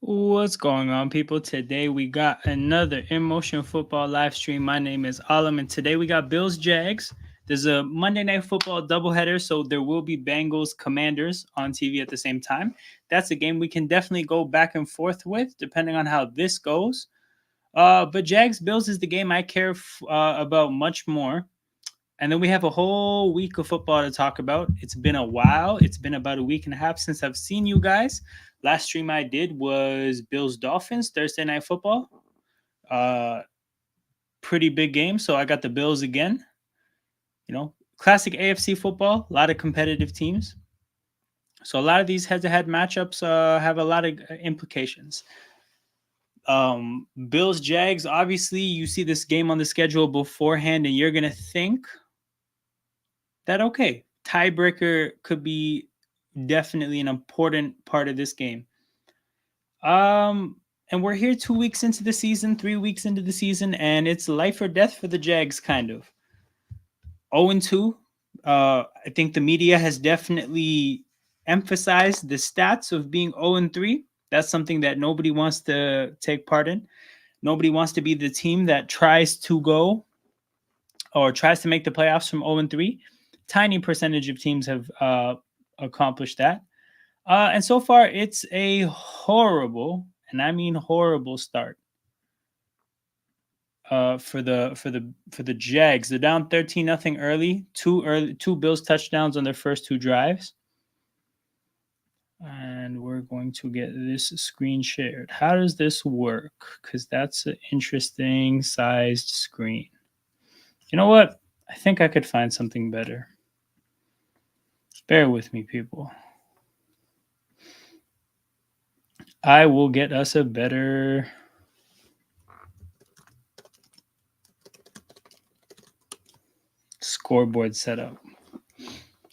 What's going on, people? Today we got another In Motion Football live stream. My name is Alam, and today we got Bills Jags. There's a Monday Night Football doubleheader, so there will be Bengals Commanders on TV at the same time. That's a game we can definitely go back and forth with, depending on how this goes. But Jags Bills is the game I care about much more. And then we have a whole week of football to talk about. It's been a while. It's been about a week and a half since I've seen you guys. Last stream I did was Bills Dolphins Thursday Night Football. Pretty big game. So I got the Bills again. You know, classic AFC football. A lot of competitive teams. So a lot of these head-to-head matchups have a lot of implications. Bills Jags. Obviously, you see this game on the schedule beforehand, and you're gonna think that okay, tiebreaker could be definitely an important part of this game. And we're here 2 weeks into the season, 3 weeks into the season, and it's life or death for the Jags, kind of. 0-2. I think the media has definitely emphasized the stats of being 0-3. That's something that nobody wants to take part in. Nobody wants to be the team that tries to go or tries to make the playoffs from 0-3. Tiny percentage of teams have accomplished that. And so far, it's a horrible, and I mean horrible, start for the Jags. They're down 13-0 early. Two Bills touchdowns on their first two drives. And we're going to get this screen shared. How does this work? Because that's an interesting sized screen. You know what? I think I could find something better. Bear with me, people. I will get us a better scoreboard setup.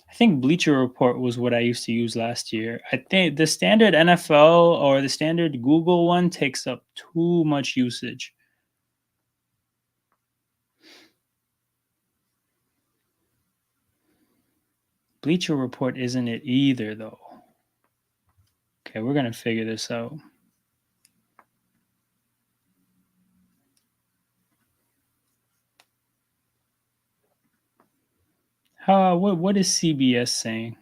I think Bleacher Report was what I used to use last year. I think the standard NFL or the standard Google one takes up too much usage. Bleacher Report isn't it either, though. Okay, we're going to figure this out. What is CBS saying?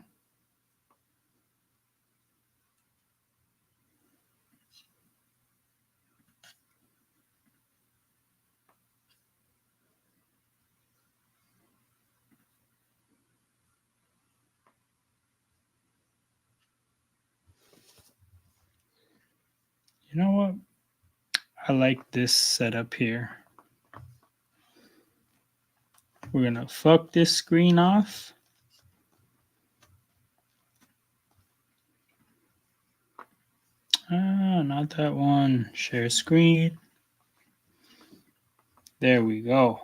You know what? I like this setup here. We're going to fuck this screen off. Not that one. Share screen. There we go.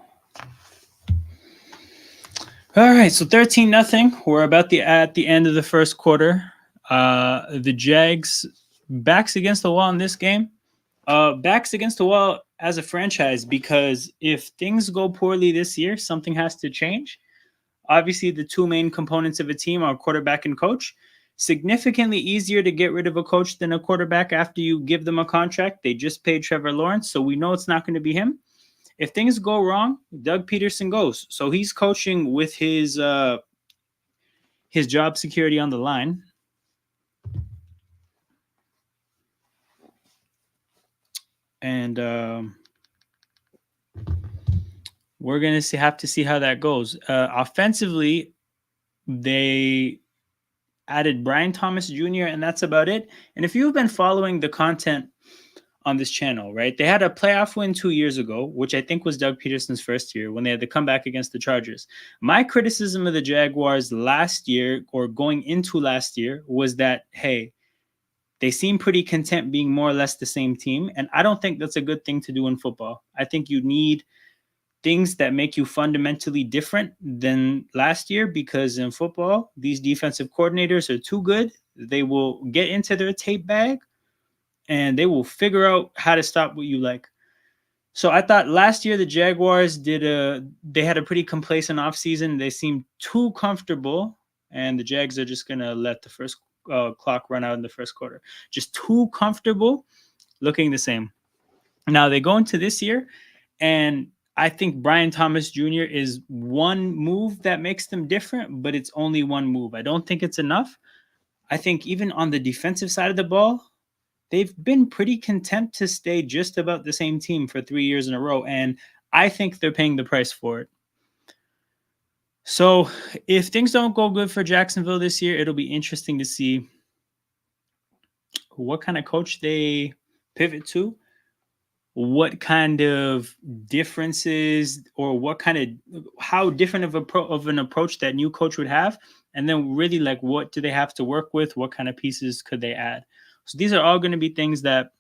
All right, so 13-0. We're about at the end of the first quarter. The Jags backs against the wall in this game. Backs against the wall as a franchise, because if things go poorly this year, something has to change. Obviously, the two main components of a team are quarterback and coach. Significantly easier to get rid of a coach than a quarterback after you give them a contract. They just paid Trevor Lawrence, so we know it's not going to be him. If things go wrong, Doug Peterson goes. So he's coaching with his job security on the line. And we're going to have to see how that goes. Offensively, they added Brian Thomas Jr., and that's about it. And if you've been following the content on this channel, right, they had a playoff win 2 years ago, which I think was Doug Peterson's first year, when they had to come back against the Chargers. My criticism of the Jaguars last year, or going into last year, was that, hey, they seem pretty content being more or less the same team. And I don't think that's a good thing to do in football. I think you need things that make you fundamentally different than last year, because in football, these defensive coordinators are too good. They will get into their tape bag and they will figure out how to stop what you like. So I thought last year the Jaguars they had a pretty complacent offseason. They seemed too comfortable, and the Jags are just going to let the first clock run out in the first quarter. Just too comfortable, looking the same. Now they go into this year, and I think Brian Thomas Jr. is one move that makes them different, but it's only one move. I don't think it's enough. I think even on the defensive side of the ball, they've been pretty content to stay just about the same team for 3 years in a row, and I think they're paying the price for it. So if things don't go good for Jacksonville this year, it'll be interesting to see what kind of coach they pivot to, what kind of differences or what kind of how different of an approach that new coach would have, and then really like what do they have to work with, what kind of pieces could they add. So these are all going to be things that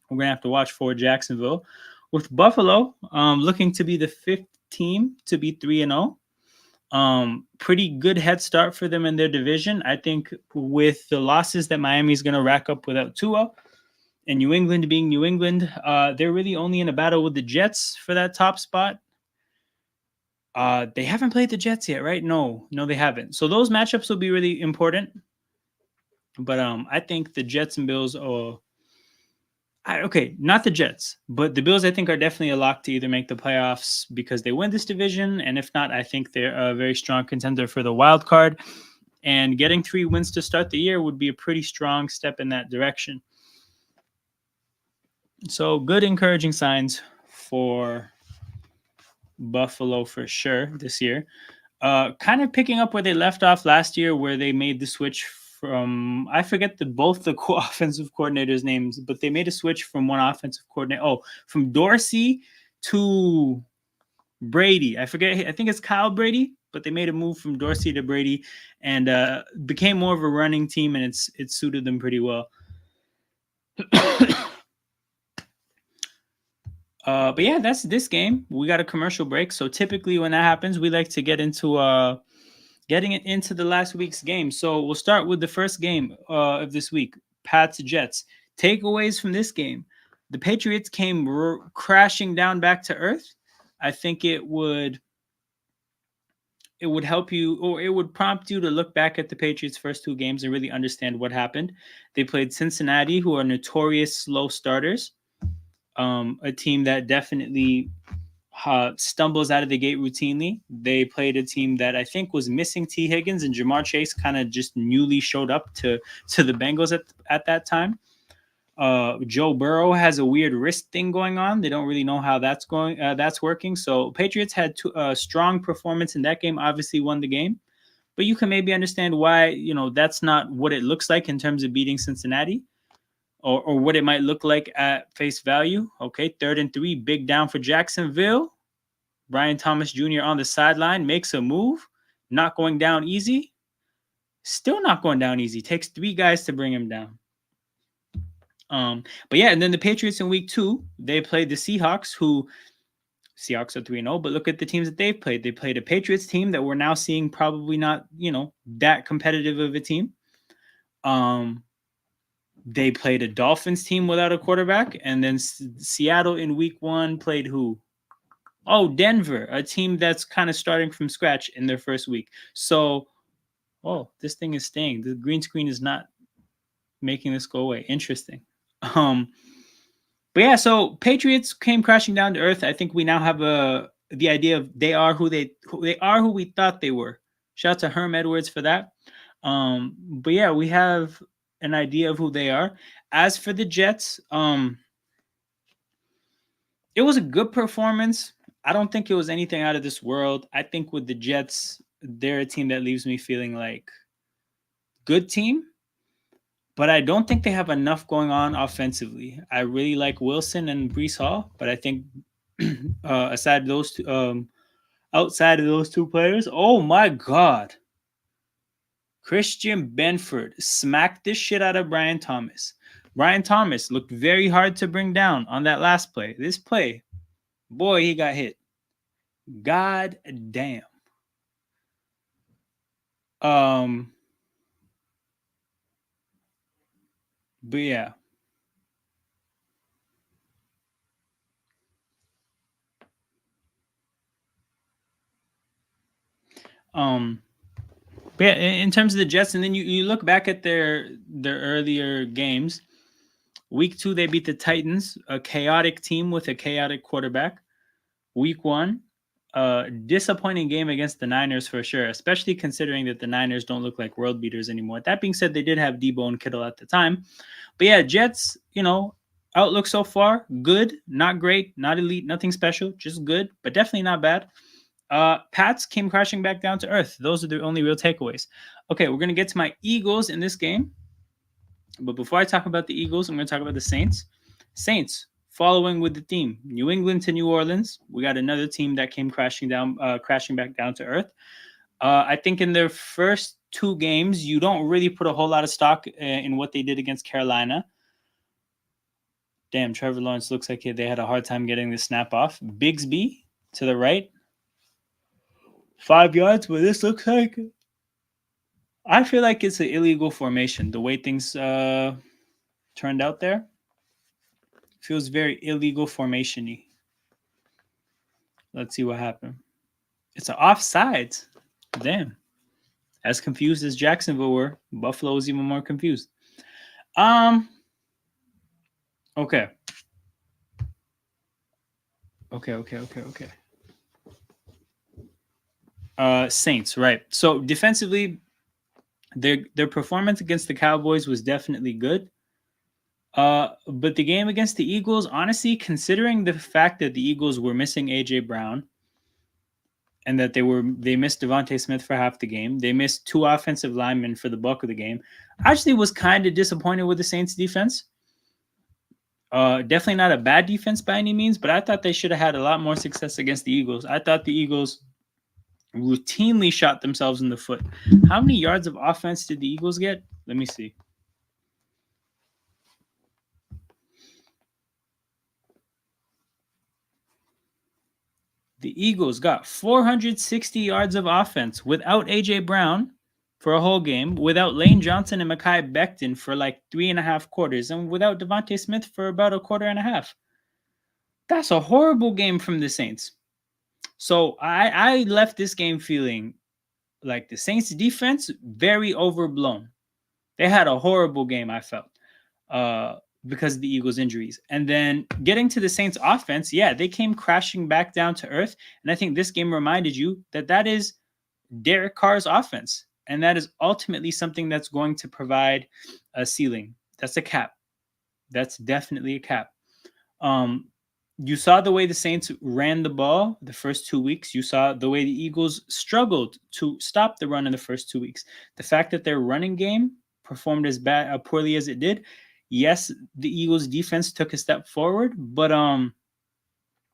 we're going to have to watch for Jacksonville. With Buffalo looking to be the fifth team to be 3-0. Pretty good head start for them in their division. I think with the losses that Miami's going to rack up without Tua, and New England being New England, they're really only in a battle with the Jets for that top spot. They haven't played the Jets yet, right? No, they haven't. So those matchups will be really important. But I think the Jets and Bills okay, not the Jets, but the Bills I think are definitely a lock to either make the playoffs because they win this division, and if not, I think they're a very strong contender for the wild card. And getting 3 wins to start the year would be a pretty strong step in that direction. So good encouraging signs for Buffalo for sure this year. Kind of picking up where they left off last year, where they made the switch from I forget both the offensive coordinators' names, but they made a switch from one offensive coordinator. Oh, from Dorsey to Brady. I forget. I think it's Kyle Brady, but they made a move from Dorsey to Brady and became more of a running team, and it suited them pretty well. But yeah, that's this game. We got a commercial break, so typically when that happens, we like to get into getting it into the last week's game. So we'll start with the first game of this week, Pats Jets. Takeaways from this game: the Patriots came crashing down back to earth. I think it would help you, or it would prompt you to look back at the Patriots' first 2 games and really understand what happened. They played Cincinnati, who are notorious slow starters. A team that definitely stumbles out of the gate routinely. They played a team that I think was missing T. Higgins, and Jamar Chase kind of just newly showed up to the Bengals at that time. Joe Burrow has a weird wrist thing going on. They don't really know how that's working. So Patriots had a strong performance in that game. Obviously won the game, but you can maybe understand why that's not what it looks like in terms of beating Cincinnati. Or what it might look like at face value. Okay, 3rd and 3, big down for Jacksonville. Brian Thomas Jr. on the sideline makes a move, not going down easy. Still not going down easy. Takes 3 guys to bring him down. But yeah, and then the Patriots in week 2, they played the Seahawks, who Seahawks are 3-0, but look at the teams that they've played. They played a Patriots team that we're now seeing probably not, that competitive of a team. They played a Dolphins team without a quarterback, and then Seattle in week 1 played who? Oh, Denver, a team that's kind of starting from scratch in their first week. So, this thing is staying. The green screen is not making this go away. Interesting. But yeah, so Patriots came crashing down to earth. I think we now have the idea of they are who we thought they were. Shout out to Herm Edwards for that. But yeah, we have an idea of who they are. As for the Jets, it was a good performance. I don't think it was anything out of this world. I think with the Jets, they're a team that leaves me feeling like good team, but I don't think they have enough going on offensively. I really like Wilson and Brees Hall, but I think outside of those 2 players, oh my God. Christian Benford smacked the shit out of Brian Thomas. Brian Thomas looked very hard to bring down on that last play. This play, boy, he got hit. God damn. But yeah. But yeah, in terms of the Jets, and then you look back at their earlier games. Week 2, they beat the Titans, a chaotic team with a chaotic quarterback. Week 1, disappointing game against the Niners for sure, especially considering that the Niners don't look like world beaters anymore. That being said, they did have Debo and Kittle at the time. But yeah, Jets, outlook so far, good, not great, not elite, nothing special, just good, but definitely not bad. Pats came crashing back down to earth. Those are the only real takeaways. Okay, we're going to get to my Eagles in this game. But before I talk about the Eagles, I'm going to talk about the Saints. Saints, following with the theme, New England to New Orleans. We got another team that came crashing back down to earth. I think in their first 2 games, you don't really put a whole lot of stock in what they did against Carolina. Damn, Trevor Lawrence looks like they had a hard time getting the snap off. Bigsby to the right. 5 yards, but this looks like... I feel like it's an illegal formation. The way things turned out there feels very illegal formation-y. Let's see what happened. It's an offsides. Damn. As confused as Jacksonville were, Buffalo was even more confused. Okay. Saints, right. So defensively, their performance against the Cowboys was definitely good. But the game against the Eagles, honestly, considering the fact that the Eagles were missing AJ Brown and that they missed Devontae Smith for half the game, they missed 2 offensive linemen for the bulk of the game. I actually was kind of disappointed with the Saints defense. Definitely not a bad defense by any means, but I thought they should have had a lot more success against the Eagles. I thought the Eagles routinely shot themselves in the foot. How many yards of offense did the Eagles get? Let me see. The Eagles got 460 yards of offense without AJ Brown for a whole game, without Lane Johnson and Mekhi Becton for like 3.5 quarters, and without Devontae Smith for about a quarter and a half. That's a horrible game from the Saints. So I left this game feeling like the Saints defense very overblown. They had a horrible game, I felt, because of the Eagles injuries. And then getting to the Saints offense, yeah, they came crashing back down to earth. And I think this game reminded you that is Derek Carr's offense. And that is ultimately something that's going to provide a ceiling. That's a cap. That's definitely a cap. You saw the way the Saints ran the ball the first 2 weeks. You saw the way the Eagles struggled to stop the run in the first 2 weeks. The fact that their running game performed as poorly as it did. Yes, the Eagles defense took a step forward, but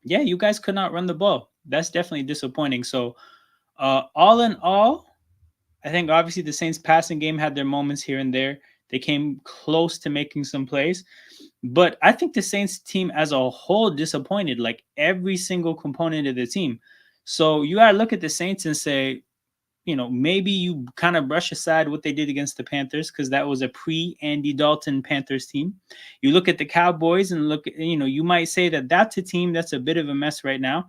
yeah, you guys could not run the ball. That's definitely disappointing. So all in all, I think obviously the Saints passing game had their moments here and there. They came close to making some plays. But I think the Saints team as a whole disappointed, like every single component of the team. So you got to look at the Saints and say, maybe you kind of brush aside what they did against the Panthers because that was a pre-Andy Dalton Panthers team. You look at the Cowboys and you might say that that's a team that's a bit of a mess right now.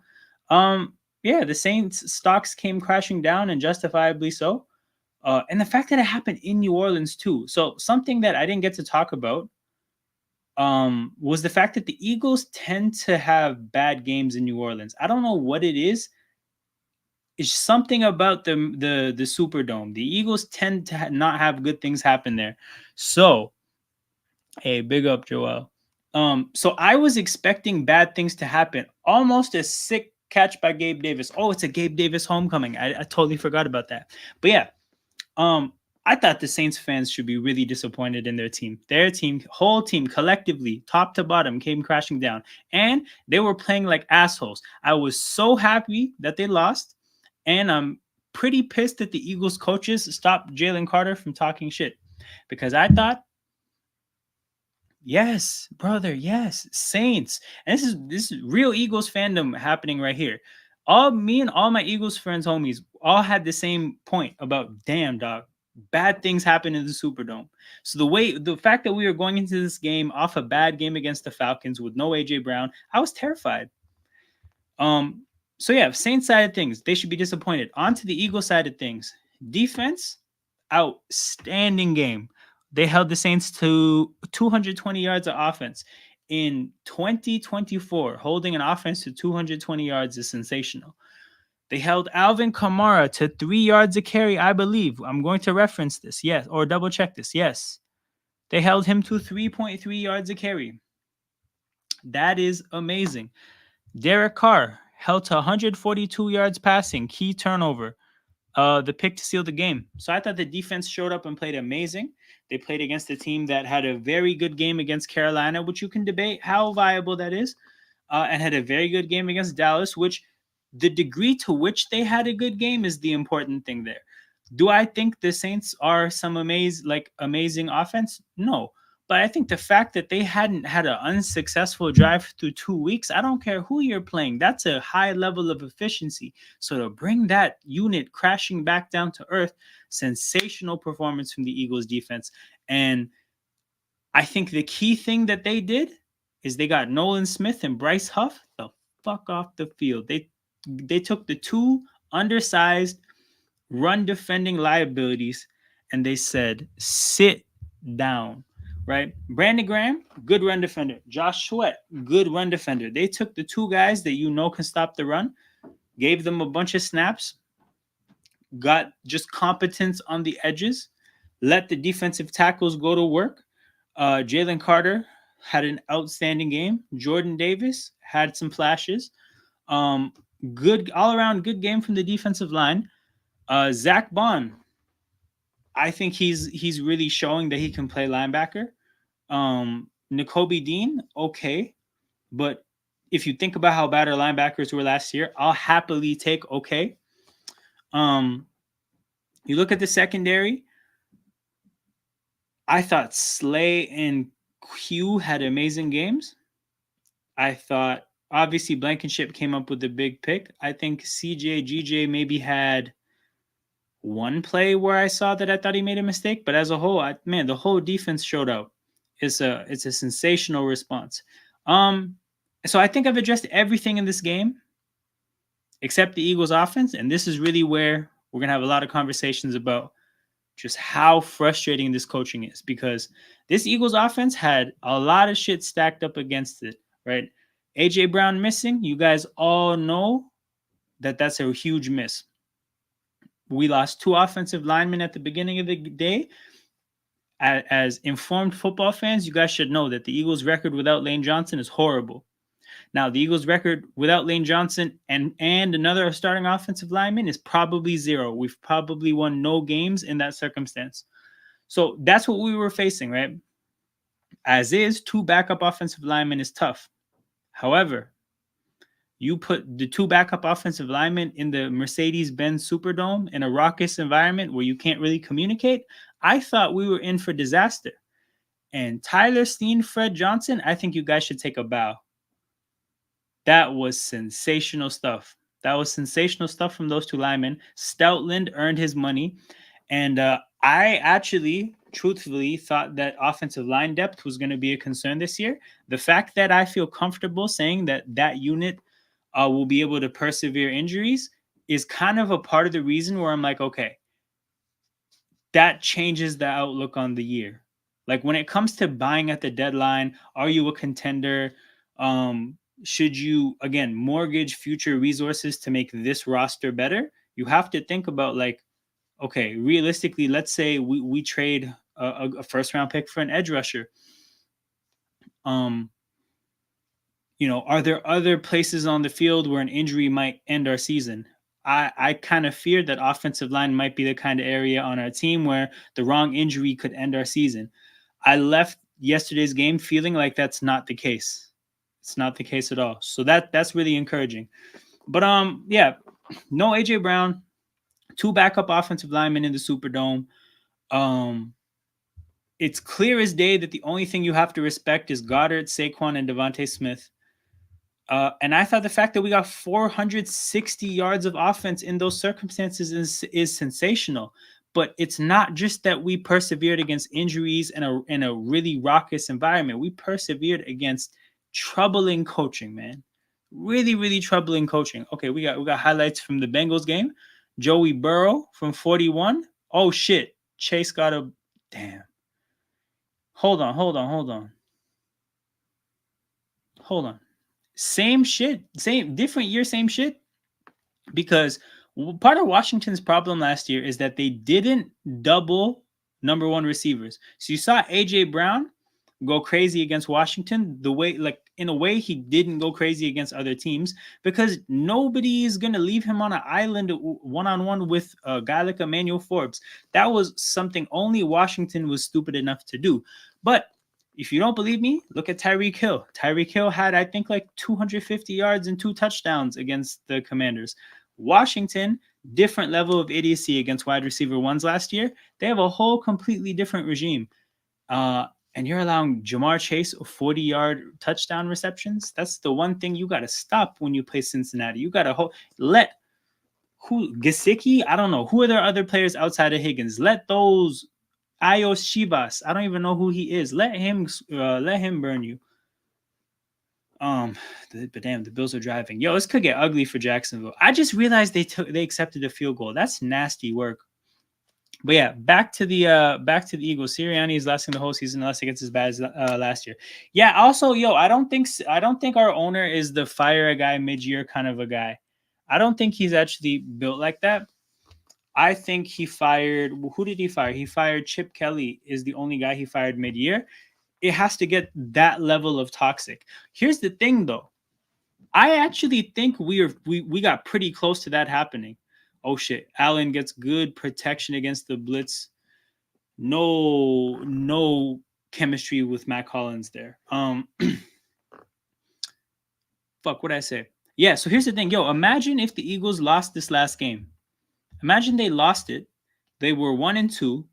Yeah, the Saints stocks came crashing down and justifiably so. And the fact that it happened in New Orleans too. So something that I didn't get to talk about was the fact that the Eagles tend to have bad games in New Orleans. I don't know what it is. It's something about the Superdome. The Eagles tend to not have good things happen there. So, hey, big up, Joel. So I was expecting bad things to happen. Almost a sick catch by Gabe Davis. Oh, it's a Gabe Davis homecoming. I totally forgot about that. But yeah, I thought the Saints fans should be really disappointed in their team. Their team, whole team, collectively, top to bottom, came crashing down. And they were playing like assholes. I was so happy that they lost. And I'm pretty pissed that the Eagles coaches stopped Jalen Carter from talking shit. Because I thought, yes, brother, yes, Saints. And this is real Eagles fandom happening right here. Me and all my Eagles friends, homies, all had the same point about, damn, dog, bad things happen in the Superdome. So the fact that we were going into this game off a bad game against the Falcons with no AJ Brown, I was terrified. So yeah, Saints side of things, they should be disappointed. On to the Eagles side of things. Defense, outstanding game. They held the Saints to 220 yards of offense. In 2024, holding an offense to 220 yards is sensational. They held Alvin Kamara to 3 yards a carry, I believe. I'm going to reference this, yes, or double check this, yes. They held him to 3.3 yards a carry. That is amazing. Derek Carr held to 142 yards passing, key turnover. The pick to seal the game. So I thought the defense showed up and played amazing. They played against a team that had a very good game against Carolina, which you can debate how viable that is, and had a very good game against Dallas, which the degree to which they had a good game is the important thing there. Do I think the Saints are some amazing offense? No. But I think the fact that they hadn't had an unsuccessful drive through 2 weeks, I don't care who you're playing, that's a high level of efficiency. So to bring that unit crashing back down to earth, sensational performance from the Eagles defense. And I think the key thing that they did is they got Nolan Smith and Bryce Huff the fuck off the field. They took the two undersized run defending liabilities and they said, sit down. Right? Brandon Graham, good run defender. Josh Sweat, good run defender. They took the two guys that you know can stop the run, gave them a bunch of snaps, got just competence on the edges, let the defensive tackles go to work. Jalen Carter had an outstanding game. Jordan Davis had some flashes. Good all-around good game from the defensive line. Zach Bond, I think he's really showing that he can play linebacker. Nakobe Dean, okay. But if you think about how bad our linebackers were last year, I'll happily take okay. You look at the secondary, I thought Slay and Q had amazing games. I thought, obviously, Blankenship came up with the big pick. I think CJ, GJ maybe had one play where I saw that I thought he made a mistake. But as a whole, the whole defense showed out. It's a sensational response. So I think I've addressed everything in this game except the Eagles offense. And this is really where we're going to have a lot of conversations about just how frustrating this coaching is, because this Eagles offense had a lot of shit stacked up against it, right? AJ Brown missing. You guys all know that that's a huge miss. We lost two offensive linemen at the beginning of the day. As informed football fans, you guys should know that the Eagles' record without Lane Johnson is horrible. Now, the Eagles' record without Lane Johnson and another starting offensive lineman is probably 0. We've probably won no games in that circumstance. So that's what we were facing, right? As is, two backup offensive linemen is tough. However, you put the two backup offensive linemen in the Mercedes-Benz Superdome in a raucous environment where you can't really communicate. I thought we were in for disaster. And Tyler Steen, Fred Johnson, I think you guys should take a bow. That was sensational stuff. That was sensational stuff from those two linemen. Stoutland earned his money. And I actually, truthfully, thought that offensive line depth was going to be a concern this year. The fact that I feel comfortable saying that unit will be able to persevere injuries is kind of a part of the reason where I'm like, okay, that changes the outlook on the year. Like when it comes to buying at the deadline, are you a contender? Should you, again, mortgage future resources to make this roster better? You have to think about like, okay, realistically, let's say we trade a first round pick for an edge rusher. Are there other places on the field where an injury might end our season? I kind of fear that offensive line might be the kind of area on our team where the wrong injury could end our season. I left yesterday's game feeling like that's not the case. It's not the case at all. So that's really encouraging. But no AJ Brown, two backup offensive linemen in the Superdome. It's clear as day that the only thing you have to respect is Goddard, Saquon, and Devontae Smith. And I thought the fact that we got 460 yards of offense in those circumstances is sensational. But it's not just that we persevered against injuries in a really raucous environment. We persevered against troubling coaching, man. Really, really troubling coaching. Okay, we got highlights from the Bengals game. Joey Burrow from 41. Oh shit. Chase got a damn. Hold on. Same shit, same different year, same shit. Because part of Washington's problem last year is that they didn't double number one receivers. So you saw AJ Brown go crazy against Washington the way, like, in a way he didn't go crazy against other teams because nobody is going to leave him on an island one-on-one with a guy like Emmanuel Forbes. That was something only Washington was stupid enough to do. But if you don't believe me, look at Tyreek Hill. Tyreek Hill had, I think, like 250 yards and 2 touchdowns against the Commanders. Washington, different level of idiocy against wide receiver ones last year. They have a whole completely different regime. And you're allowing Jamar Chase 40-yard touchdown receptions. That's the one thing you got to stop when you play Cincinnati. You got to let Gesicki, I don't know. Who are there other players outside of Higgins? Let those Ayos Shibas, I don't even know who he is. Let him burn you. But damn, the Bills are driving. Yo, this could get ugly for Jacksonville. I just realized they accepted a field goal. That's nasty work. But yeah, back to the Eagles. Sirianni is lasting the whole season unless it gets as bad as last year. Yeah. Also, yo, I don't think our owner is the fire a guy mid-year kind of a guy. I don't think he's actually built like that. I think he fired. Who did he fire? He fired Chip Kelly. Is the only guy he fired mid-year. It has to get that level of toxic. Here's the thing, though. I actually think we got pretty close to that happening. Oh shit! Allen gets good protection against the blitz. No chemistry with Matt Collins there. Fuck, what'd I say? Yeah. So here's the thing, yo. Imagine if the Eagles lost this last game. Imagine they lost it. They were 1-2.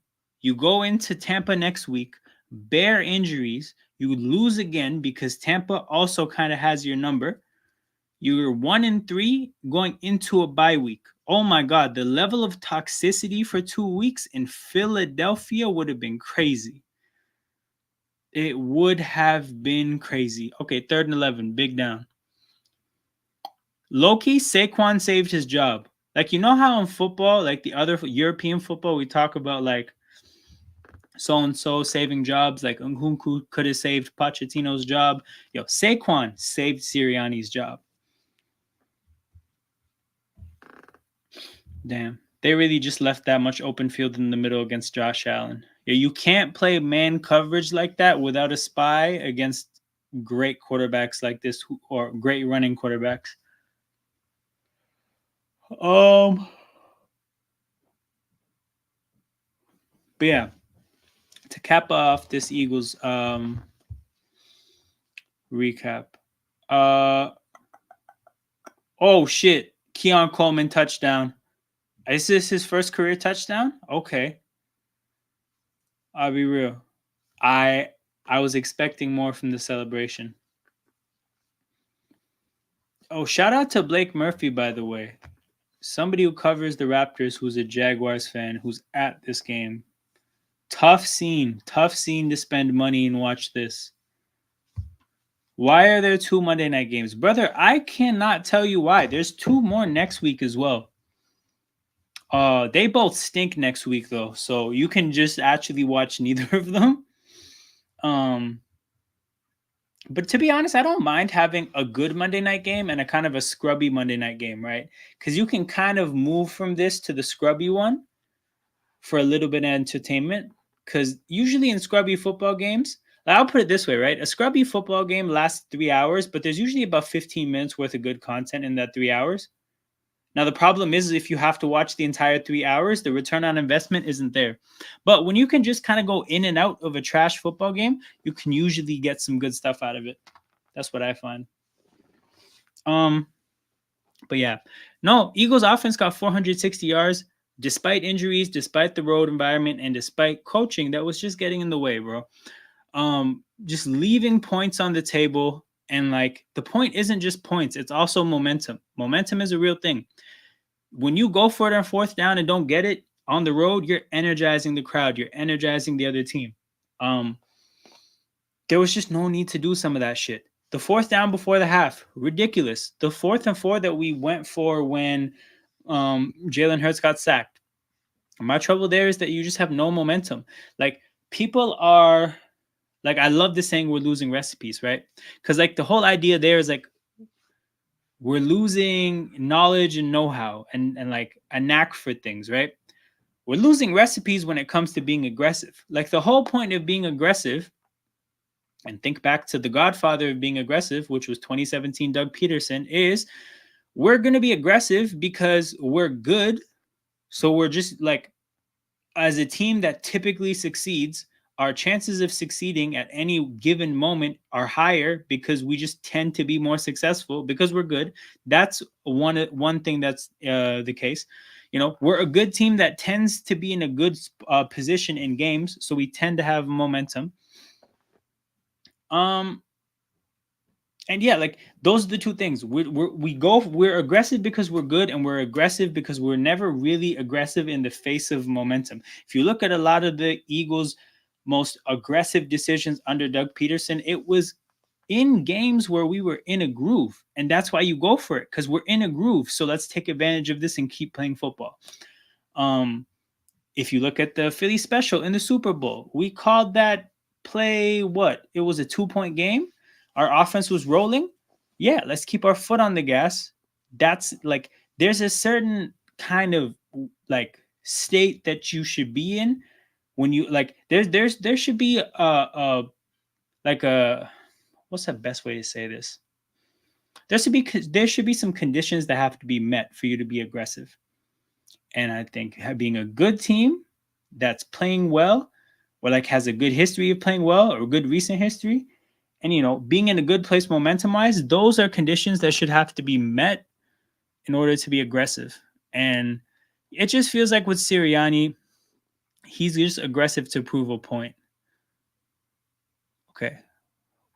You go into Tampa next week. Bare injuries. You would lose again because Tampa also kind of has your number. You're 1-3 going into a bye week. Oh my God, the level of toxicity for 2 weeks in Philadelphia would have been crazy. It would have been crazy. Okay, 3rd and 11, big down. Low-key, Saquon saved his job. Like, you know how in football, like the other European football, we talk about like so-and-so saving jobs, like Nkunku could have saved Pochettino's job. Yo, Saquon saved Sirianni's job. Damn. They really just left that much open field in the middle against Josh Allen. Yeah, you can't play man coverage like that without a spy against great quarterbacks like this or great running quarterbacks. But yeah, to cap off this Eagles recap. Oh shit, Keon Coleman touchdown. Is this his first career touchdown? Okay. I'll be real. I was expecting more from the celebration. Oh, shout out to Blake Murphy, by the way. Somebody who covers the Raptors who's a Jaguars fan who's at this game. Tough scene to spend money and watch this. Why are there 2 Monday night games? Brother, I cannot tell you why. There's 2 more next week as well. They both stink next week though, so you can just actually watch neither of them. But to be honest, I don't mind having a good Monday night game and a kind of a scrubby Monday night game, right? Because you can kind of move from this to the scrubby one for a little bit of entertainment. Because usually in scrubby football games, I'll put it this way, right? A scrubby football game lasts 3 hours, but there's usually about 15 minutes worth of good content in that 3 hours. Now, the problem is if you have to watch the entire 3 hours, the return on investment isn't there. But when you can just kind of go in and out of a trash football game, you can usually get some good stuff out of it. That's what I find. But yeah. No, Eagles offense got 460 yards despite injuries, despite the road environment, and despite coaching that was just getting in the way, bro. Just leaving points on the table. And like the point isn't just points, it's also momentum. Momentum is a real thing. When you go for it on 4th down and don't get it on the road, you're energizing the crowd. You're energizing the other team. There was just no need to do some of that shit. The 4th down before the half, ridiculous. The 4th and 4 that we went for when Jalen Hurts got sacked, My trouble there is that you just have no momentum. Like people are like, I love this saying we're losing recipes, right? Because like the whole idea there is like we're losing knowledge and know-how and like a knack for things, right? We're losing recipes when it comes to being aggressive. Like the whole point of being aggressive, and think back to the godfather of being aggressive, which was 2017 Doug Peterson, is we're going to be aggressive because we're good. So we're just like, as a team that typically succeeds, our chances of succeeding at any given moment are higher because we just tend to be more successful because we're good. That's one thing that's the case. You know, we're a good team that tends to be in a good position in games, so we tend to have momentum. Um, and yeah, like those are the two things. We're aggressive because we're good, and we're aggressive because we're never really aggressive in the face of momentum. If you look at a lot of the Eagles' most aggressive decisions under Doug Peterson, it was in games where we were in a groove, and that's why you go for it, because we're in a groove. So let's take advantage of this and keep playing football. Um, if you look at the Philly special in the Super Bowl, we called that play what? It was a 2-point game. Our offense was rolling. Yeah, let's keep our foot on the gas. That's like there's a certain kind of like state that you should be in when you like there should be a like a what's the best way to say this? There should be some conditions that have to be met for you to be aggressive. And I think being a good team that's playing well, or like has a good history of playing well, or good recent history, and you know, being in a good place momentum wise, those are conditions that should have to be met in order to be aggressive. And it just feels like with Sirianni, he's just aggressive to prove a point. Okay.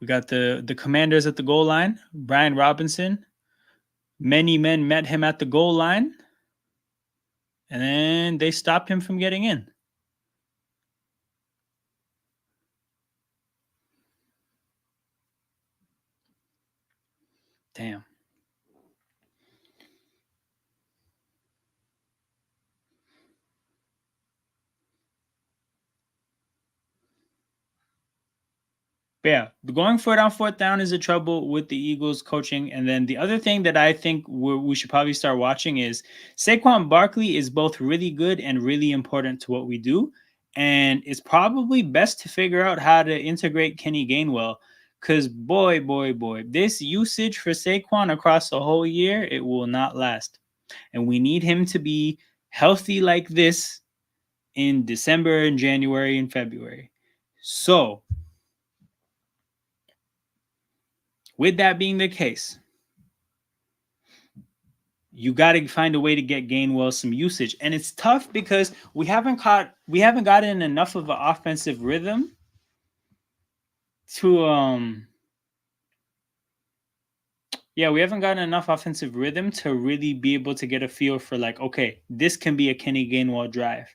We got the Commanders at the goal line. Brian Robinson. Many men met him at the goal line, and then they stopped him from getting in. Damn. But yeah, going for it on fourth down is a trouble with the Eagles coaching. And then the other thing that I think we should probably start watching is Saquon Barkley is both really good and really important to what we do. And it's probably best to figure out how to integrate Kenny Gainwell. Because boy, this usage for Saquon across the whole year, it will not last. And we need him to be healthy like this in December and January and February. So with that being the case, you got to find a way to get Gainwell some usage, and it's tough because we haven't gotten enough of an offensive rhythm to we haven't gotten enough offensive rhythm to really be able to get a feel for like, okay, this can be a Kenny Gainwell drive.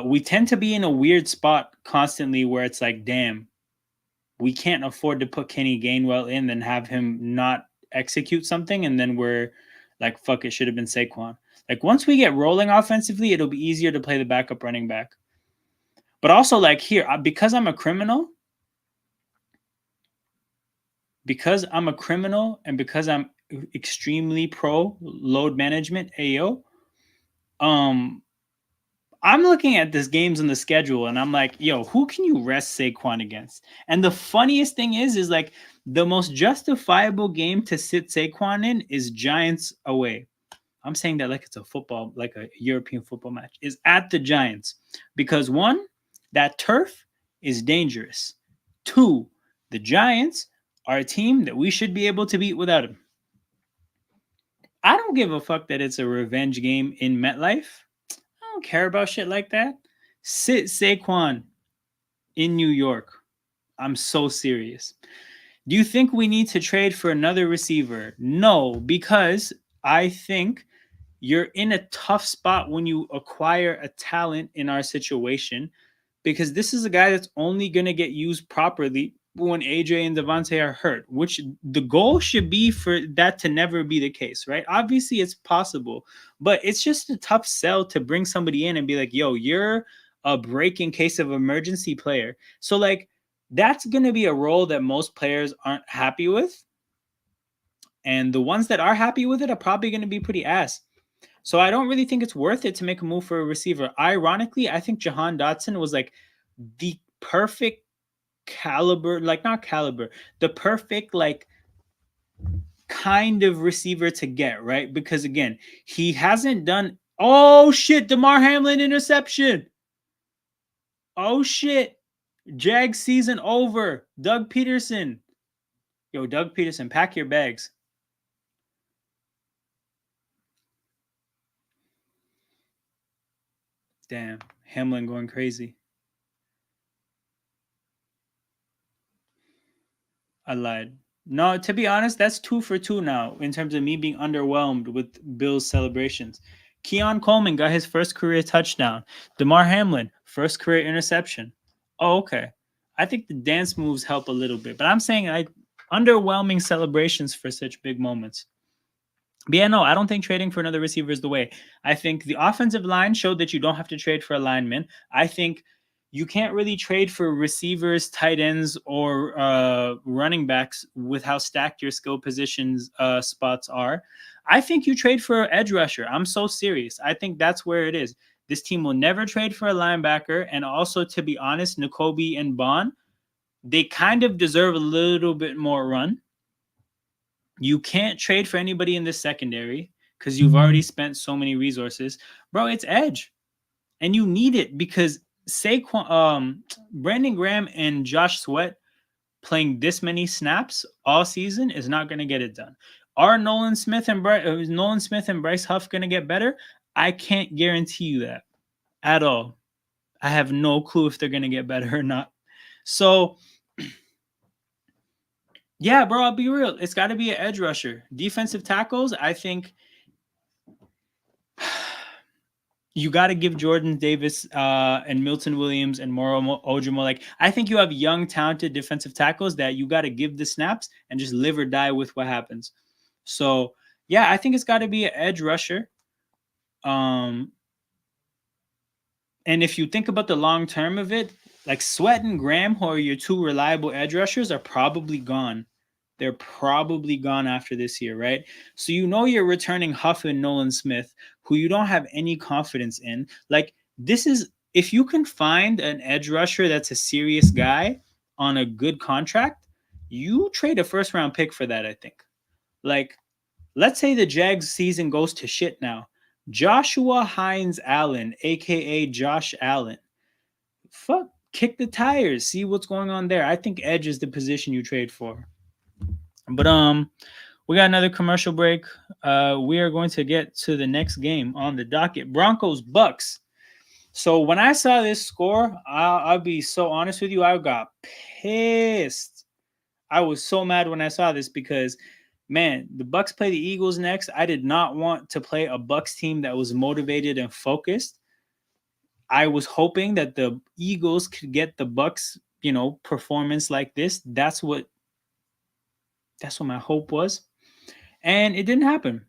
We tend to be in a weird spot constantly where it's like, damn, we can't afford to put Kenny Gainwell in and have him not execute something, and then we're like, fuck, it should have been Saquon. Like once we get rolling offensively, it'll be easier to play the backup running back. But also like here, because I'm a criminal, and because I'm extremely pro load management, AO, I'm looking at this games on the schedule and I'm like, yo, who can you rest Saquon against? And the funniest thing is like the most justifiable game to sit Saquon in is Giants away. I'm saying that like it's a football, like a European football match, is at the Giants. Because one, that turf is dangerous. Two, the Giants are a team that we should be able to beat without him. I don't give a fuck that it's a revenge game in MetLife. I don't care about shit like that. Sit Saquon in New York. I'm so serious. Do you think we need to trade for another receiver? No, because I think you're in a tough spot when you acquire a talent in our situation, because this is a guy that's only going to get used properly when AJ and Devontae are hurt, which the goal should be for that to never be the case, right? Obviously, it's possible, but it's just a tough sell to bring somebody in and be like, yo, you're a break in case of emergency player. So, like, that's going to be a role that most players aren't happy with. And the ones that are happy with it are probably going to be pretty ass. So I don't really think it's worth it to make a move for a receiver. Ironically, I think Jahan Dotson was like the perfect caliber, like not caliber, the perfect like kind of receiver to get, right? Because again, he hasn't done oh shit, DeMar Hamlin interception. Oh shit. Jag season over. Doug Peterson. Yo, Doug Peterson, pack your bags. Damn, Hamlin going crazy. I lied. No, to be honest, that's 2 for 2 now in terms of me being underwhelmed with Bills celebrations. Keon Coleman got his first career touchdown. DeMar Hamlin, first career interception. Oh, okay. I think the dance moves help a little bit, but I'm saying like underwhelming celebrations for such big moments. But yeah, no, I don't think trading for another receiver is the way. I think the offensive line showed that you don't have to trade for a lineman. I think you can't really trade for receivers, tight ends, or running backs with how stacked your skill positions spots are. I think you trade for an edge rusher. I'm so serious. I think that's where it is. This team will never trade for a linebacker. And also, to be honest, Nakobe and Bond, they kind of deserve a little bit more run. You can't trade for anybody in the secondary because you've already spent so many resources. Bro, it's edge. And you need it because Saquon, Brandon Graham and Josh Sweat playing this many snaps all season is not going to get it done. Are Nolan Smith and Bryce Huff going to get better? I can't guarantee you that at all. I have no clue if they're going to get better or not. So, yeah, bro, I'll be real. It's got to be an edge rusher. Defensive tackles, I think you got to give Jordan Davis and Milton Williams and Moro Ojomo. Like, I think you have young, talented defensive tackles that you got to give the snaps and just live or die with what happens. So, yeah, I think it's got to be an edge rusher. And if you think about the long term of it, like Sweat and Graham, who are your 2 reliable edge rushers, are probably gone. They're probably gone after this year, right? So you know you're returning Huff and Nolan Smith, who you don't have any confidence in. Like, this is, if you can find an edge rusher that's a serious guy on a good contract, you trade a first round pick for that, I think. Like, let's say the Jags season goes to shit now. Joshua Hines Allen, aka Josh Allen. Fuck, kick the tires, see what's going on there. I think edge is the position you trade for. But we got another commercial break. We are going to get to the next game on the docket. Broncos Bucks. So when I saw this score, I'll be so honest with you, I got pissed. I was so mad when I saw this because, man, the Bucks play the Eagles next. I did not want to play a Bucks team that was motivated and focused. I was hoping that the Eagles could get the Bucks, performance like this. That's what my hope was. And it didn't happen.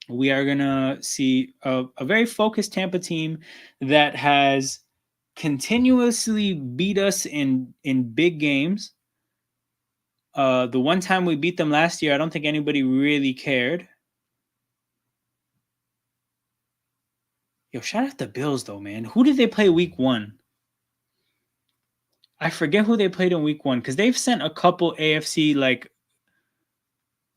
We are going to see a very focused Tampa team that has continuously beat us in big games. The one time we beat them last year, I don't think anybody really cared. Yo, shout out the Bills, though, man. Who did they play week 1? I forget who they played in week 1 because they've sent a couple AFC,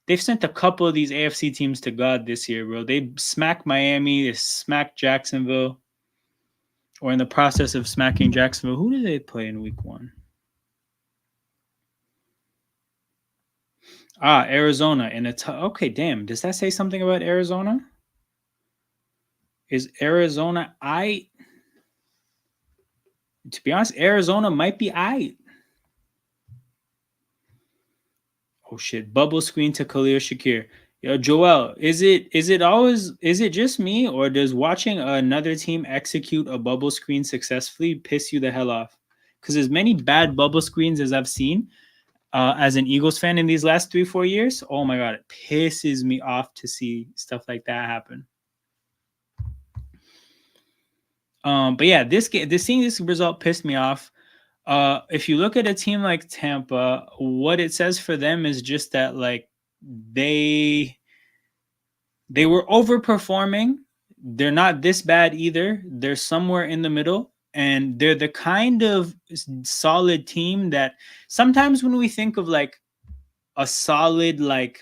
they've sent a couple of these AFC teams to God this year, bro. They smacked Miami. They smacked Jacksonville. Or in the process of smacking Jacksonville. Who did they play in week 1? Arizona. Okay, damn. Does that say something about Arizona? Is Arizona to be honest, Arizona might be Oh shit! Bubble screen to Khalil Shakir. Yo, Joel, is it just me, or does watching another team execute a bubble screen successfully piss you the hell off? because as many bad bubble screens as I've seen as an Eagles fan in these last 3-4 years, oh my God, it pisses me off to see stuff like that happen. But yeah, seeing this result pissed me off. If you look at a team like Tampa, what it says for them is just that like they were overperforming. They're not this bad either. They're somewhere in the middle. And they're the kind of solid team that sometimes when we think of like a solid like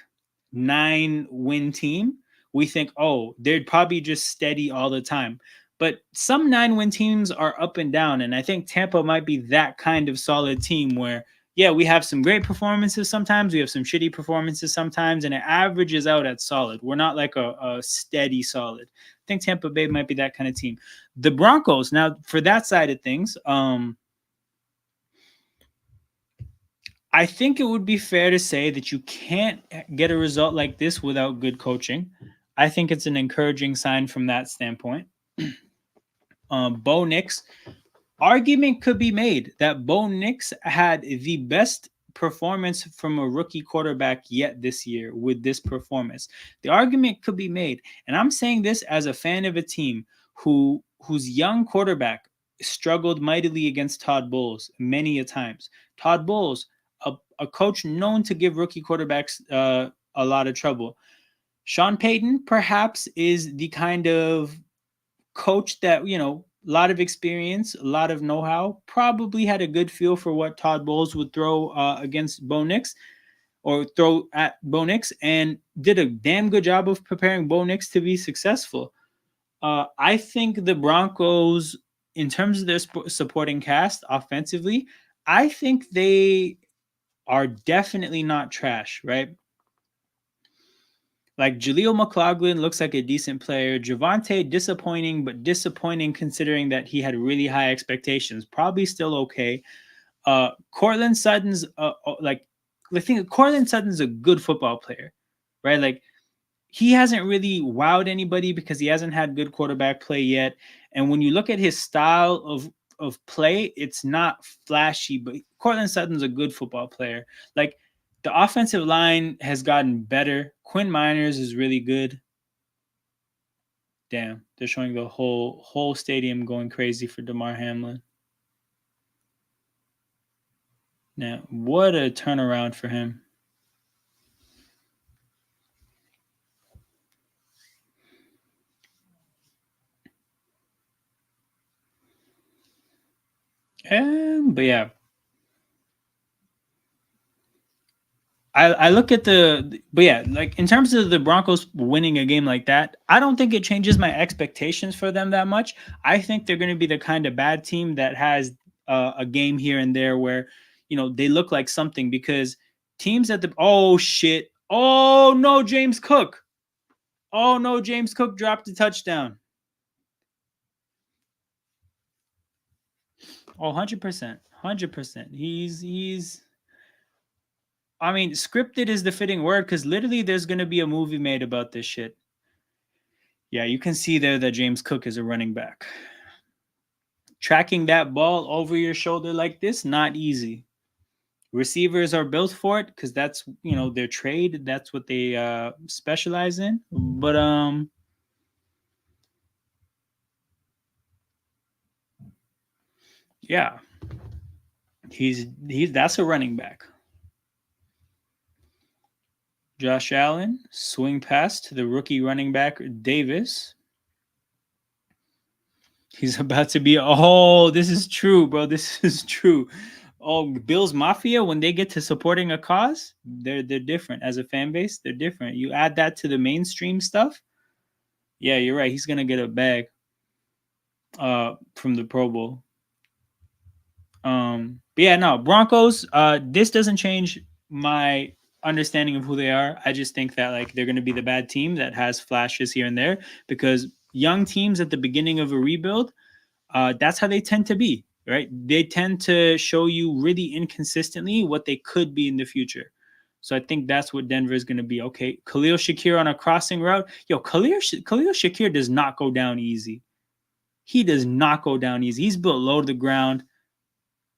9-win team, we think, oh, they're probably just steady all the time. But some 9-win teams are up and down. And I think Tampa might be that kind of solid team where, yeah, we have some great performances sometimes, we have some shitty performances sometimes, and it averages out at solid. We're not like a steady solid. I think Tampa Bay might be that kind of team. The Broncos, now for that side of things, I think it would be fair to say that you can't get a result like this without good coaching. I think it's an encouraging sign from that standpoint. Bo Nix, argument could be made that Bo Nix had the best performance from a rookie quarterback yet this year with this performance. The argument could be made, and I'm saying this as a fan of a team whose young quarterback struggled mightily against Todd Bowles many a times. Todd Bowles, a coach known to give rookie quarterbacks a lot of trouble. Sean Payton perhaps is the kind of coach that, you know, a lot of experience, a lot of know-how, probably had a good feel for what Todd Bowles would throw against Bo Nix or throw at Bo Nix, and did a damn good job of preparing Bo Nix to be successful. I think the Broncos, in terms of their supporting cast offensively, I think they are definitely not trash, right? Like Jaleel McLaughlin looks like a decent player. Javonte, disappointing, but disappointing considering that he had really high expectations. Probably still okay. Cortland Sutton's like the thing. Cortland Sutton's a good football player, right? Like he hasn't really wowed anybody because he hasn't had good quarterback play yet. And when you look at his style of play, it's not flashy, but Cortland Sutton's a good football player. Like the offensive line has gotten better. Quinn Miners is really good. Damn, they're showing the whole stadium going crazy for Damar Hamlin. Now, what a turnaround for him. But yeah, I look at but yeah, like in terms of the Broncos winning a game like that, I don't think it changes my expectations for them that much. I think they're going to be the kind of bad team that has a game here and there where, you know, they look like something, because teams at the, oh shit, oh no, James Cook. Oh no, James Cook dropped a touchdown. Oh, 100%. 100%. He's I mean, scripted is the fitting word, because literally there's going to be a movie made about this shit. Yeah, you can see there that James Cook is a running back. Tracking that ball over your shoulder like this, not easy. Receivers are built for it because that's, you know, their trade. That's what they specialize in. But yeah, he's that's a running back. Josh Allen, swing pass to the rookie running back Davis. He's about to be, oh, this is true, bro. This is true. Oh, Bills Mafia, when they get to supporting a cause, they're different. As a fan base, they're different. You add that to the mainstream stuff, yeah, you're right. He's gonna get a bag from the Pro Bowl. But yeah, no, Broncos, this doesn't change my understanding of who they are. I just think that like they're gonna be the bad team that has flashes here and there, because young teams at the beginning of a rebuild, that's how they tend to be, right? They tend to show you really inconsistently what they could be in the future. So I think that's what Denver is going to be. Okay, Khalil Shakir on a crossing route. Yo, Khalil Shakir does not go down easy. He does not go down easy. He's built low to the ground.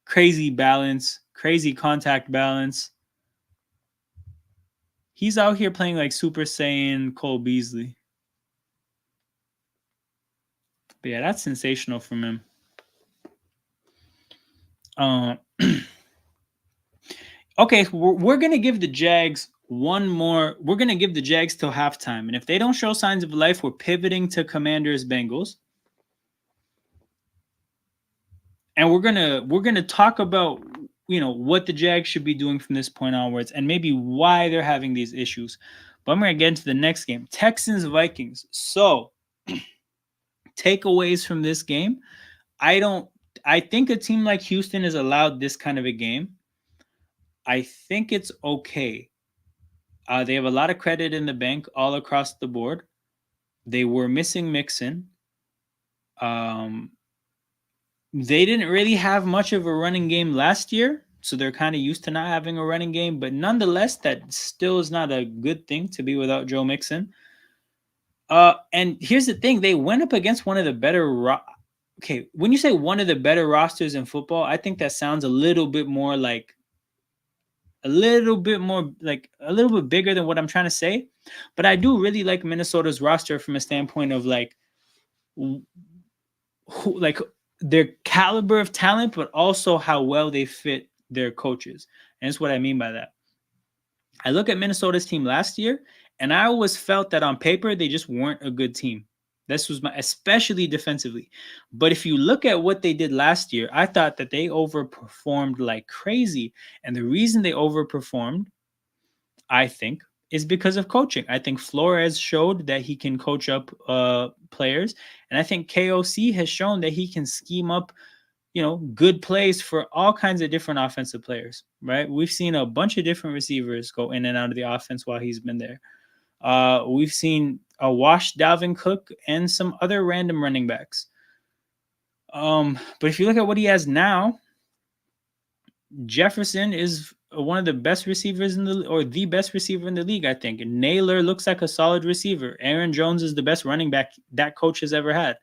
crazy balance, crazy contact balance. He's out here playing like Super Saiyan Cole Beasley. But yeah, that's sensational from him. Okay, we're going to give the Jags one more. We're going to give the Jags till halftime. And if they don't show signs of life, we're pivoting to Commanders Bengals. And we're going to talk about, what the Jags should be doing from this point onwards and maybe why they're having these issues. But I'm going to get into the next game. Texans Vikings. So, takeaways from this game. I think a team like Houston is allowed this kind of a game. I think it's okay. They have a lot of credit in the bank all across the board. They were missing Mixon. They didn't really have much of a running game last year, so they're kind of used to not having a running game. But nonetheless, that still is not a good thing to be without Joe Mixon. And here's the thing: they went up against one of the better. Okay, when you say one of the better rosters in football, I think that sounds a little bit bigger than what I'm trying to say. But I do really like Minnesota's roster from a standpoint of their caliber of talent, but also how well they fit their coaches. And that's what I mean by that. I look at Minnesota's team last year, and I always felt that on paper, they just weren't a good team. This was especially defensively. But if you look at what they did last year, I thought that they overperformed like crazy. And the reason they overperformed, I think, is because of coaching. I think Flores showed that he can coach up players. And I think KOC has shown that he can scheme up, good plays for all kinds of different offensive players, right? We've seen a bunch of different receivers go in and out of the offense while he's been there. We've seen a washed Dalvin Cook and some other random running backs. But if you look at what he has now, Jefferson is one of the best receivers the best receiver in the league, I think. Naylor looks like a solid receiver. Aaron Jones is the best running back that coach has ever had.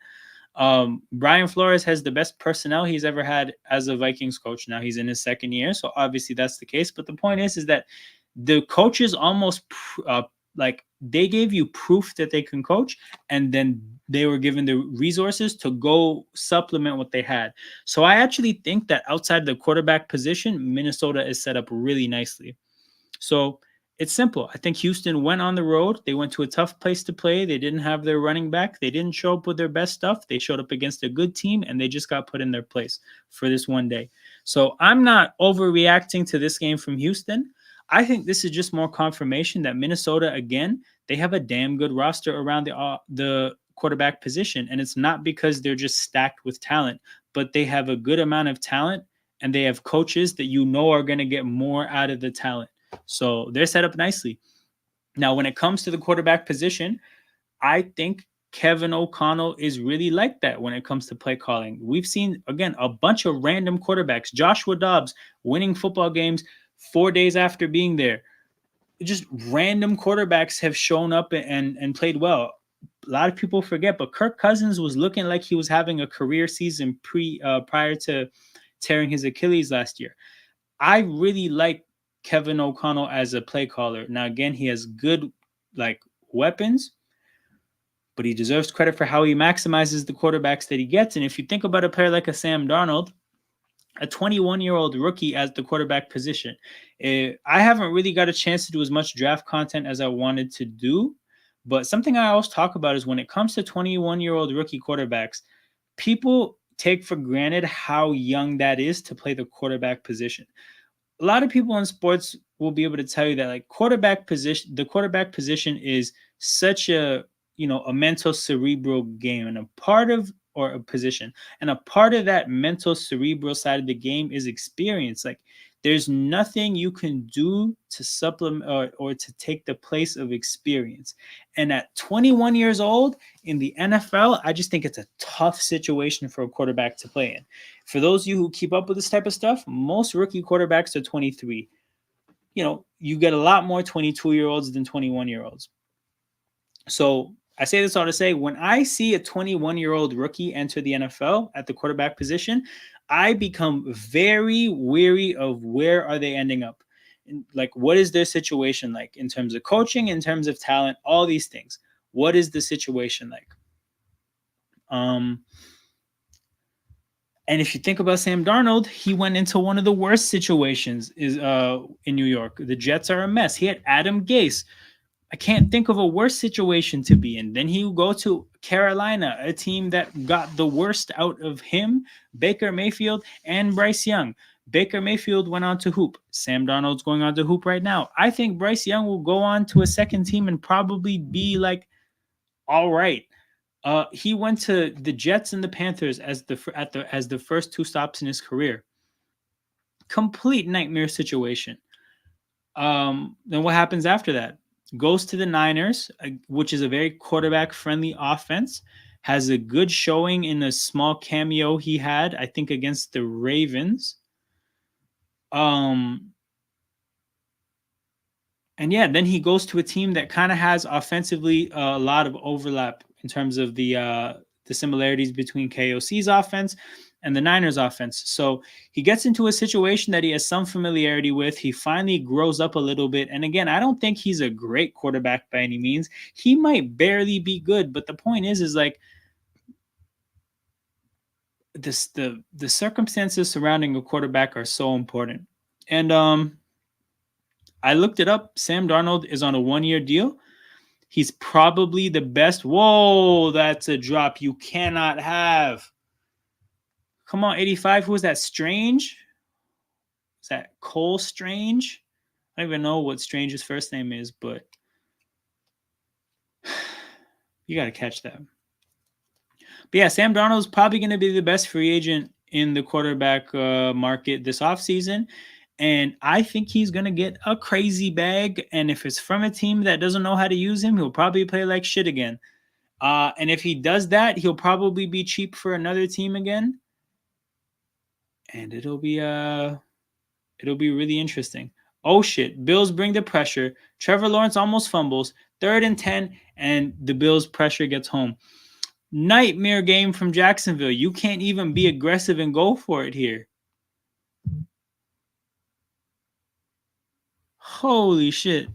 Brian Flores has the best personnel he's ever had as a Vikings coach. Now he's in his second year, so obviously that's the case. But the point is that the coaches almost they gave you proof that they can coach, and then they were given the resources to go supplement what they had. So I actually think that outside the quarterback position, Minnesota is set up really nicely. So it's simple. I think Houston went on the road. They went to a tough place to play. They didn't have their running back. They didn't show up with their best stuff. They showed up against a good team, and they just got put in their place for this one day. So I'm not overreacting to this game from Houston. I think this is just more confirmation that Minnesota, again, they have a damn good roster around the quarterback position. And it's not because they're just stacked with talent, but they have a good amount of talent, and they have coaches that are going to get more out of the talent. So they're set up nicely. Now, when it comes to the quarterback position, I think Kevin O'Connell is really like that when it comes to play calling. We've seen, again, a bunch of random quarterbacks. Joshua Dobbs winning football games 4 days after being there. Just random quarterbacks have shown up and played well. A lot of people forget, but Kirk Cousins was looking like he was having a career season prior to tearing his Achilles last year. I really like Kevin O'Connell as a play caller. Now, again, he has good weapons, but he deserves credit for how he maximizes the quarterbacks that he gets. And if you think about a player like a Sam Darnold, a 21-year-old rookie as the quarterback position, I haven't really got a chance to do as much draft content as I wanted to do. But something I always talk about is when it comes to 21-year-old rookie quarterbacks, people take for granted how young that is to play the quarterback position. A lot of people in sports will be able to tell you that the quarterback position is such a mental cerebral game, and a part of that mental cerebral side of the game is experience. There's nothing you can do to supplement or to take the place of experience. And at 21 years old in the NFL, I just think it's a tough situation for a quarterback to play in. For those of you who keep up with this type of stuff, most rookie quarterbacks are 23. You get a lot more 22-year-olds than 21-year-olds. So I say this all to say, when I see a 21-year-old rookie enter the NFL at the quarterback position, I become very weary of where are they ending up. Like, what is their situation like in terms of coaching, in terms of talent, all these things. What is the situation like? And if you think about Sam Darnold, he went into one of the worst situations in New York. The Jets are a mess. He had Adam Gase. I can't think of a worse situation to be in. Then he would go to Carolina, a team that got the worst out of him, Baker Mayfield, and Bryce Young. Baker Mayfield went on to hoop. Sam Darnold's going on to hoop right now. I think Bryce Young will go on to a second team and probably be like, all right. He went to the Jets and the Panthers as the first two stops in his career. Complete nightmare situation. Then what happens after that? Goes to the Niners, which is a very quarterback-friendly offense. Has a good showing in a small cameo he had, I think, against the Ravens. And yeah, then he goes to a team that kind of has offensively a lot of overlap in terms of the similarities between KOC's offense and the Niners offense. So he gets into a situation that he has some familiarity with. He finally grows up a little bit. And again, I don't think he's a great quarterback by any means. He might barely be good, but the point is like this the circumstances surrounding a quarterback are so important. And I looked it up. Sam Darnold is on a 1-year deal. He's probably the best. Whoa, that's a drop you cannot have. Come on, 85. Who is that? Strange? Is that Cole Strange? I don't even know what Strange's first name is, but you got to catch that. But yeah, Sam Darnold is probably going to be the best free agent in the quarterback market this offseason. And I think he's going to get a crazy bag. And if it's from a team that doesn't know how to use him, he'll probably play like shit again. And if he does that, he'll probably be cheap for another team again. And it'll be really interesting. Oh shit, Bills bring the pressure. Trevor Lawrence almost fumbles. 3rd and 10, and the Bills pressure gets home. Nightmare game from Jacksonville. You can't even be aggressive and go for it here. Holy shit.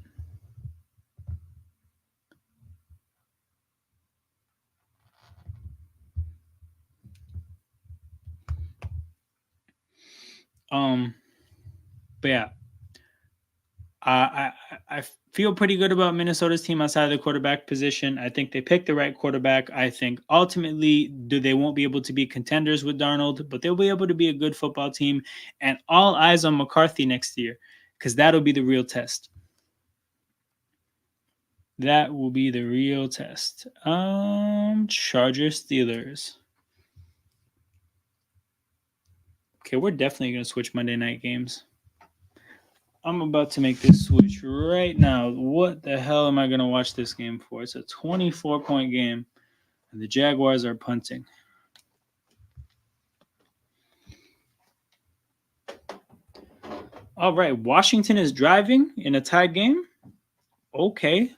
But yeah, I feel pretty good about Minnesota's team outside of the quarterback position. I think they picked the right quarterback. I think ultimately they won't be able to be contenders with Darnold, but they'll be able to be a good football team. And all eyes on McCarthy next year, because that'll be the real test. That will be the real test. Chargers Steelers. Okay, we're definitely going to switch Monday night games. I'm about to make this switch right now. What the hell am I going to watch this game for? It's a 24-point game, and the Jaguars are punting. All right, Washington is driving in a tied game. Okay.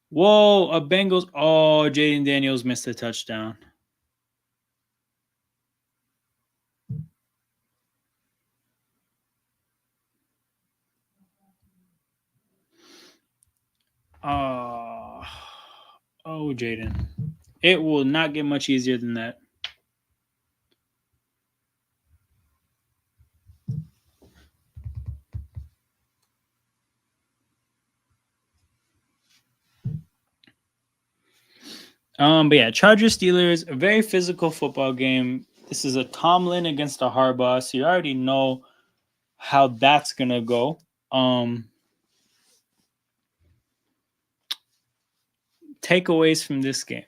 Whoa, a Bengals. Oh, Jaden Daniels missed a touchdown. Oh, Jaden. It will not get much easier than that. But yeah, Chargers Steelers, a very physical football game. This is a Tomlin against a Harbaugh, so you already know how that's gonna go. Takeaways from this game: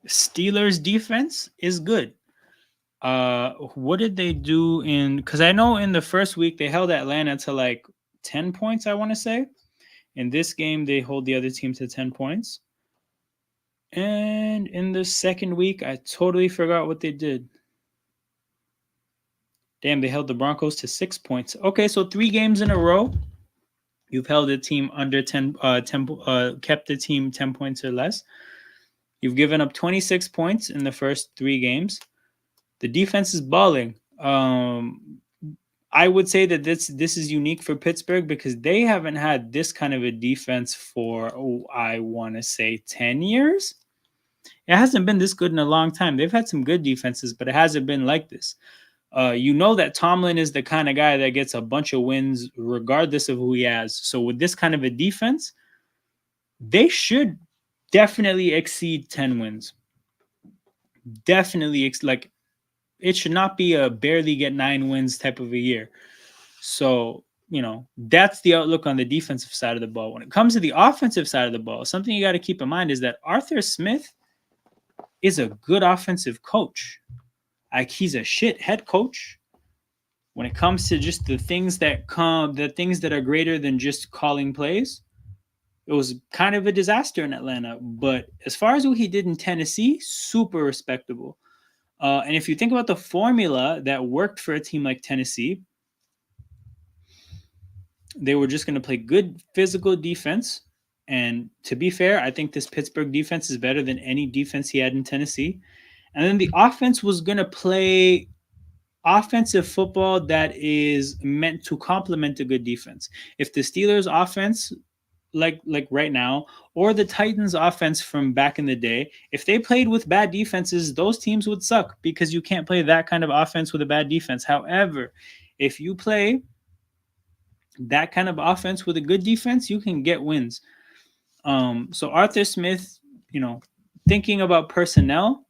Steelers defense is good. What did they do in? Because I know in the first week they held Atlanta to like 10 points. I want to say in this game they hold the other team to 10 points. And in the second week, I totally forgot what they did. Damn, they held the Broncos to 6 points. Okay, so 3 games in a row. You've held a team under 10, kept the team 10 points or less. You've given up 26 points in the first 3 games. The defense is balling. I would say that this is unique for Pittsburgh because they haven't had this kind of a defense for, I want to say 10 years. It hasn't been this good in a long time. They've had some good defenses, but it hasn't been like this. You know that Tomlin is the kind of guy that gets a bunch of wins regardless of who he has. So with this kind of a defense, they should definitely exceed 10 wins. Definitely, like, it should not be a barely get 9 wins type of a year. So, that's the outlook on the defensive side of the ball. When it comes to the offensive side of the ball, something you got to keep in mind is that Arthur Smith is a good offensive coach. Like, he's a shit head coach. When it comes to just the things that are greater than just calling plays, it was kind of a disaster in Atlanta. But as far as what he did in Tennessee, super respectable. And if you think about the formula that worked for a team like Tennessee, they were just going to play good physical defense. And to be fair, I think this Pittsburgh defense is better than any defense he had in Tennessee. And then the offense was going to play offensive football that is meant to complement a good defense. If the Steelers offense, like right now, or the Titans offense from back in the day, if they played with bad defenses, those teams would suck because you can't play that kind of offense with a bad defense. However, if you play that kind of offense with a good defense, you can get wins. So Arthur Smith, thinking about personnel,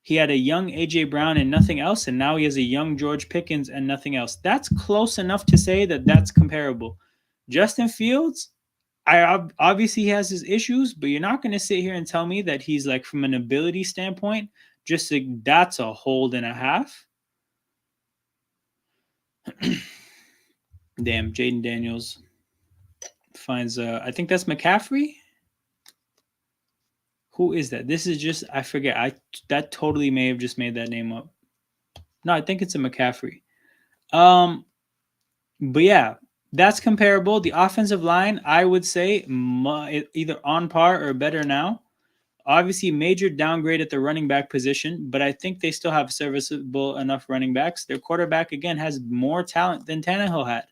he had a young A.J. Brown and nothing else, and now he has a young George Pickens and nothing else. That's close enough to say that that's comparable. Justin Fields, obviously he has his issues, but you're not going to sit here and tell me that he's, like, from an ability standpoint, just like, that's a hold and a half. Damn, Jaden Daniels finds, I think that's McCaffrey. Who is that? This is just, I forget. That totally may have just made that name up. No, I think it's a McCaffrey. But yeah, that's comparable. The offensive line, I would say, either on par or better now. Obviously, major downgrade at the running back position, but I think they still have serviceable enough running backs. Their quarterback, again, has more talent than Tannehill had.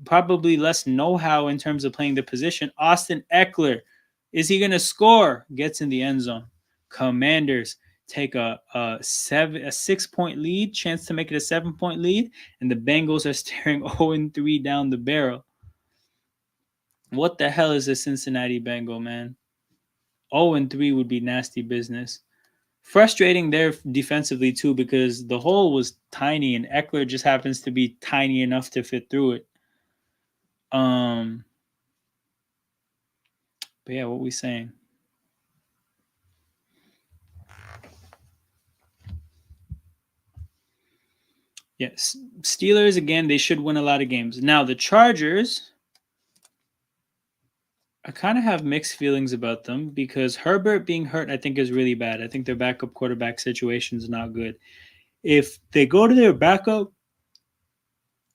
Probably less know-how in terms of playing the position. Austin Eckler, is he going to score? Gets in the end zone. Commanders take a 6-point lead, chance to make it a 7-point lead, and the Bengals are staring 0-3 down the barrel. What the hell is a Cincinnati Bengal, man? 0-3 would be nasty business. Frustrating there defensively too, because the hole was tiny and Eckler just happens to be tiny enough to fit through it. But yeah, what we saying? Yes, Steelers, again, they should win a lot of games. Now, the Chargers, I kind of have mixed feelings about them because Herbert being hurt, I think, is really bad. I think their backup quarterback situation is not good. If they go to their backup,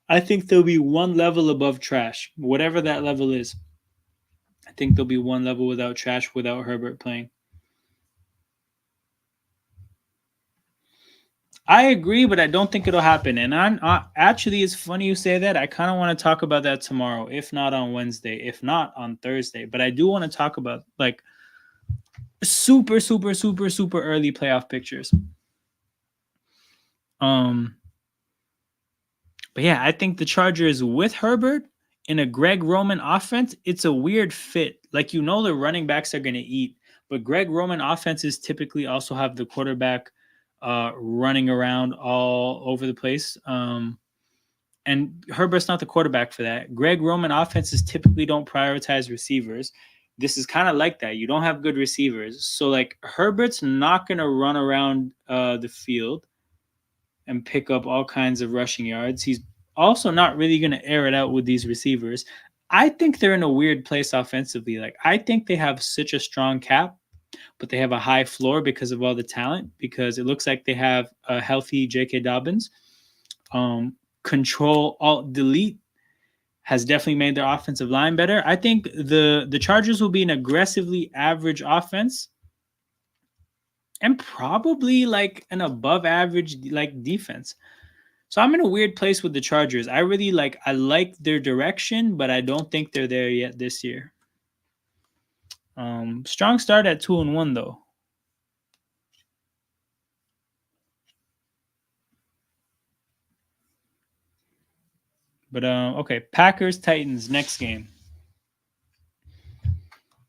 I think they'll be one level above trash, whatever that level is. I think they'll be one level without trash without Herbert playing. I agree, but I don't think it'll happen. And actually, it's funny you say that. I kind of want to talk about that tomorrow, if not on Wednesday, if not on Thursday. But I do want to talk about, like, super, super, super, super early playoff pictures. But yeah, I think the Chargers with Herbert in a Greg Roman offense, it's a weird fit. Like, the running backs are going to eat, but Greg Roman offenses typically also have the quarterback running around all over the place. And Herbert's not the quarterback for that. Greg Roman offenses typically don't prioritize receivers. This is kind of like that. You don't have good receivers. So, like, Herbert's not going to run around the field and pick up all kinds of rushing yards. He's also not really going to air it out with these receivers. I think they're in a weird place offensively. Like, I think they have such a strong cap, but they have a high floor because of all the talent, because it looks like they have a healthy J.K. Dobbins. Control, Alt, Delete has definitely made their offensive line better. I think the Chargers will be an aggressively average offense and probably like an above average like defense. So I'm in a weird place with the Chargers. I like their direction, but I don't think they're there yet this year. Strong start at 2-1 though. But okay, Packers Titans next game.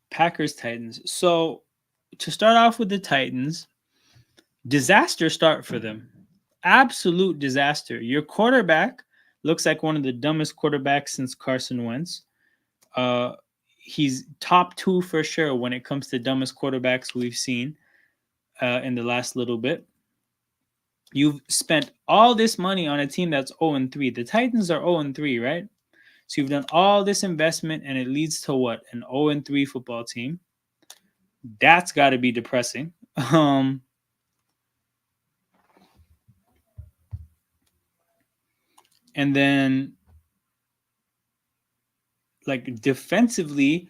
Packers Titans. So to start off with the Titans, disaster start for them. Absolute disaster. Your quarterback looks like one of the dumbest quarterbacks since Carson Wentz. Uh, he's top 2 for sure when it comes to dumbest quarterbacks we've seen in the last little bit. You've spent all this money on a team that's 0-3. The Titans are 0-3, right? So you've done all this investment and it leads to what? An 0-3 football team. That's got to be depressing. And then, like, defensively,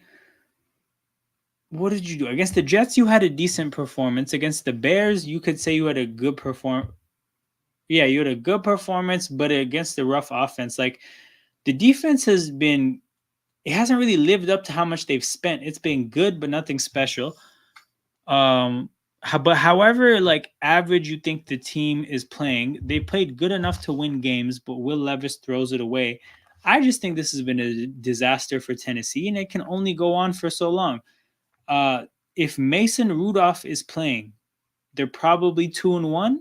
what did you do? Against the Jets, you had a decent performance. Against the Bears, you could say you had a good performance. Yeah, you had a good performance, but against the rough offense, like, the defense it hasn't really lived up to how much they've spent. It's been good, but nothing special. But however, like, average you think the team is playing, they played good enough to win games, but Will Levis throws it away. I just think this has been a disaster for Tennessee, and it can only go on for so long. If Mason Rudolph is playing, they're probably 2-1,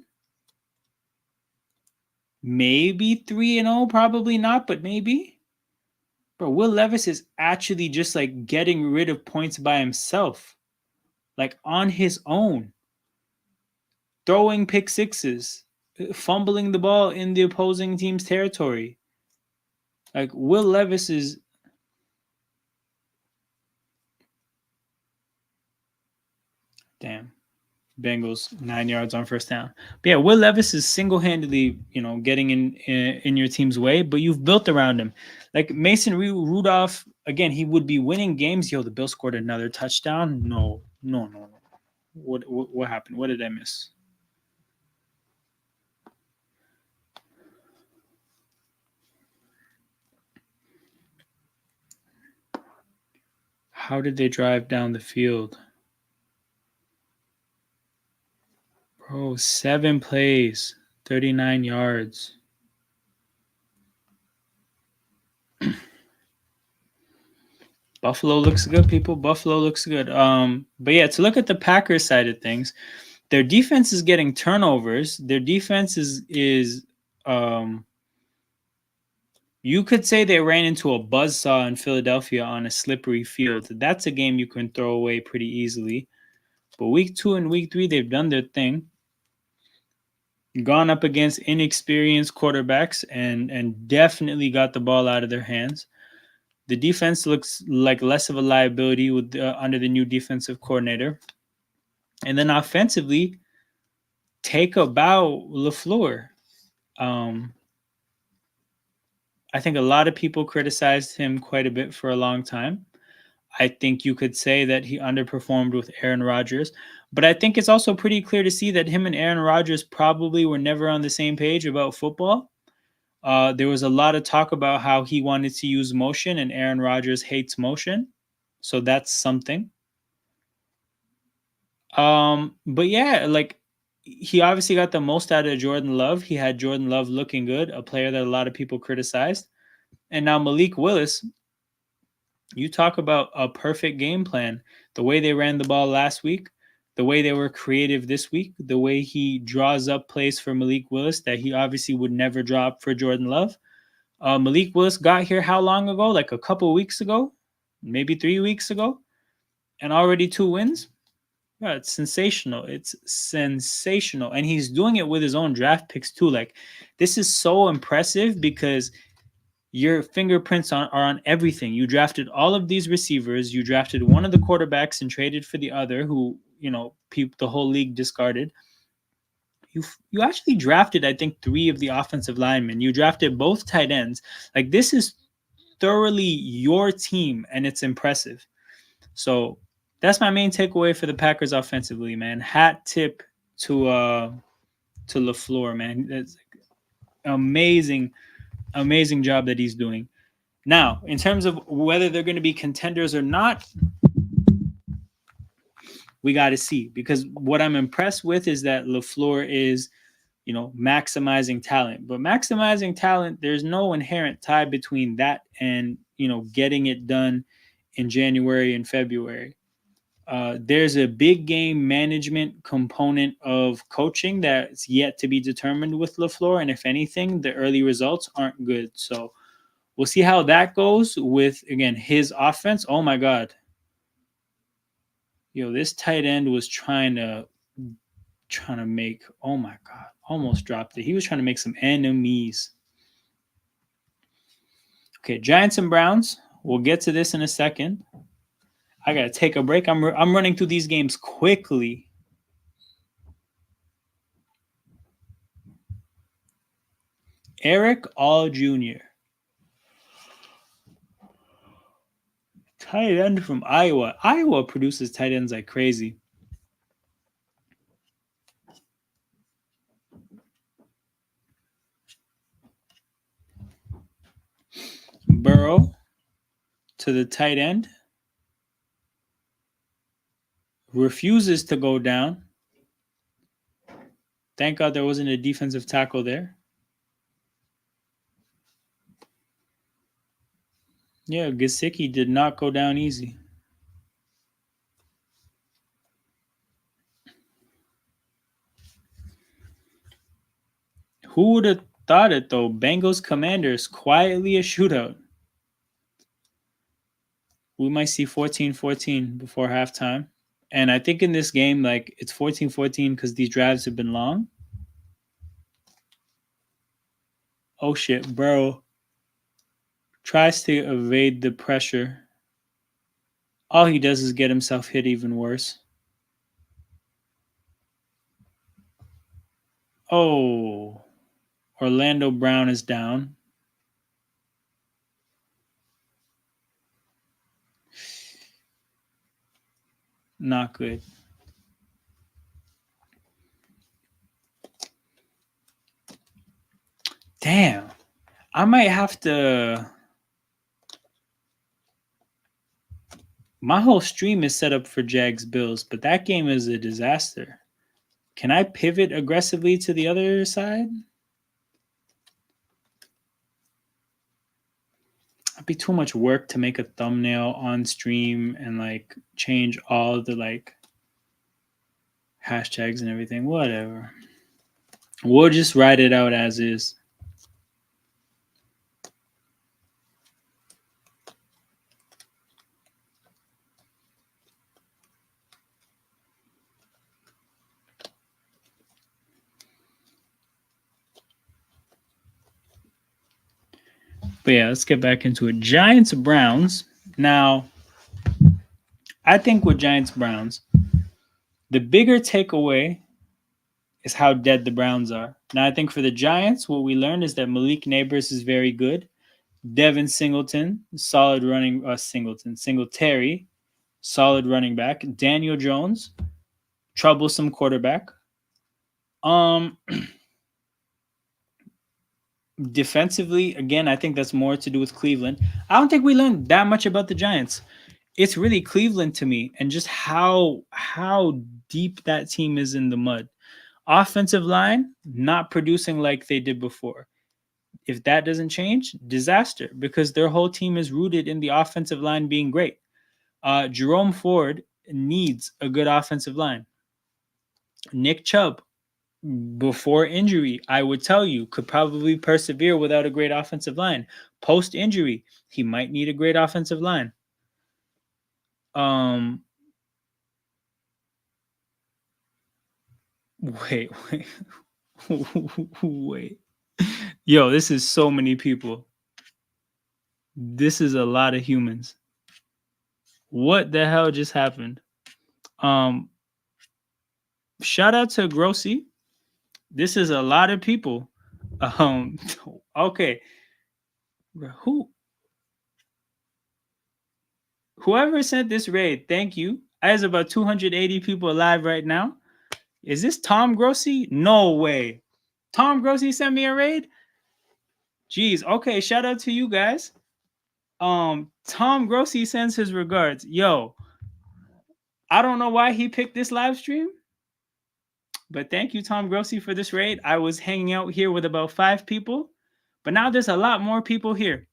maybe 3-0, probably not, but maybe. Bro, Will Levis is actually just like getting rid of points by himself, like on his own, throwing pick sixes, fumbling the ball in the opposing team's territory. Like, Will Levis is. Damn. Bengals 9 yards on first down. But yeah, Will Levis is single-handedly, getting in your team's way, but you've built around him. Like Mason Rudolph, again, he would be winning games. Yo, the Bills scored another touchdown. No. What happened? What did I miss? How did they drive down the field? Bro, 7 plays, 39 yards. Buffalo looks good, people. Buffalo looks good. But yeah, to look at the Packers side of things, their defense is getting turnovers. Their defense is you could say they ran into a buzzsaw in Philadelphia on a slippery field. That's a game you can throw away pretty easily. But week 2 and week 3, they've done their thing. Gone up against inexperienced quarterbacks and definitely got the ball out of their hands. The defense looks like less of a liability with under the new defensive coordinator. And then offensively, take a bow, LaFleur. I think a lot of people criticized him quite a bit for a long time. I think you could say that he underperformed with Aaron Rodgers. But I think it's also pretty clear to see that him and Aaron Rodgers probably were never on the same page about football. There was a lot of talk about how he wanted to use motion and Aaron Rodgers hates motion. So that's something. But yeah, like, he obviously got the most out of Jordan Love. He had Jordan Love looking good, a player that a lot of people criticized. And now Malik Willis, you talk about a perfect game plan. The way they ran the ball last week, the way they were creative this week, the way he draws up plays for Malik Willis that he obviously would never draw up for Jordan Love. Malik Willis got here how long ago? Like a couple weeks ago, maybe 3 weeks ago, and already 2 wins. Yeah, it's sensational. It's sensational. And he's doing it with his own draft picks too. Like, this is so impressive because your fingerprints are on everything. You drafted all of these receivers. You drafted one of the quarterbacks and traded for the other who, the whole league discarded. You actually drafted, I think, 3 of the offensive linemen. You drafted both tight ends. Like, this is thoroughly your team, and it's impressive. So that's my main takeaway for the Packers offensively, man. Hat tip to LaFleur, man. That's amazing, amazing job that he's doing. Now, in terms of whether they're going to be contenders or not, we got to see. Because what I'm impressed with is that LaFleur is, maximizing talent. But maximizing talent, there's no inherent tie between that and, getting it done in January and February. There's a big game management component of coaching that's yet to be determined with LaFleur. And if anything, the early results aren't good. So we'll see how that goes with, again, his offense. Oh, my God. This tight end was trying to make, oh, my God, almost dropped it. He was trying to make some enemies. Okay, Giants and Browns. We'll get to this in a second. I got to take a break. I'm running through these games quickly. Eric All Jr., tight end from Iowa. Iowa produces tight ends like crazy. Burrow to the tight end. Refuses to go down. Thank God there wasn't a defensive tackle there. Yeah, Gesicki did not go down easy. Who would have thought it, though? Bengals Commanders, quietly a shootout. We might see 14-14 before halftime. And I think in this game, it's 14-14 because these drives have been long. Oh, shit. Burrow tries to evade the pressure. All he does is get himself hit even worse. Oh, Orlando Brown is down. Not good. Damn. I might have to... My whole stream is set up for Jags Bills, but that game is a disaster. Can I pivot aggressively to the other side? It'd be too much work to make a thumbnail on stream and change all the hashtags and everything. Whatever. We'll just write it out as is. But yeah, let's get back into it. Giants Browns. Now, I think with Giants Browns, the bigger takeaway is how dead the Browns are. Now, I think for the Giants, what we learned is that Malik Neighbors is very good. Devin Singleton, solid running. Singletary, solid running back. Daniel Jones, troublesome quarterback. Defensively, again, I think that's more to do with Cleveland. I don't think we learned that much about the Giants. It's really Cleveland to me, and just how deep that team is in the mud. Offensive line, not producing like they did before. If that doesn't change, disaster, because their whole team is rooted in the offensive line being great. Jerome Ford needs a good offensive line. Nick Chubb, before injury, I would tell you, could probably persevere without a great offensive line. Post injury, he might need a great offensive line. Wait. Yo, this is so many people. This is a lot of humans. What the hell just happened? Shout out to Grossi. This is a lot of people. Okay. Who? Whoever sent this raid, thank you. There's about 280 people alive right now. Is this Tom Grossi? No way. Tom Grossi sent me a raid? Jeez. Okay, shout out to you guys. Tom Grossi sends his regards. Yo, I don't know why he picked this live stream, but thank you, Tom Grossi, for this raid. I was hanging out here with about 5 people, but now there's a lot more people here.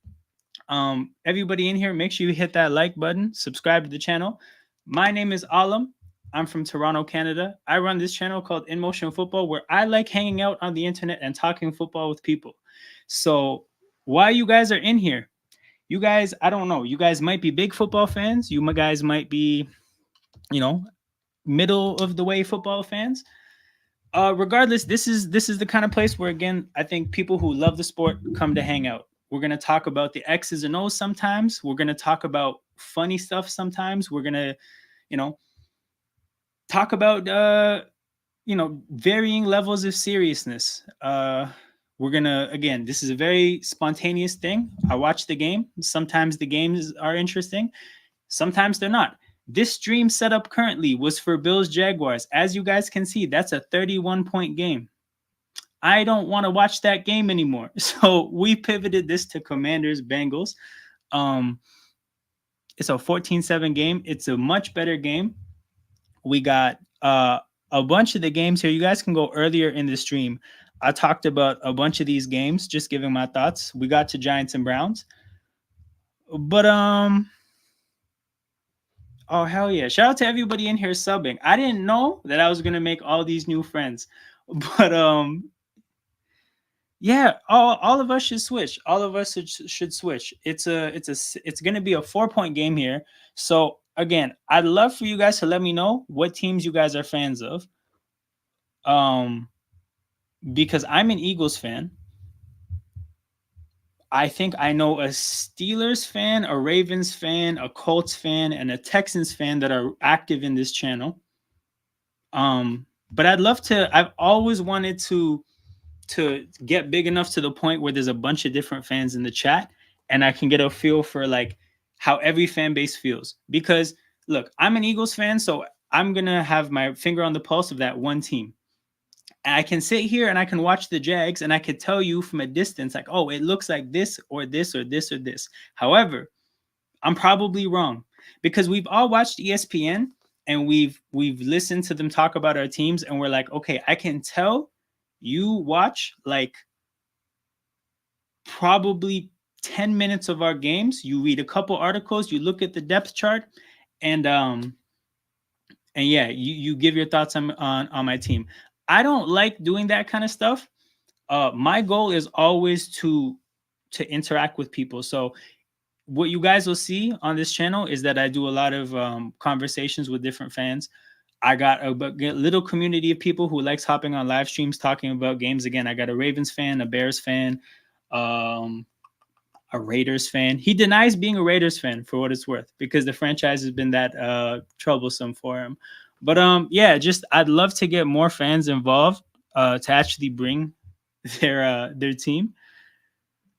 Everybody in here, make sure you hit that like button, subscribe to the channel. My name is Alam. I'm from Toronto, Canada. I run this channel called In Motion Football, where I like hanging out on the internet and talking football with people. So while you guys are in here, you guys, I don't know, you guys might be big football fans. You guys might be, middle of the way football fans. Regardless, this is the kind of place where, again, I think people who love the sport come to hang out. We're going to talk about the X's and O's sometimes. We're going to talk about funny stuff sometimes. We're going to, talk about, varying levels of seriousness. We're going to, again, this is a very spontaneous thing. I watch the game. Sometimes the games are interesting. Sometimes they're not. This stream setup currently was for Bills Jaguars. As you guys can see, that's a 31-point game. I don't want to watch that game anymore. So we pivoted this to Commanders Bengals. It's a 14-7 game. It's a much better game. We got a bunch of the games here. You guys can go earlier in the stream. I talked about a bunch of these games, just giving my thoughts. We got to Giants and Browns. But oh, hell yeah. Shout out to everybody in here subbing. I didn't know that I was going to make all these new friends. But yeah, all of us should switch. All of us should switch. It's going to be a 4-point game here. So again, I'd love for you guys to let me know what teams you guys are fans of. Because I'm an Eagles fan. I think I know a Steelers fan, a Ravens fan, a Colts fan, and a Texans fan that are active in this channel. But I've always wanted to get big enough to the point where there's a bunch of different fans in the chat and I can get a feel for like how every fan base feels. Because look, I'm an Eagles fan, so I'm going to have my finger on the pulse of that one team. I can sit here and I can watch the Jags and I could tell you from a distance, like, oh, it looks like this or this or this or this. However, I'm probably wrong because we've all watched ESPN and we've listened to them talk about our teams and we're like, okay, I can tell you watch like probably 10 minutes of our games. You read a couple articles, you look at the depth chart, and yeah, you give your thoughts on my team. I don't like doing that kind of stuff. My goal is always to interact with people. So what you guys will see on this channel is that I do a lot of conversations with different fans. I got a little community of people who likes hopping on live streams talking about games. Again, I got a Ravens fan, a Bears fan, a Raiders fan. He denies being a Raiders fan for what it's worth because the franchise has been that troublesome for him. But yeah, just I'd love to get more fans involved to actually bring their team.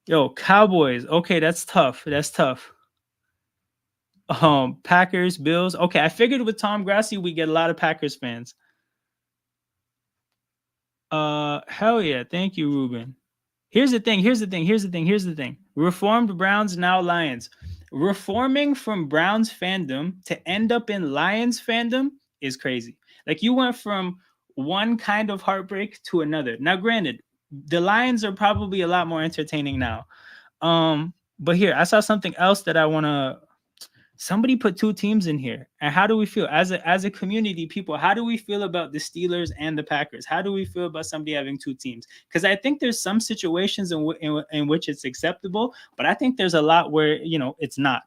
Yo, Cowboys. Okay, that's tough. That's tough. Packers, Bills. Okay, I figured with Tom Grossi we get a lot of Packers fans. Hell yeah, thank you, Ruben. Here's the thing. Reformed Browns, now Lions. Reforming from Browns fandom to end up in Lions fandom is crazy. Like you went from one kind of heartbreak to another. Now, granted, the Lions are probably a lot more entertaining now. But here, I saw something else that I want to. Somebody put 2 teams in here. And how do we feel as a community, people? How do we feel about the Steelers and the Packers? How do we feel about somebody having 2 teams? Because I think there's some situations in which it's acceptable, but I think there's a lot where, it's not.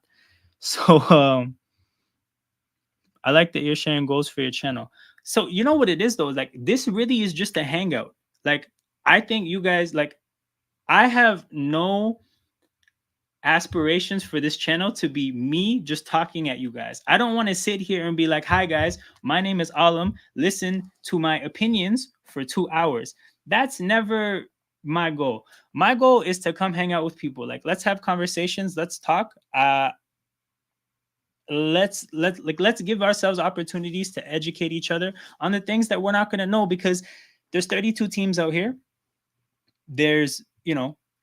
So I like that you're sharing goals for your channel. So you know what it is, though? Like, this really is just a hangout. Like, I think you guys, like, I have no aspirations for this channel to be me just talking at you guys. I don't want to sit here and be like, hi guys, my name is Alam, listen to my opinions for 2 hours. That's never my goal. My goal is to come hang out with people. Like, let's have conversations, let's talk. let's give ourselves opportunities to educate each other on the things that we're not going to know, because there's 32 teams out here. There's,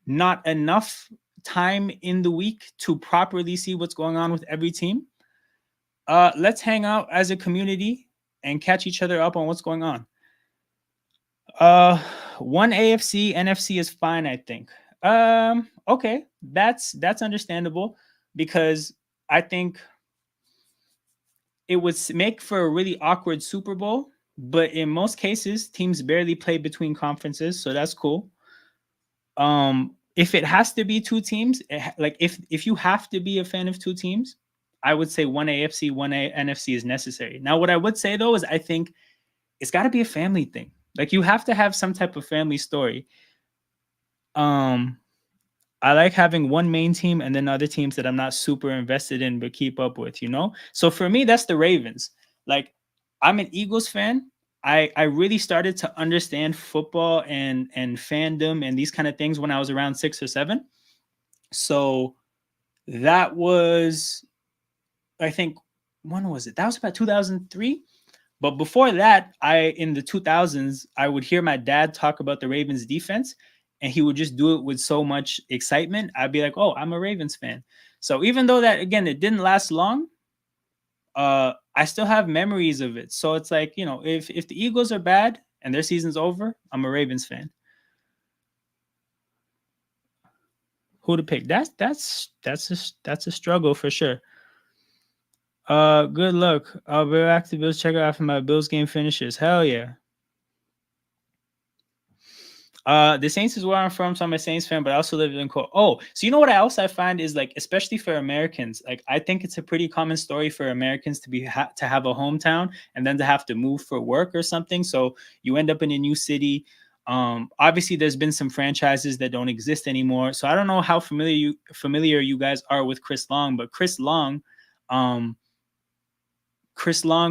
not enough time in the week to properly see what's going on with every team. Let's hang out as a community and catch each other up on what's going on. One AFC, NFC is fine, I think. Okay, that's understandable, because I think it would make for a really awkward Super Bowl, but in most cases, teams barely play between conferences, so that's cool. If it has to be two teams, like if you have to be a fan of two teams, I would say one AFC, one NFC is necessary. Now, what I would say though is I think it's got to be a family thing. Like, you have to have some type of family story. I like having one main team and then other teams that I'm not super invested in but keep up with, So for me, that's the Ravens. Like, I'm an Eagles fan. I really started to understand football and fandom and these kind of things when I was around 6 or 7. So that was, I think, when was it? That was about 2003. But before that, in the 2000s, I would hear my dad talk about the Ravens defense, and he would just do it with so much excitement. I'd be like, oh, I'm a Ravens fan. So even though that, again, it didn't last long, I still have memories of it. So it's like, if the Eagles are bad and their season's over, I'm a Ravens fan. Who to pick? That's a struggle for sure. Good luck. I'll be back to Bills checker after my Bills game finishes. Hell yeah. The Saints is where I'm from, so I'm a Saints fan, but I also live in Colts. Oh, so you know what I find is, like, especially for Americans, like, I think it's a pretty common story for Americans to to have a hometown and then to have to move for work or something. So you end up in a new city. Obviously, there's been some franchises that don't exist anymore. So I don't know how familiar you guys are with Chris Long, but Chris Long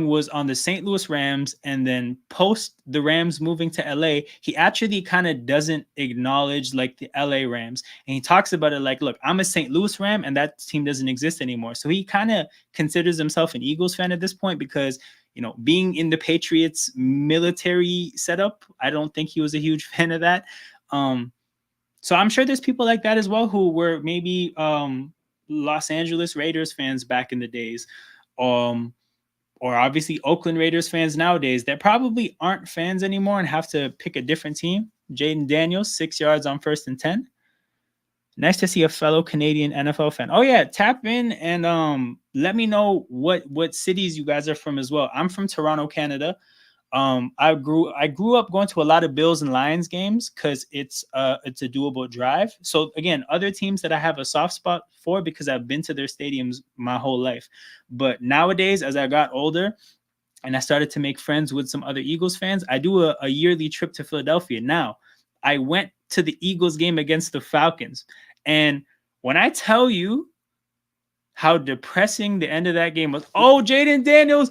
was on the St. Louis Rams, and then post the Rams moving to LA, he actually kind of doesn't acknowledge like the LA Rams. And he talks about it like, look, I'm a St. Louis Ram and that team doesn't exist anymore. So he kind of considers himself an Eagles fan at this point because, being in the Patriots military setup, I don't think he was a huge fan of that. So I'm sure there's people like that as well who were maybe Los Angeles Raiders fans back in the days. Or obviously Oakland Raiders fans nowadays that probably aren't fans anymore and have to pick a different team. Jaden Daniels, 6 yards on 1st and 10. Nice to see a fellow Canadian NFL fan. Oh yeah, tap in and let me know what cities you guys are from as well. I'm from Toronto, Canada. I grew up going to a lot of Bills and Lions games because it's a doable drive. So again, other teams that I have a soft spot for because I've been to their stadiums my whole life. But nowadays, as I got older and I started to make friends with some other Eagles fans, I do a yearly trip to Philadelphia. Now, I went to the Eagles game against the Falcons. And when I tell you how depressing the end of that game was, oh, Jaden Daniels,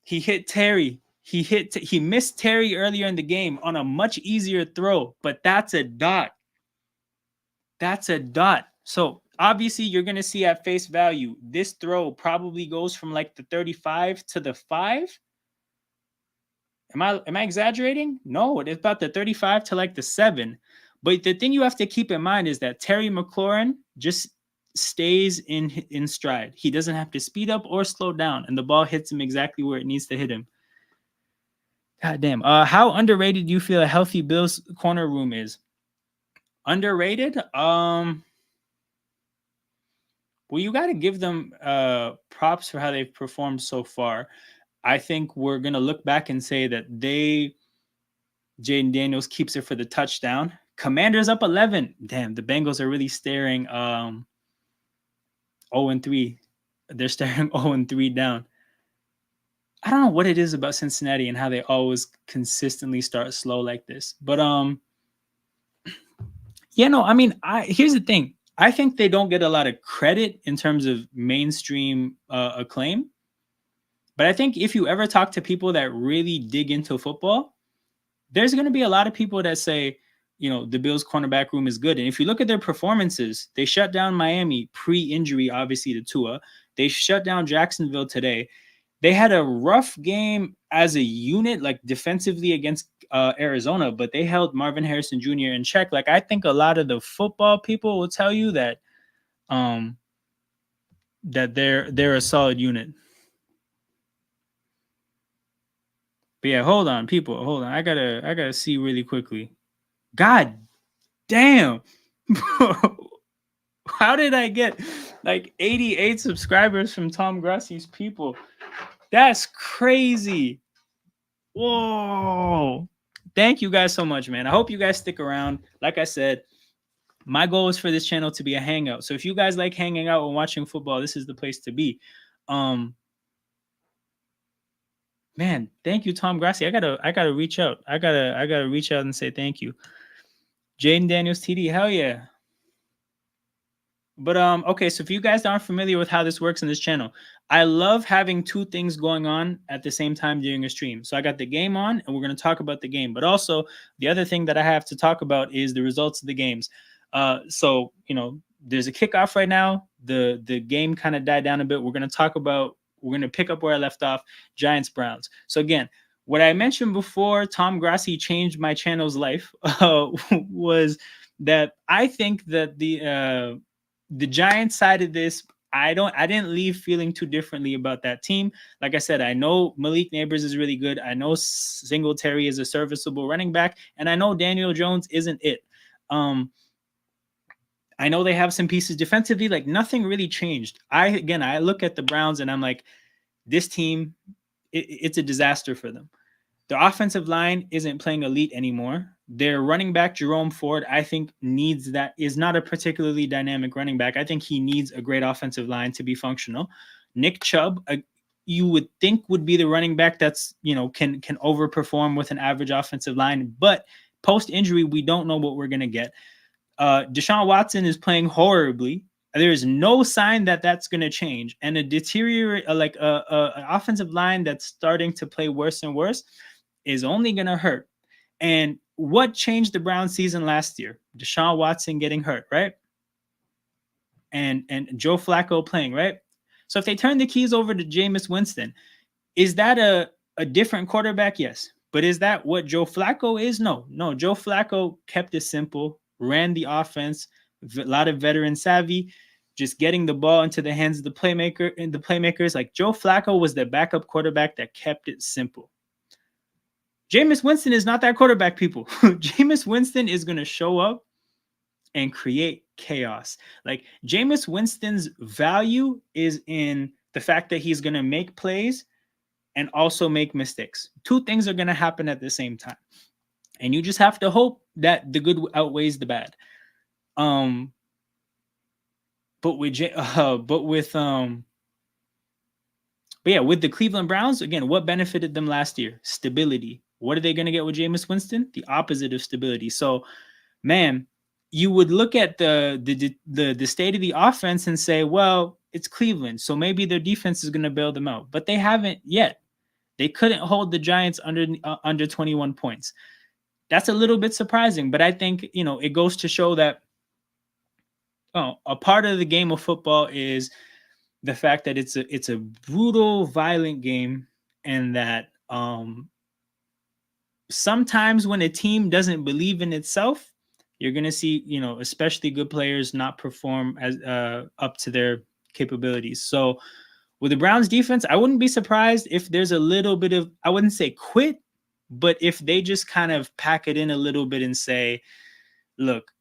he hit Terry. He missed Terry earlier in the game on a much easier throw, but that's a dot. That's a dot. So obviously you're going to see at face value, this throw probably goes from like the 35 to the 5. Am I exaggerating? No, it's about the 35 to like the 7. But the thing you have to keep in mind is that Terry McLaurin just stays in stride. He doesn't have to speed up or slow down, and the ball hits him exactly where it needs to hit him. God damn. How underrated do you feel a healthy Bills corner room is? Underrated? Well, you got to give them props for how they've performed so far. I think we're going to look back and say that Jaden Daniels keeps it for the touchdown. Commanders up 11. Damn, the Bengals are really staring 0-3. They're staring 0-3 down. I don't know what it is about Cincinnati and how they always consistently start slow like this. But here's the thing. I think they don't get a lot of credit in terms of mainstream acclaim. But I think if you ever talk to people that really dig into football, there's going to be a lot of people that say, the Bills cornerback room is good. And if you look at their performances, they shut down Miami pre-injury, obviously, to Tua. They shut down Jacksonville today. They had a rough game as a unit, like defensively against Arizona, but they held Marvin Harrison Jr. in check. Like, I think a lot of the football people will tell you that that they're a solid unit. But yeah, hold on, people. Hold on. I gotta see really quickly. God damn. How did I get like 88 subscribers from Tom Grossi's people? That's crazy. Whoa. Thank you guys so much, man. I hope you guys stick around. Like I said, my goal is for this channel to be a hangout. So if you guys like hanging out and watching football, this is the place to be. Man, thank you, Tom Grossi. I gotta reach out. I gotta reach out and say thank you. Jaden Daniels TD, hell yeah. But okay, so if you guys aren't familiar with how this works in this channel, I love having two things going on at the same time during a stream. So I got the game on, and we're going to talk about the game. But also, the other thing that I have to talk about is the results of the games. So there's a kickoff right now. The game kind of died down a bit. We're going to pick up where I left off. Giants Browns. So again, what I mentioned before, Tom Grossi changed my channel's life. Was that I think that the Giants side of this, I didn't leave feeling too differently about that team. Like I said, I know Malik Neighbors is really good. I know Singletary is a serviceable running back, and I know Daniel Jones isn't it. I know they have some pieces defensively, like nothing really changed. I look at the Browns and I'm like, this team, it's a disaster for them. The offensive line isn't playing elite anymore. Their running back, Jerome Ford, I think is not a particularly dynamic running back. I think he needs a great offensive line to be functional. Nick Chubb, you would think would be the running back that's, can overperform with an average offensive line. But post-injury, we don't know what we're going to get. Deshaun Watson is playing horribly. There is no sign that that's going to change. And an offensive line that's starting to play worse and worse is only going to hurt. And what changed the Browns season last year? Deshaun Watson getting hurt, right? And Joe Flacco playing, right? So if they turn the keys over to Jameis Winston, is that a different quarterback? Yes. But is that what Joe Flacco is? No. Joe Flacco kept it simple, ran the offense, a lot of veteran savvy, just getting the ball into the hands of the playmakers. Like Joe Flacco was the backup quarterback that kept it simple. Jameis Winston is not that quarterback, people. Jameis Winston is going to show up and create chaos. Like Jameis Winston's value is in the fact that he's going to make plays and also make mistakes. Two things are going to happen at the same time. And you just have to hope that the good outweighs the bad. But with the Cleveland Browns, again, what benefited them last year? Stability. What are they going to get with Jameis Winston? The opposite of stability. So, man, you would look at the state of the offense and say, well, it's Cleveland, so maybe their defense is going to bail them out. But they haven't yet. They couldn't hold the Giants under 21 points. That's a little bit surprising, but I think, it goes to show that a part of the game of football is the fact that it's a brutal, violent game, and that sometimes when a team doesn't believe in itself, you're going to see, especially good players not perform as up to their capabilities. So with the Browns defense, I wouldn't be surprised if there's a little bit of, I wouldn't say quit, but if they just kind of pack it in a little bit and say, look,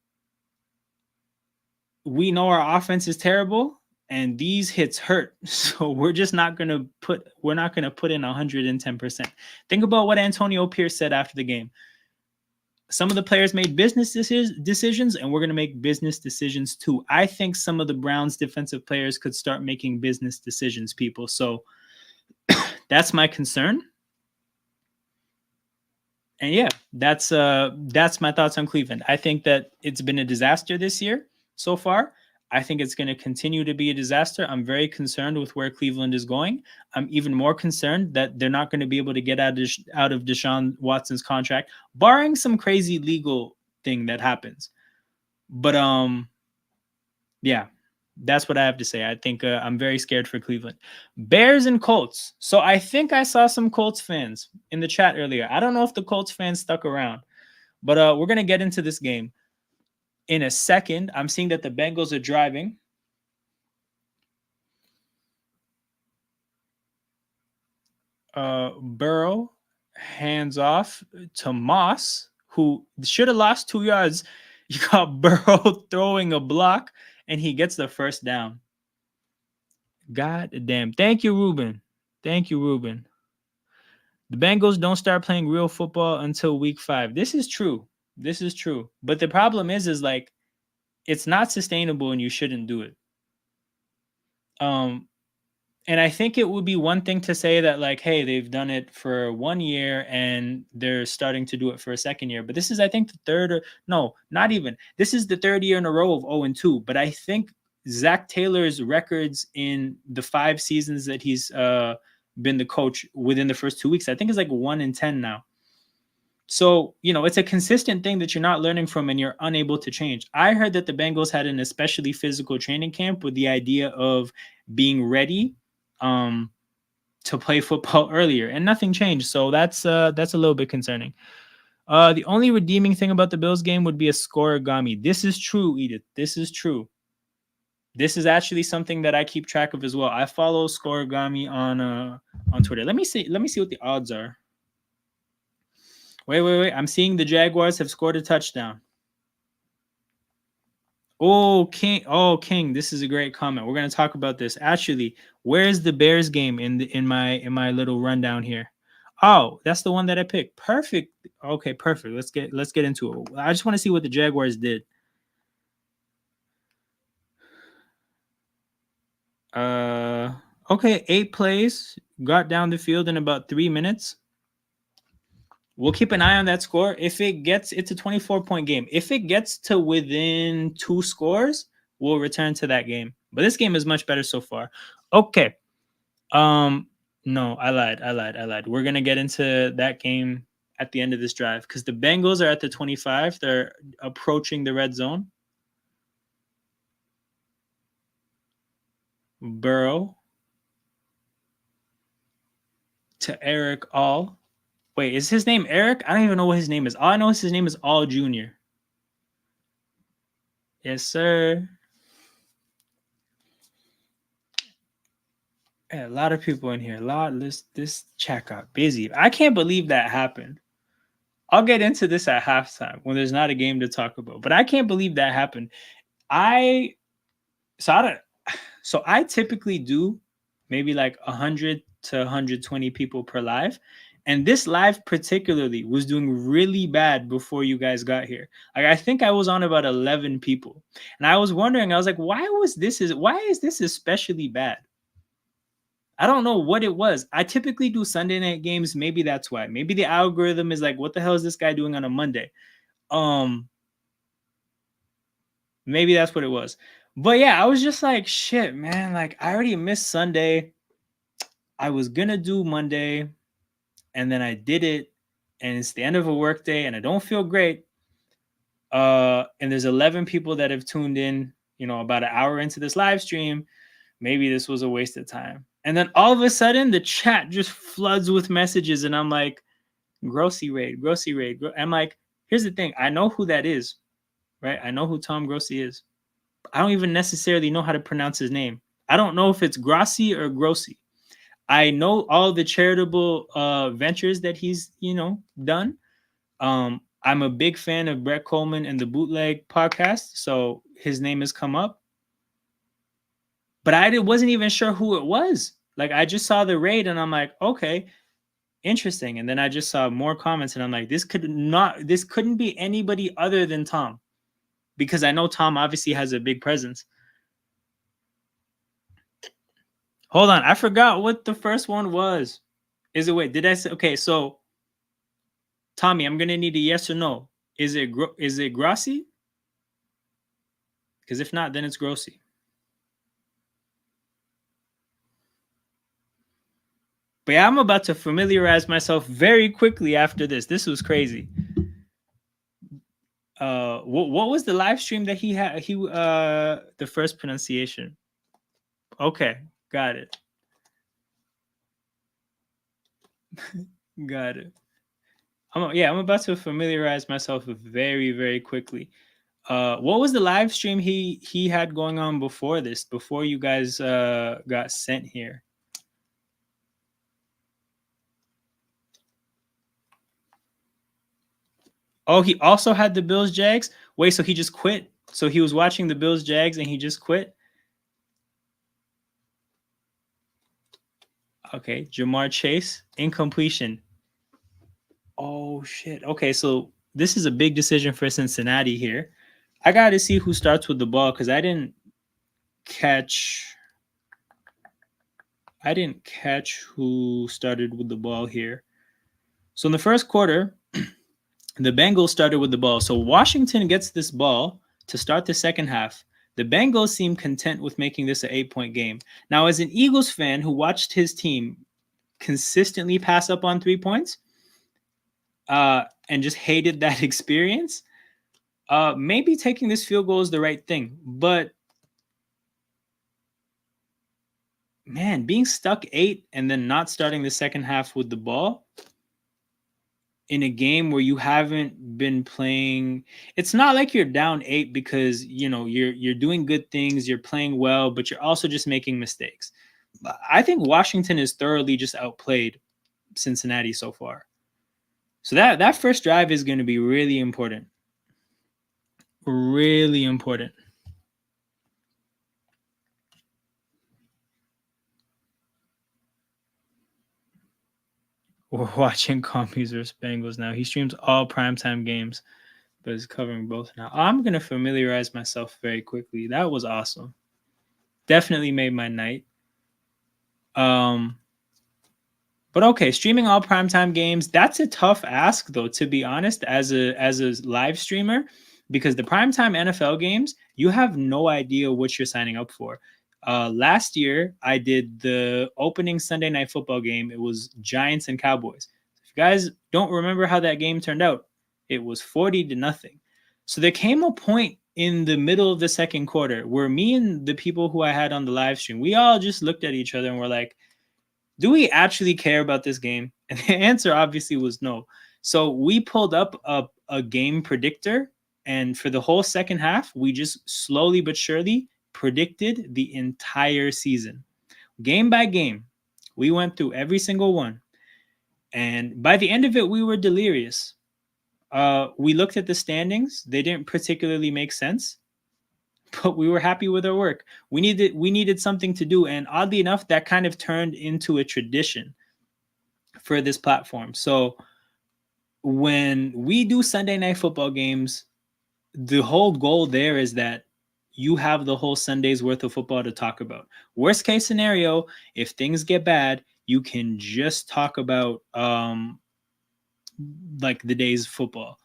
we know our offense is terrible and these hits hurt. So we're just not going to put in 110%. Think about what Antonio Pierce said after the game. Some of the players made business decisions, and we're going to make business decisions too. I think some of the Browns defensive players could start making business decisions, people. So that's my concern. And yeah, that's my thoughts on Cleveland. I think that it's been a disaster this year so far. I think it's going to continue to be a disaster. I'm very concerned with where Cleveland is going. I'm even more concerned that they're not going to be able to get out of Deshaun Watson's contract, barring some crazy legal thing that happens. But yeah, that's what I have to say. I think I'm very scared for Cleveland. Bears and Colts. So I think I saw some Colts fans in the chat earlier. I don't know if the Colts fans stuck around, but we're going to get into this game in a second. I'm seeing that the Bengals are driving. Burrow hands off to Moss, who should have lost 2 yards. You got Burrow throwing a block, and he gets the first down. God damn. Thank you, Ruben. Thank you, Ruben. The Bengals don't start playing real football until week 5. This is true. This is true. But the problem is like, it's not sustainable and you shouldn't do it. And I think it would be one thing to say that, like, hey, they've done it for 1 year and they're starting to do it for a second year. But this is, I think, the third or no, not even. This is the third year in a row of 0-2. But I think Zach Taylor's records in the 5 seasons that he's been the coach within the first 2 weeks, I think is like 1-10 now. So, it's a consistent thing that you're not learning from and you're unable to change. I heard that the Bengals had an especially physical training camp with the idea of being ready to play football earlier, and nothing changed. So that's a little bit concerning. The only redeeming thing about the Bills game would be a scoregami. This is true, Edith. This is true. This is actually something that I keep track of as well. I follow scoregami on Twitter. Let me see what the odds are. Wait. I'm seeing the Jaguars have scored a touchdown. Oh, King. This is a great comment. We're going to talk about this. Actually, where's the Bears game in my little rundown here? Oh, that's the one that I picked. Perfect. Okay, perfect. Let's get into it. I just want to see what the Jaguars did. Okay, 8 plays, got down the field in about 3 minutes. We'll keep an eye on that score. If it's a 24-point game. If it gets to within 2 scores, we'll return to that game. But this game is much better so far. Okay. No, I lied. We're gonna get into that game at the end of this drive because the Bengals are at the 25. They're approaching the red zone. Burrow to Eric All. Wait, is his name Eric? I don't even know what his name is. All I know is his name is All Jr. Yes, sir. Yeah, a lot of people in here. This chat got busy. I can't believe that happened. I'll get into this at halftime when there's not a game to talk about. But I can't believe that happened. So I typically do maybe like 100 to 120 people per live. And this live particularly was doing really bad before you guys got here. Like, I think I was on about 11 people. And I was wondering, I was like, why is this especially bad? I don't know what it was. I typically do Sunday night games. Maybe that's why. Maybe the algorithm is like, what the hell is this guy doing on a Monday? Maybe that's what it was. But yeah, I was just like, shit, man. Like, I already missed Sunday. I was gonna do Monday, and then I did it, and it's the end of a work day, and I don't feel great. And there's 11 people that have tuned in, about an hour into this live stream. Maybe this was a waste of time. And then all of a sudden, the chat just floods with messages, and I'm like, Grossi raid. I'm like, here's the thing. I know who that is, right? I know who Tom Grossi is. I don't even necessarily know how to pronounce his name. I don't know if it's Grossi or Grossi. I know all the charitable ventures that he's, done. I'm a big fan of Brett Coleman and the Bootleg podcast, so his name has come up. But I wasn't even sure who it was. Like, I just saw the raid and I'm like, okay, interesting. And then I just saw more comments and I'm like, this couldn't be anybody other than Tom. Because I know Tom obviously has a big presence. Hold on, I forgot what the first one was. Did I say? Okay, so Tommy, I'm gonna need a yes or no. Is it Grossi? Because if not, then it's Grossi. But yeah, I'm about to familiarize myself very quickly after this. This was crazy. what was the live stream that he had? The first pronunciation. Okay, got it. Got it. I'm about to familiarize myself with very, very quickly. What was the live stream he had going on before this? Before you guys got sent here? Oh, he also had the Bills Jags. Wait, so he just quit? So he was watching the Bills Jags and he just quit? Okay, Jamar Chase, incompletion. Oh shit. Okay, so this is a big decision for Cincinnati here. I got to see who starts with the ball because catch I didn't catch who started with the ball here. So in the first quarter, the Bengals started with the ball. So Washington gets this ball to start the second half. The Bengals seem content with making this an 8-point game. Now, as an Eagles fan who watched his team consistently pass up on 3 points and just hated that experience, maybe taking this field goal is the right thing. But man, being stuck 8 and then not starting the second half with the ball in a game where you haven't been playing, it's not like you're down 8 because you're doing good things, you're playing well, but you're also just making mistakes. I think Washington is thoroughly just outplayed Cincinnati so far. So that first drive is going to be really important. Really important. We're watching Commies vs. Bengals now. He streams all primetime games, but is covering both now. I'm going to familiarize myself very quickly. That was awesome. Definitely made my night. But okay, streaming all primetime games, that's a tough ask though, to be honest, as a live streamer, because the primetime NFL games, you have no idea what you're signing up for. Last year, I did the opening Sunday night football game. It was Giants and Cowboys. If you guys don't remember how that game turned out, it was 40-0. So there came a point in the middle of the second quarter where me and the people who I had on the live stream, we all just looked at each other and were like, do we actually care about this game? And the answer obviously was no. So we pulled up a game predictor, and for the whole second half, we just slowly but surely predicted the entire season. Game by game, we went through every single one. And by the end of it, we were delirious. We looked at the standings. They didn't particularly make sense, but we were happy with our work. We needed something to do, and oddly enough, that kind of turned into a tradition for this platform. So when we do Sunday night football games, the whole goal there is that you have the whole Sunday's worth of football to talk about. Worst case scenario, if things get bad, you can just talk about like the day's football.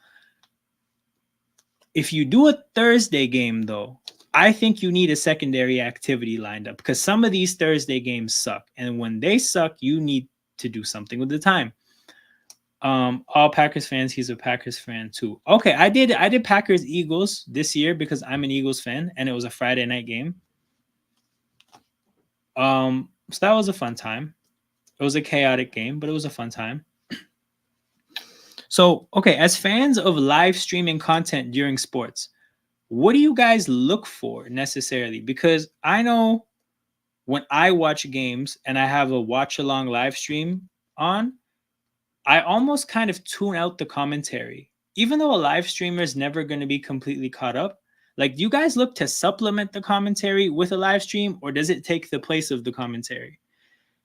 If you do a Thursday game though, I think you need a secondary activity lined up because some of these Thursday games suck. And when they suck, you need to do something with the time. All Packers fans, he's a Packers fan too. Okay, I did Packers Eagles this year because I'm an Eagles fan and it was a Friday night game. So that was a fun time. It was a chaotic game, but it was a fun time. So, okay, as fans of live streaming content during sports, what do you guys look for necessarily? Because I know when I watch games and I have a watch-along live stream on, I almost kind of tune out the commentary. Even though a live streamer is never going to be completely caught up, like, do you guys look to supplement the commentary with a live stream, or does it take the place of the commentary?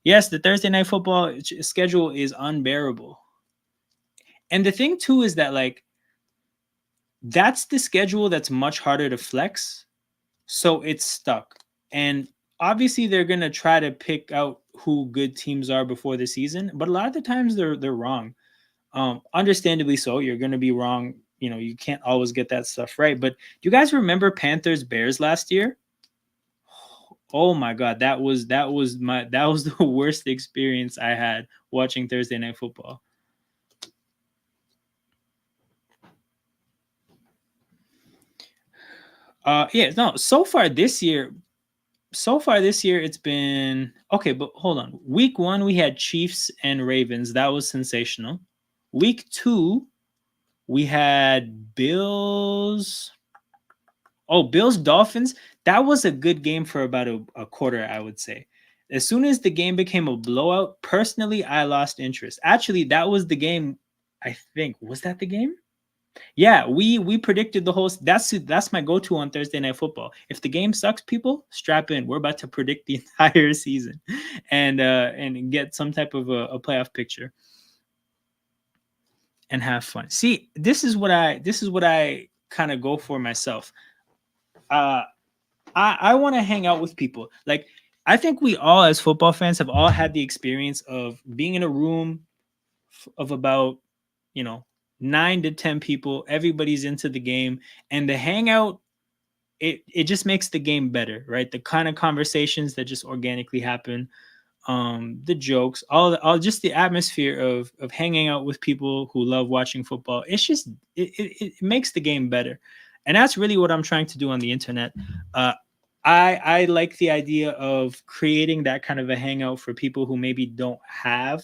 Yes, the Thursday night football schedule is unbearable. And the thing too is that, like, that's the schedule that's much harder to flex. So it's stuck. And obviously they're going to try to pick out who good teams are before the season, but a lot of the times they're wrong. Understandably so. You're going to be wrong. You can't always get that stuff right. But do you guys remember Panthers Bears last year? Oh my God, that was the worst experience I had watching Thursday night football. Yeah, no, so far this year it's been okay, but hold on. Week 1 we had Chiefs and Ravens. That was sensational. Week 2 we had Bills. Oh, Bills Dolphins. That was a good game for about a quarter, I would say. As soon as the game became a blowout, personally, I lost interest. Actually, that was the game. I think was that the game? Yeah, we predicted the whole. That's my go-to on Thursday Night Football. If the game sucks, people strap in. We're about to predict the entire season, and get some type of a playoff picture and have fun. See, this is what I kind of go for myself. Uh, I want to hang out with people. Like I think we all, as football fans, have all had the experience of being in a room of about, you know, 9 to 10 people. Everybody's into the game, and the hangout, it just makes the game better, right? The kind of conversations that just organically happen, the jokes, all just the atmosphere of hanging out with people who love watching football. It's just it makes the game better, and that's really what I'm trying to do on the internet. Uh, I like the idea of creating that kind of a hangout for people who maybe don't have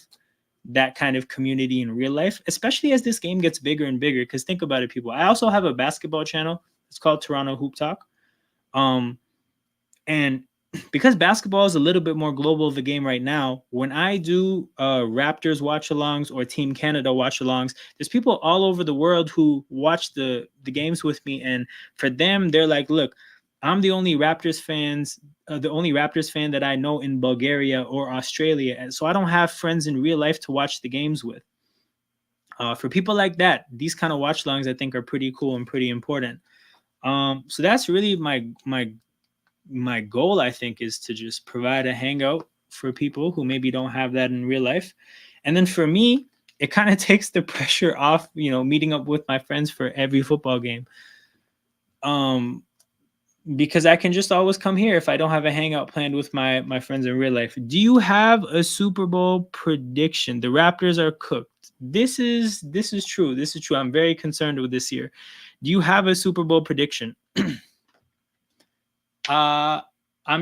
that kind of community in real life, especially as this game gets bigger and bigger. Because think about it, people. I also have a basketball channel. It's called Toronto Hoop Talk. Um, and because basketball is a little bit more global of a game right now, when I do Raptors watch-alongs or Team Canada watch-alongs, there's people all over the world who watch the games with me, and for them, they're like, "Look, I'm the only Raptors fan that I know in Bulgaria or Australia, and so I don't have friends in real life to watch the games with." For people like that, these kind of watch-alongs I think are pretty cool and pretty important. So that's really my goal, I think, is to just provide a hangout for people who maybe don't have that in real life. And then for me, it kind of takes the pressure off, meeting up with my friends for every football game. Because I can just always come here if I don't have a hangout planned with my friends in real life. Do you have a Super Bowl prediction? The Raptors are cooked. This is true. This is true. I'm very concerned with this year. Do you have a Super Bowl prediction? I'm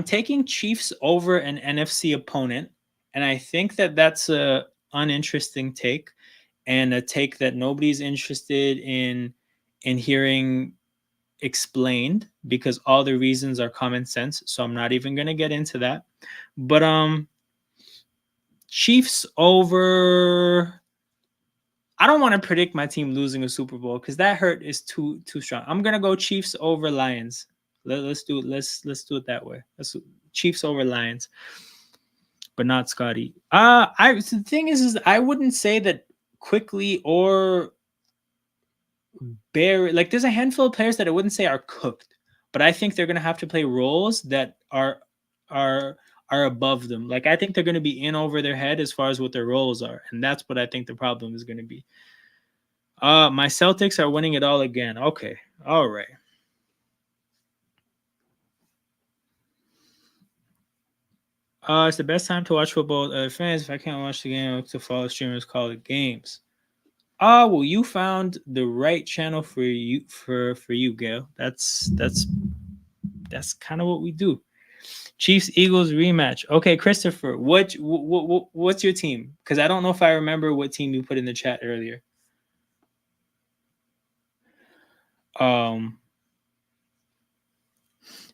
taking Chiefs over an NFC opponent, and I think that that's a uninteresting take, and a take that nobody's interested in hearing explained, because all the reasons are common sense. So I'm not even gonna get into that. But Chiefs over. I don't want to predict my team losing a Super Bowl because that hurt is too strong. I'm gonna go Chiefs over Lions. Let's do it. Let's do it that way. Let's Chiefs over Lions, but not Scotty. The thing is I wouldn't say that quickly or Barry. Like there's a handful of players that I wouldn't say are cooked, but I think they're gonna have to play roles that are are above them. Like I think they're gonna be in over their head as far as what their roles are, and that's what I think the problem is gonna be. My Celtics are winning it all again. Okay, all right. It's the best time to watch football. Fans, if I can't watch the game, to follow streamers call it games. Well, you found the right channel for you, Gail. That's kind of what we do. Chiefs Eagles rematch. Okay, Christopher, what's your team? Because I don't know if I remember what team you put in the chat earlier. Do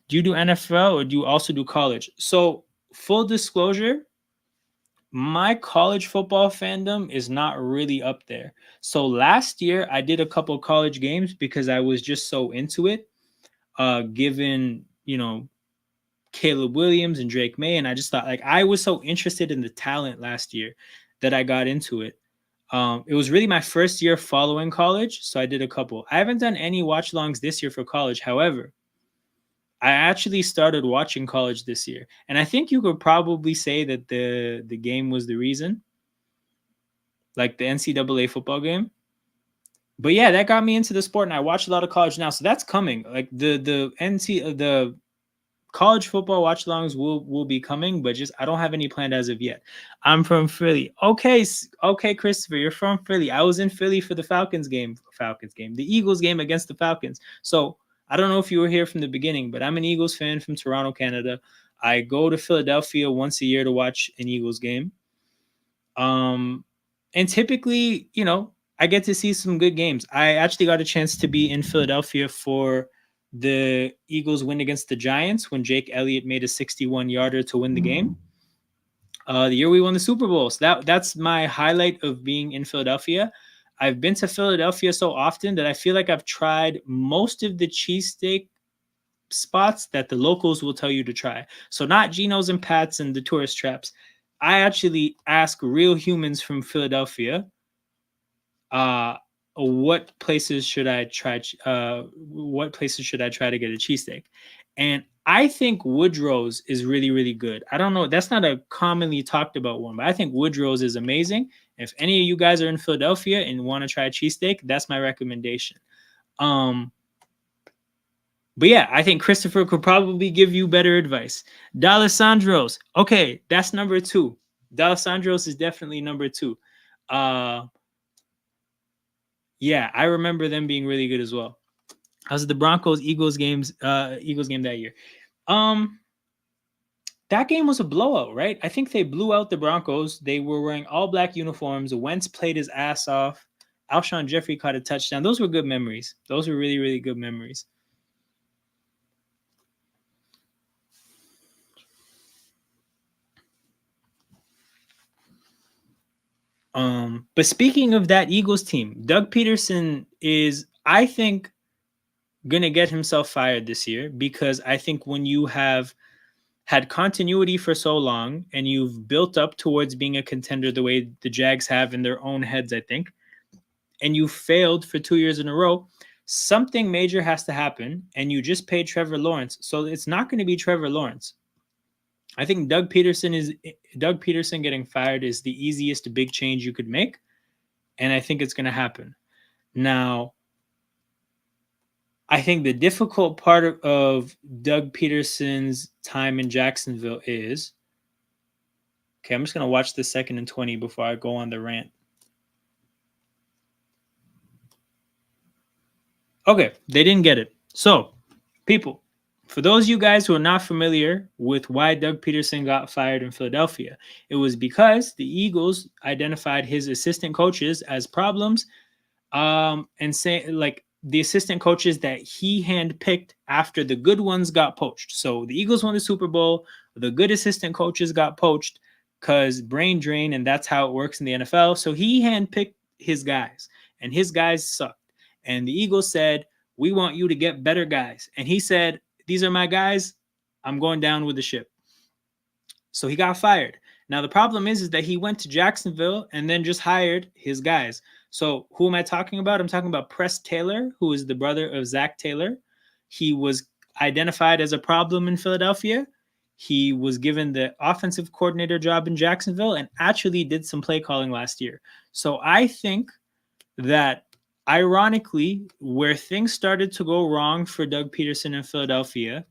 you do NFL or do you also do college? So full disclosure, my college football fandom is not really up there. So last year I did a couple college games because I was just so into it. Given Caleb Williams and Drake May, and I just thought like I was so interested in the talent last year that I got into it. It was really my first year following college, so I did a couple. I haven't done any watch-alongs this year for college. However, I actually started watching college this year, and I think you could probably say that the game was the reason, like the NCAA football game. But yeah, that got me into the sport, and I watch a lot of college now, so that's coming. Like the college football watch-alongs will be coming, but just I don't have any planned as of yet. I'm from Philly. Okay, Christopher, you're from Philly. I was in Philly for the the Eagles game against the Falcons. So I don't know if you were here from the beginning, but I'm an Eagles fan from Toronto, Canada. I go to Philadelphia once a year to watch an Eagles game. And typically, I get to see some good games. I actually got a chance to be in Philadelphia for the Eagles win against the Giants when Jake Elliott made a 61-yarder to win the game. The year we won the Super Bowl. So that's my highlight of being in Philadelphia. I've been to Philadelphia so often that I feel like I've tried most of the cheesesteak spots that the locals will tell you to try. So not Geno's and Pat's and the tourist traps. I actually ask real humans from Philadelphia, what places should I try? What places should I try to get a cheesesteak? And I think Woodrow's is really, really good. I don't know. That's not a commonly talked about one, but I think Woodrow's is amazing. If any of you guys are in Philadelphia and want to try a cheesesteak, that's my recommendation. But yeah, I think Christopher could probably give you better advice. D'Alessandro's. Okay, that's number 2. D'Alessandro's is definitely number 2. Yeah, I remember them being really good as well. How's the Broncos Eagles game that year? That game was a blowout, right? I think they blew out the Broncos. They were wearing all black uniforms. Wentz played his ass off. Alshon Jeffrey caught a touchdown. Those were good memories. Those were really, really good memories. But speaking of that Eagles team, Doug Peterson is, I think, gonna get himself fired this year, because I think when you have had continuity for so long and you've built up towards being a contender the way the Jags have in their own heads, I think, and you failed for 2 years in a row, something major has to happen, and you just paid Trevor Lawrence. So it's not going to be Trevor Lawrence. I think Doug Peterson getting fired is the easiest big change you could make, and I think it's going to happen. Now, I think the difficult part of Doug Peterson's time in Jacksonville is, okay, I'm just going to watch the 2nd and 20 before I go on the rant. Okay, they didn't get it. So, people, for those of you guys who are not familiar with why Doug Peterson got fired in Philadelphia, it was because the Eagles identified his assistant coaches as problems, and say, like, the assistant coaches that he handpicked after the good ones got poached. So the Eagles won the Super Bowl, the good assistant coaches got poached because brain drain, and that's how it works in the NFL. So he handpicked his guys, and his guys sucked. And the Eagles said, we want you to get better guys. And he said, these are my guys. I'm going down with the ship. So he got fired. Now, the problem is that he went to Jacksonville and then just hired his guys. So who am I talking about? I'm talking about Press Taylor, who is the brother of Zach Taylor. He was identified as a problem in Philadelphia. He was given the offensive coordinator job in Jacksonville and actually did some play calling last year. So I think that, ironically, where things started to go wrong for Doug Peterson in Philadelphia,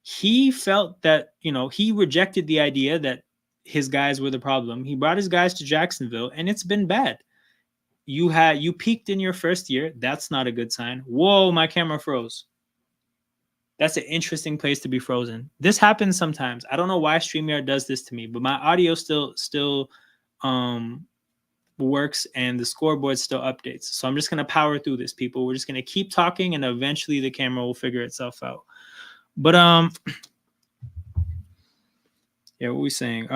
he felt that, he rejected the idea that his guys were the problem. He brought his guys to Jacksonville, and it's been bad. You peaked in your first year. That's not a good sign. Whoa, my camera froze. That's an interesting place to be frozen. This happens sometimes. I don't know why StreamYard does this to me, but my audio still works, and the scoreboard still updates. So I'm just going to power through this, people. We're just going to keep talking, and eventually the camera will figure itself out. But yeah, what are we saying?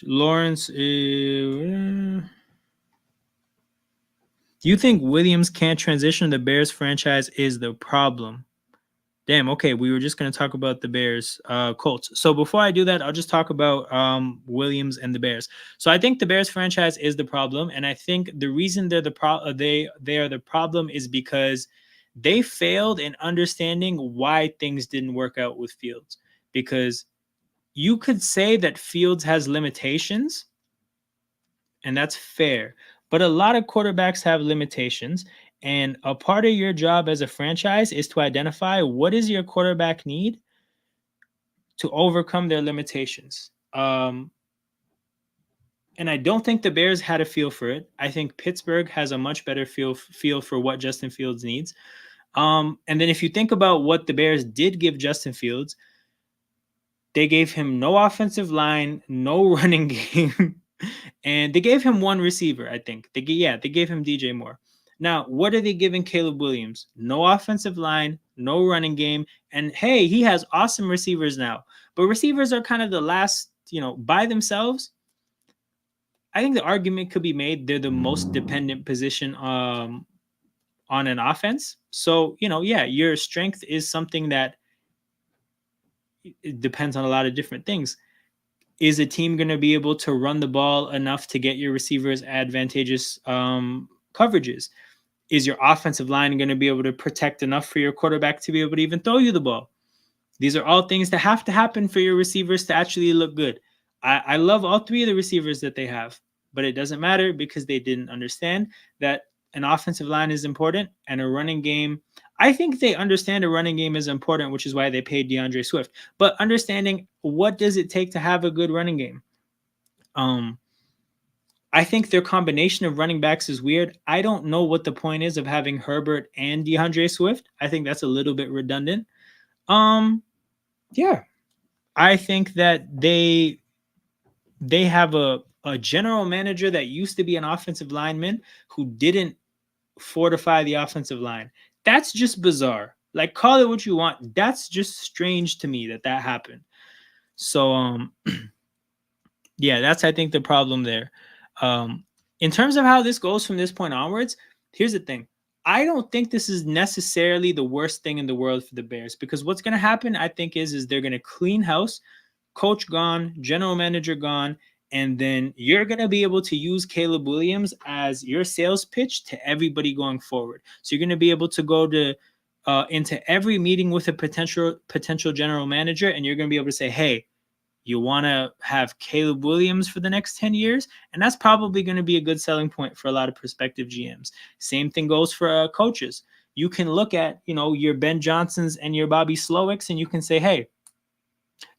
Lawrence, do you think Williams can't transition? The Bears franchise is the problem. Damn, okay, we were just going to talk about the Bears, Colts. So before I do that, I'll just talk about Williams and the Bears. So I think the Bears franchise is the problem, and I think the reason they're they are the problem is because they failed in understanding why things didn't work out with Fields. Because you could say that Fields has limitations, and that's fair, but a lot of quarterbacks have limitations. And a part of your job as a franchise is to identify what is your quarterback need to overcome their limitations. And I don't think the Bears had a feel for it. I think Pittsburgh has a much better feel for what Justin Fields needs. And then if you think about what the Bears did give Justin Fields, they gave him no offensive line, no running game, and they gave him one receiver, I think. They gave him DJ Moore. Now, what are they giving Caleb Williams? No offensive line, no running game, and hey, he has awesome receivers now. But receivers are kind of the last, by themselves. I think the argument could be made they're the most dependent position on an offense. So, your strength is something that it depends on a lot of different things. Is a team going to be able to run the ball enough to get your receivers advantageous coverages? Is your offensive line going to be able to protect enough for your quarterback to be able to even throw you the ball? These are all things that have to happen for your receivers to actually look good. I love all three of the receivers that they have, but it doesn't matter because they didn't understand that an offensive line is important and a running game. I think they understand a running game is important, which is why they paid DeAndre Swift. But understanding what does it take to have a good running game? I think their combination of running backs is weird. I don't know what the point is of having Herbert and DeAndre Swift. I think that's a little bit redundant. Yeah. I think that they have a general manager that used to be an offensive lineman who didn't fortify the offensive line. That's just bizarre. Like, call it what you want. That's just strange to me that happened. So, yeah, that's, I think, the problem there. In terms of how this goes from this point onwards, here's the thing. I don't think this is necessarily the worst thing in the world for the Bears, because what's going to happen, I think, is they're going to clean house, coach gone, general manager gone, and then you're going to be able to use Caleb Williams as your sales pitch to everybody going forward. So you're going to be able to go to into every meeting with a potential general manager, and you're going to be able to say, hey, you want to have Caleb Williams for the next 10 years? And that's probably going to be a good selling point for a lot of prospective GMs. Same thing goes for coaches. You can look at, your Ben Johnsons and your Bobby Slowicks, and you can say, hey,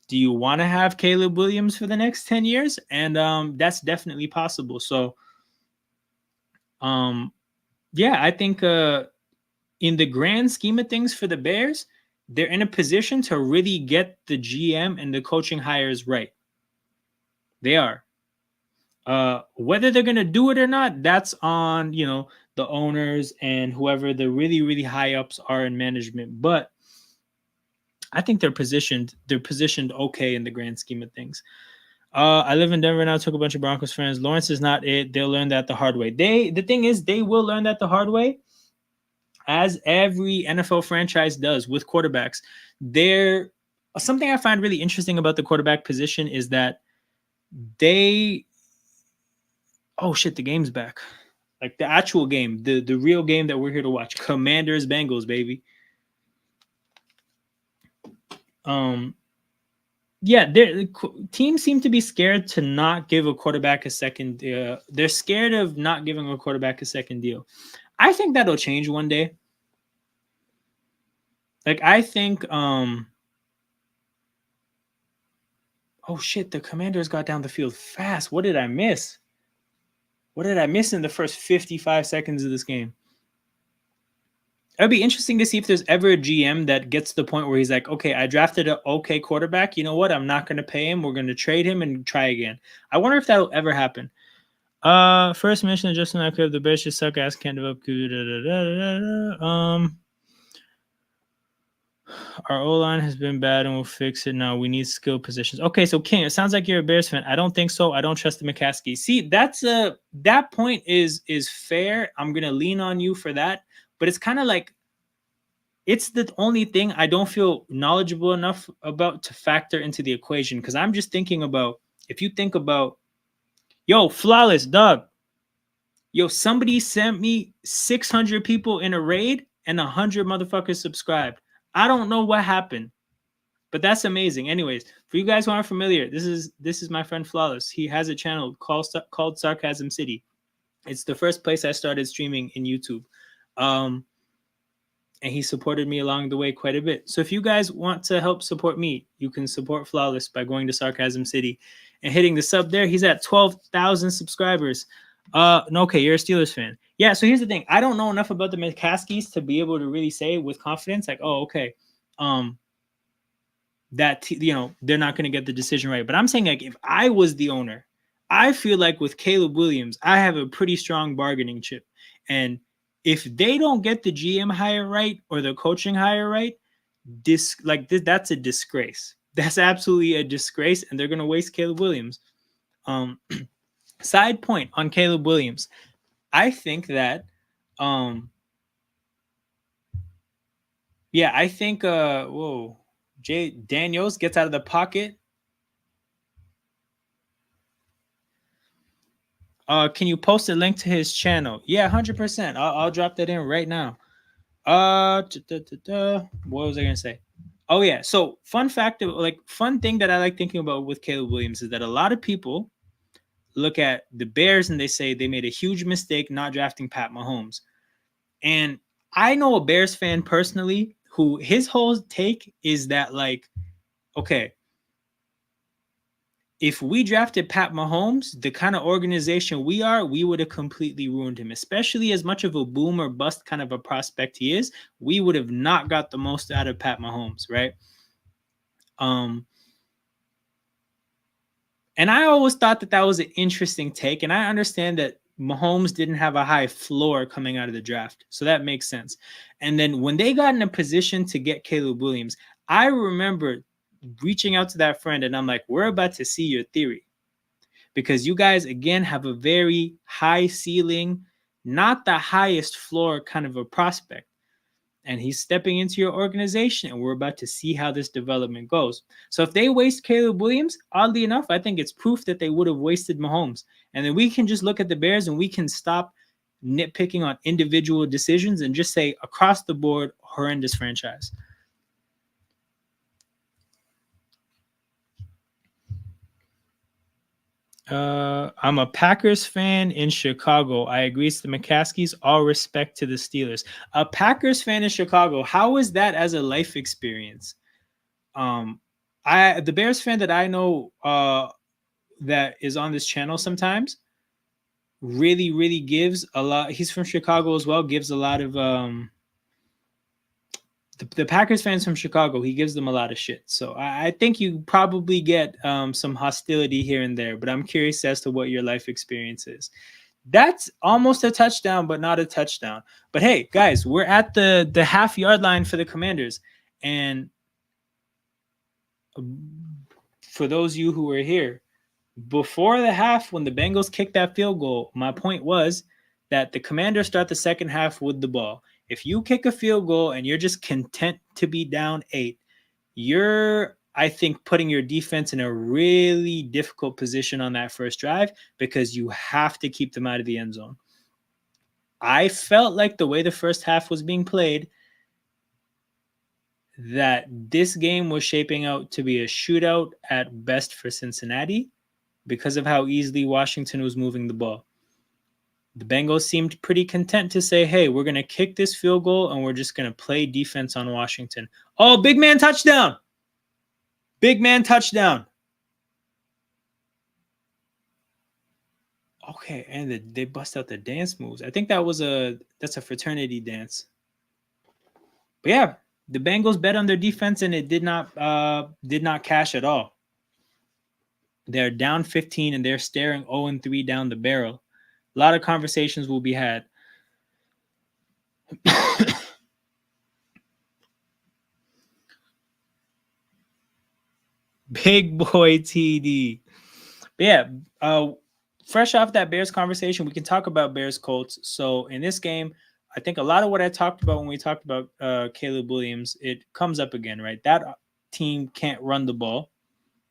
do you want to have Caleb Williams for the next 10 years? And that's definitely possible. So, yeah, I think in the grand scheme of things for the Bears, they're in a position to really get the GM and the coaching hires right. They are. Whether they're going to do it or not, that's on, the owners and whoever the really, really high ups are in management. But I think they're positioned okay in the grand scheme of things. I live in Denver now. Took a bunch of Broncos fans. Lawrence is not it. They'll learn that the hard way. The thing is, they will learn that the hard way, as every NFL franchise does with quarterbacks. Something I find really interesting about the quarterback position is that the game's back. Like the actual game, the real game that we're here to watch. Commanders, Bengals, baby. Teams seem to be scared to not give a quarterback a second. They're scared of not giving a quarterback a second deal. I think that'll change one day. Like, I think, oh shit, the Commanders got down the field fast. What did I miss? What did I miss in the first 55 seconds of this game? It'd be interesting to see if there's ever a GM that gets to the point where he's like, okay, I drafted an okay quarterback. You know what? I'm not going to pay him. We're going to trade him and try again. I wonder if that'll ever happen. First mention of Justin Herbert, the Bears just suck ass, can't develop. Our O-line has been bad and we'll fix it now. We need skill positions. Okay, so King, it sounds like you're a Bears fan. I don't think so. I don't trust the McCaskey. See, that point is fair. I'm gonna lean on you for that. But it's kind of like, it's the only thing I don't feel knowledgeable enough about to factor into the equation. Because I'm just thinking about, if you think about, yo, Flawless, dog. Yo, somebody sent me 600 people in a raid and 100 motherfuckers subscribed. I don't know what happened, but that's amazing. Anyways, for you guys who aren't familiar, this is my friend Flawless. He has a channel called Sarcasm City. It's the first place I started streaming in YouTube. And he supported me along the way quite a bit. So if you guys want to help support me, you can support Flawless by going to Sarcasm City and hitting the sub there. He's at 12,000 subscribers. No, okay, you're a Steelers fan. Yeah, so here's the thing. I don't know enough about the McCaskies to be able to really say with confidence, like, oh, okay, um, they're not going to get the decision right. But I'm saying, like, if I was the owner, I feel like with Caleb Williams, I have a pretty strong bargaining chip. And if they don't get the GM hire right or the coaching hire right, that's a disgrace. That's absolutely a disgrace, and they're going to waste Caleb Williams. Um, Side point on Caleb Williams. I think that I think Jay Daniels gets out of the pocket. Can you post a link to his channel? Yeah, 100%. I'll drop that in right now. What was I gonna say? Oh yeah. So fun thing that I like thinking about with Caleb Williams is that a lot of people look at the Bears and they say they made a huge mistake not drafting Pat Mahomes. And I know a Bears fan personally who his whole take is that, like, okay, if we drafted Pat Mahomes, the kind of organization we are, we would have completely ruined him, especially as much of a boom or bust kind of a prospect he is. We would have not got the most out of Pat Mahomes, right? And I always thought that was an interesting take. And I understand that Mahomes didn't have a high floor coming out of the draft. So that makes sense. And then when they got in a position to get Caleb Williams, I remember reaching out to that friend and I'm like, we're about to see your theory. Because you guys, again, have a very high ceiling, not the highest floor kind of a prospect. And he's stepping into your organization, and we're about to see how this development goes. So if they waste Caleb Williams, oddly enough, I think it's proof that they would have wasted Mahomes. And then we can just look at the Bears and we can stop nitpicking on individual decisions and just say across the board, horrendous franchise. I'm a Packers fan in Chicago. I agree with the McCaskies. All respect to the Steelers. A Packers fan in Chicago. How is that as a life experience? The Bears fan that I know that is on this channel sometimes really gives a lot. He's from Chicago as well. Gives a lot of the Packers fans from Chicago, he gives them a lot of shit. So I think you probably get some hostility here and there, but I'm curious as to what your life experience is. That's almost a touchdown, but not a touchdown. But hey, guys, we're at the half-yard line for the Commanders. And for those of you who were here, before the half, when the Bengals kicked that field goal, my point was that the Commanders start the second half with the ball. If you kick a field goal and you're just content to be down 8, you're, I think, putting your defense in a really difficult position on that first drive because you have to keep them out of the end zone. I felt like the way the first half was being played, that this game was shaping out to be a shootout at best for Cincinnati because of how easily Washington was moving the ball. The Bengals seemed pretty content to say, hey, we're going to kick this field goal and we're just going to play defense on Washington. Oh, big man touchdown. Big man touchdown. Okay, and they bust out the dance moves. I think that's a fraternity dance. But yeah, the Bengals bet on their defense and it did not cash at all. They're down 15 and they're staring 0-3 down the barrel. A lot of conversations will be had. Big boy TD. But yeah, fresh off that Bears conversation, we can talk about Bears Colts. So in this game, I think a lot of what I talked about when we talked about Caleb Williams, it comes up again, right? That team can't run the ball.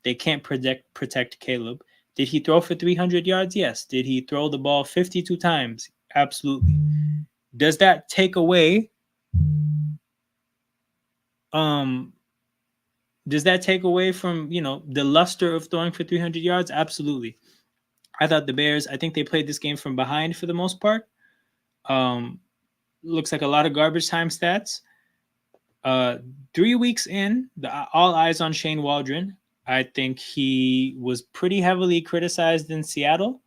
They can't protect Caleb. Did he throw for 300 yards? Yes. Did he throw the ball 52 times? Absolutely. Does that take away from, the luster of throwing for 300 yards? Absolutely. I thought the Bears, I think they played this game from behind for the most part. Looks like a lot of garbage time stats. 3 weeks in, all eyes on Shane Waldron. I think he was pretty heavily criticized in Seattle.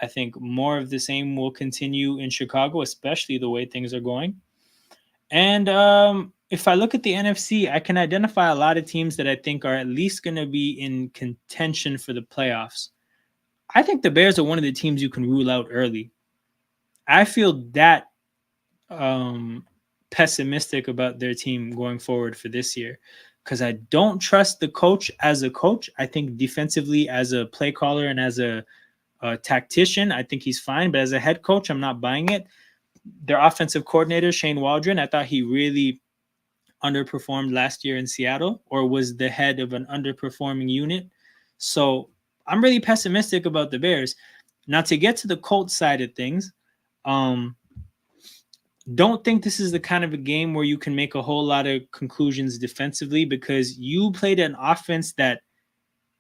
I think more of the same will continue in Chicago, especially the way things are going. And if I look at the NFC, I can identify a lot of teams that I think are at least going to be in contention for the playoffs. I think the Bears are one of the teams you can rule out early. I feel that pessimistic about their team going forward for this year because I don't trust the coach as a coach. I think defensively, as a play caller and as a tactician, I think he's fine. But as a head coach, I'm not buying it. Their offensive coordinator, Shane Waldron, I thought he really underperformed last year in Seattle, or was the head of an underperforming unit. So I'm really pessimistic about the Bears. Now, to get to the Colts side of things, don't think this is the kind of a game where you can make a whole lot of conclusions defensively, because you played an offense that,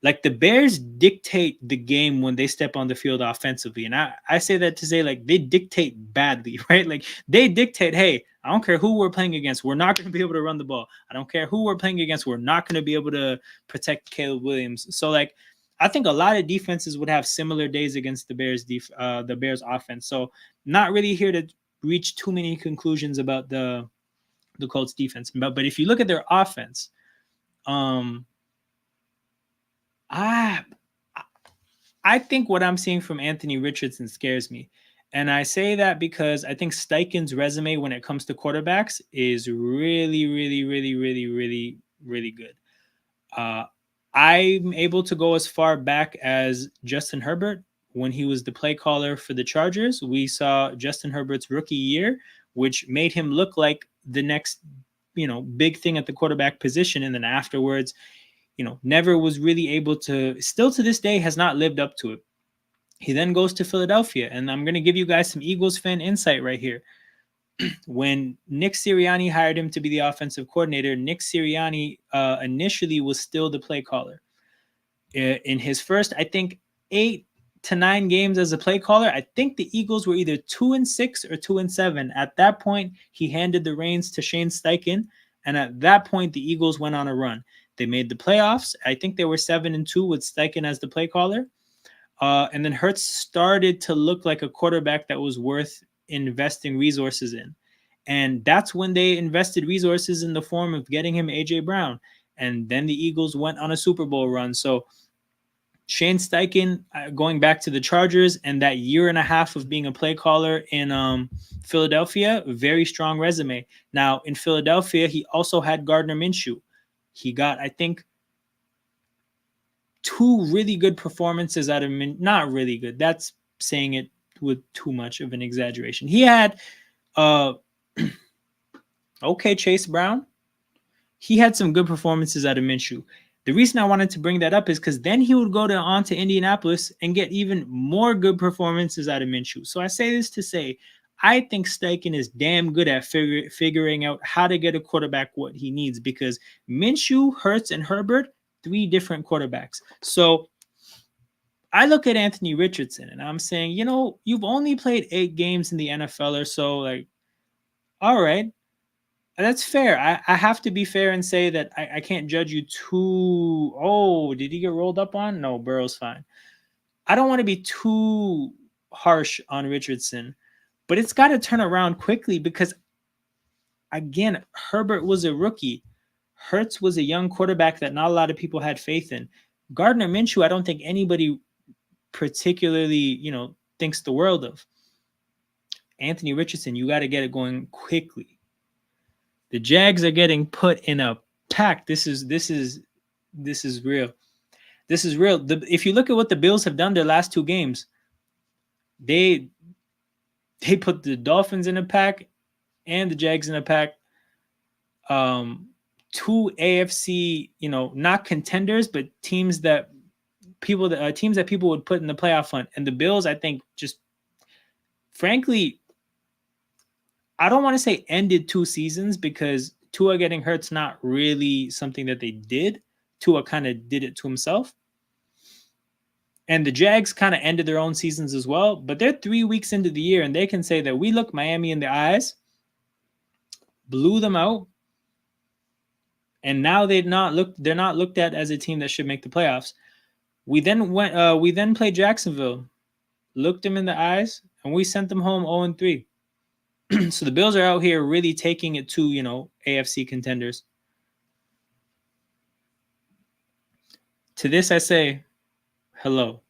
like, the Bears dictate the game when they step on the field offensively. And I say that to say, like, they dictate badly, right? Like, they dictate, hey, I don't care who we're playing against, we're not going to be able to run the ball. I don't care who we're playing against, we're not going to be able to protect Caleb Williams. So, like, I think a lot of defenses would have similar days against the Bears offense. So, not really here to reach too many conclusions about the Colts defense. But if you look at their offense, I think what I'm seeing from Anthony Richardson scares me. And I say that because I think Steichen's resume when it comes to quarterbacks is really, really, really, really, really, really good. I'm able to go as far back as Justin Herbert. When he was the play caller for the Chargers, we saw Justin Herbert's rookie year, which made him look like the next, big thing at the quarterback position. And then afterwards, never was really able to, still to this day, has not lived up to it. He then goes to Philadelphia, and I'm going to give you guys some Eagles fan insight right here. When Nick Sirianni hired him to be the offensive coordinator, Nick Sirianni initially was still the play caller. In his first, I think, 8 to 9 games as a play caller, I think the Eagles were either 2-6 or 2-7. At that point, he handed the reins to Shane Steichen, and at that point, the Eagles went on a run. They made the playoffs. I think they were 7-2 with Steichen as the play caller. And then Hurts started to look like a quarterback that was worth investing resources in. And that's when they invested resources in the form of getting him A.J. Brown. And then the Eagles went on a Super Bowl run. So Shane Steichen, going back to the Chargers and that year and a half of being a play caller in Philadelphia, very strong resume. Now, in Philadelphia, he also had Gardner Minshew. He got, I think, 2 really good performances out of him. Not really good. That's saying it with too much of an exaggeration. He had okay, Chase Brown. He had some good performances out of Minshew. The reason I wanted to bring that up is because then he would go on to Indianapolis and get even more good performances out of Minshew. So I say this to say, I think Steichen is damn good at figuring out how to get a quarterback what he needs, because Minshew, Hurts, and Herbert, 3 different quarterbacks. So I look at Anthony Richardson and I'm saying, you've only played 8 games in the NFL or so. Like, all right, that's fair. I have to be fair and say that I can't judge you too. Oh, did he get rolled up on? No, Burrow's fine. I don't want to be too harsh on Richardson, but it's got to turn around quickly because, again, Herbert was a rookie. Hurts was a young quarterback that not a lot of people had faith in. Gardner Minshew, I don't think anybody particularly, thinks the world of. Anthony Richardson, you got to get it going quickly. The Jags are getting put in a pack. This is real. This is real. If you look at what the Bills have done their last 2 games, they put the Dolphins in a pack and the Jags in a pack. 2 AFC, not contenders, but teams that people would put in the playoff hunt. And the Bills, I think, just frankly, I don't want to say ended 2 seasons, because Tua getting hurt's not really something that they did. Tua kind of did it to himself. And the Jags kind of ended their own seasons as well. But they're 3 weeks into the year, and they can say that we looked Miami in the eyes, blew them out, and now they're not looked at as a team that should make the playoffs. We then played Jacksonville looked him in the eyes, and we sent them home 0-3. So the Bills are out here really taking it to, AFC contenders. To this I say, hello.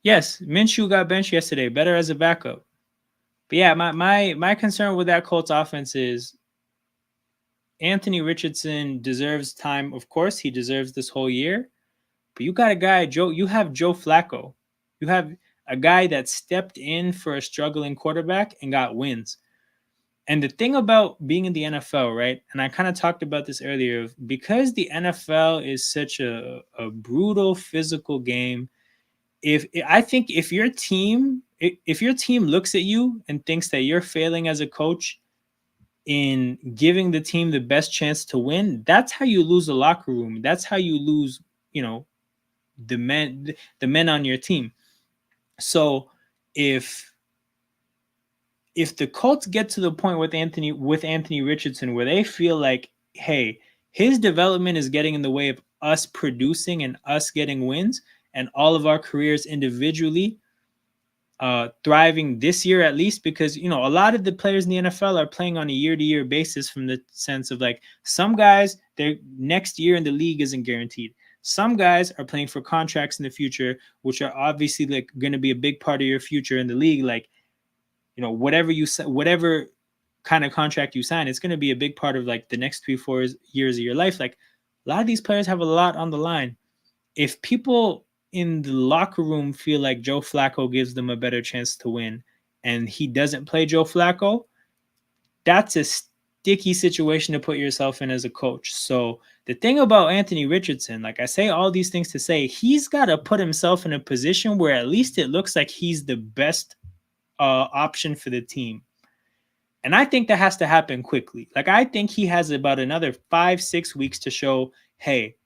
Yes, Minshew got benched yesterday, better as a backup. But yeah, my concern with that Colts offense is Anthony Richardson deserves time. Of course, he deserves this whole year. But you got a guy, Joe. You have Joe Flacco. You have a guy that stepped in for a struggling quarterback and got wins. And the thing about being in the NFL, right? And I kind of talked about this earlier, because the NFL is such a brutal physical game. If I think if your team looks at you and thinks that you're failing as a coach in giving the team the best chance to win, that's how you lose the locker room. That's how you lose, the men on your team. So if the Colts get to the point with Anthony Richardson where they feel like, hey, his development is getting in the way of us producing and us getting wins and all of our careers individually thriving this year at least, because a lot of the players in the NFL are playing on a year-to-year basis, from the sense of like, some guys, their next year in the league isn't guaranteed. Some guys are playing for contracts in the future, which are obviously like going to be a big part of your future in the league. Like, whatever kind of contract you sign, it's going to be a big part of like the next 3-4 years of your life. Like, a lot of these players have a lot on the line. If people in the locker room feel like Joe Flacco gives them a better chance to win and he doesn't play Joe Flacco, that's a sticky situation to put yourself in as a coach. So the thing about Anthony Richardson, like I say all these things to say, he's got to put himself in a position where at least it looks like he's the best option for the team. And I think that has to happen quickly. Like, I think he has about another 5-6 weeks to show, hey,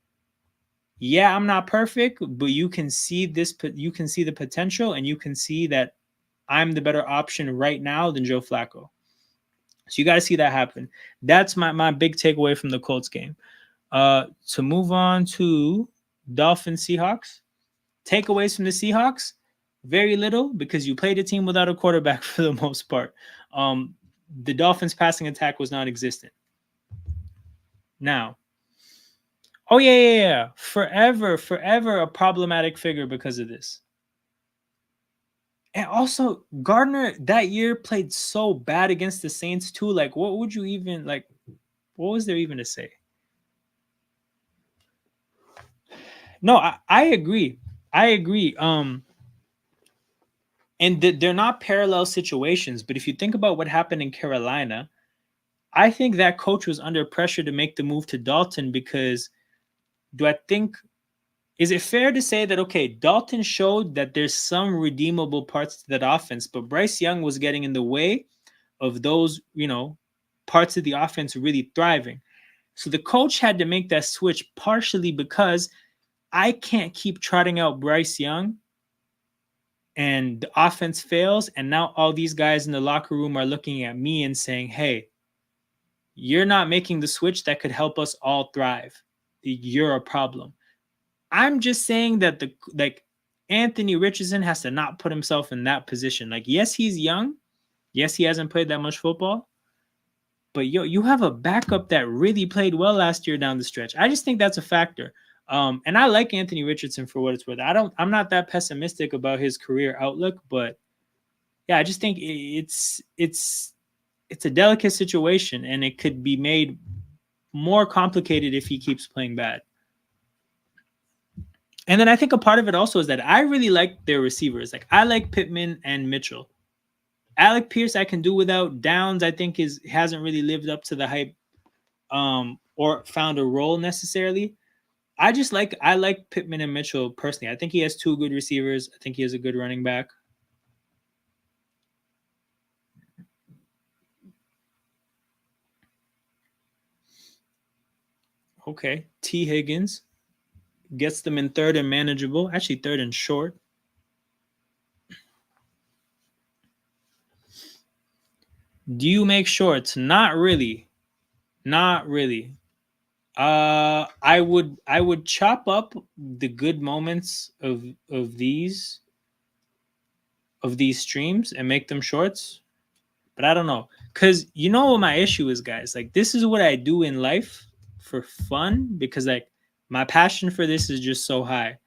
yeah, I'm not perfect, but you can see this. You can see the potential, and you can see that I'm the better option right now than Joe Flacco. So you got to see that happen. That's my big takeaway from the Colts game. To move on to Dolphins Seahawks. Takeaways from the Seahawks: very little, because you played a team without a quarterback for the most part. The Dolphins passing attack was non-existent. Now, oh yeah. Forever a problematic figure because of this. And also, Gardner that year played so bad against the Saints too. Like, what would you even like? What was there even to say? No, I agree. I agree. And they're not parallel situations. But if you think about what happened in Carolina, I think that coach was under pressure to make the move to Dalton because is it fair to say that, okay, Dalton showed that there's some redeemable parts to that offense, but Bryce Young was getting in the way of those, parts of the offense really thriving. So the coach had to make that switch partially because I can't keep trotting out Bryce Young and the offense fails. And now all these guys in the locker room are looking at me and saying, hey, you're not making the switch that could help us all thrive. You're a problem. I'm just saying that Anthony Richardson has to not put himself in that position. Like, yes, he's young. Yes, he hasn't played that much football. But you have a backup that really played well last year down the stretch. I just think that's a factor. And I like Anthony Richardson for what it's worth. I'm not that pessimistic about his career outlook, but yeah, I just think it's a delicate situation, and it could be made more complicated if he keeps playing bad. And then I think a part of it also is that I really like their receivers. Like, I like Pittman and Mitchell. Alec Pierce I can do without. Downs I think hasn't really lived up to the hype or found a role necessarily. I like Pittman and Mitchell personally. I think he has two good receivers. I think he has a good running back. Okay. T. Higgins gets them in third and manageable. Actually, third and short. Do you make shorts? Not really. Not really. I would chop up the good moments of these streams and make them shorts. But I don't know, cause you know what my issue is, guys. Like, this is what I do in life for fun, because like my passion for this is just so high.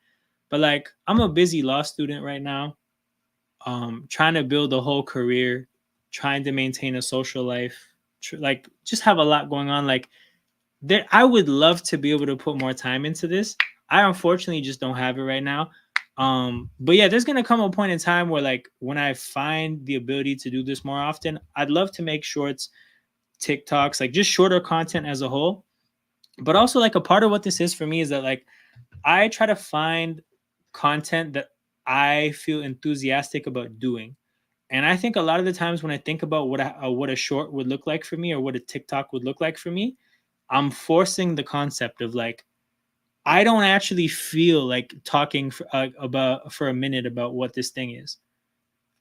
But like, I'm a busy law student right now, trying to build a whole career, trying to maintain a social life, like just have a lot going on. Like, there, I would love to be able to put more time into this. I unfortunately just don't have it right now. But yeah, there's gonna come a point in time where, like, when I find the ability to do this more often, I'd love to make shorts, TikToks, like just shorter content as a whole. But also, like, a part of what this is for me is that, like, I try to find content that I feel enthusiastic about doing. And I think a lot of the times when I think about what a short would look like for me, or what a TikTok would look like for me, I'm forcing the concept of, like, I don't actually feel like talking for a minute about what this thing is.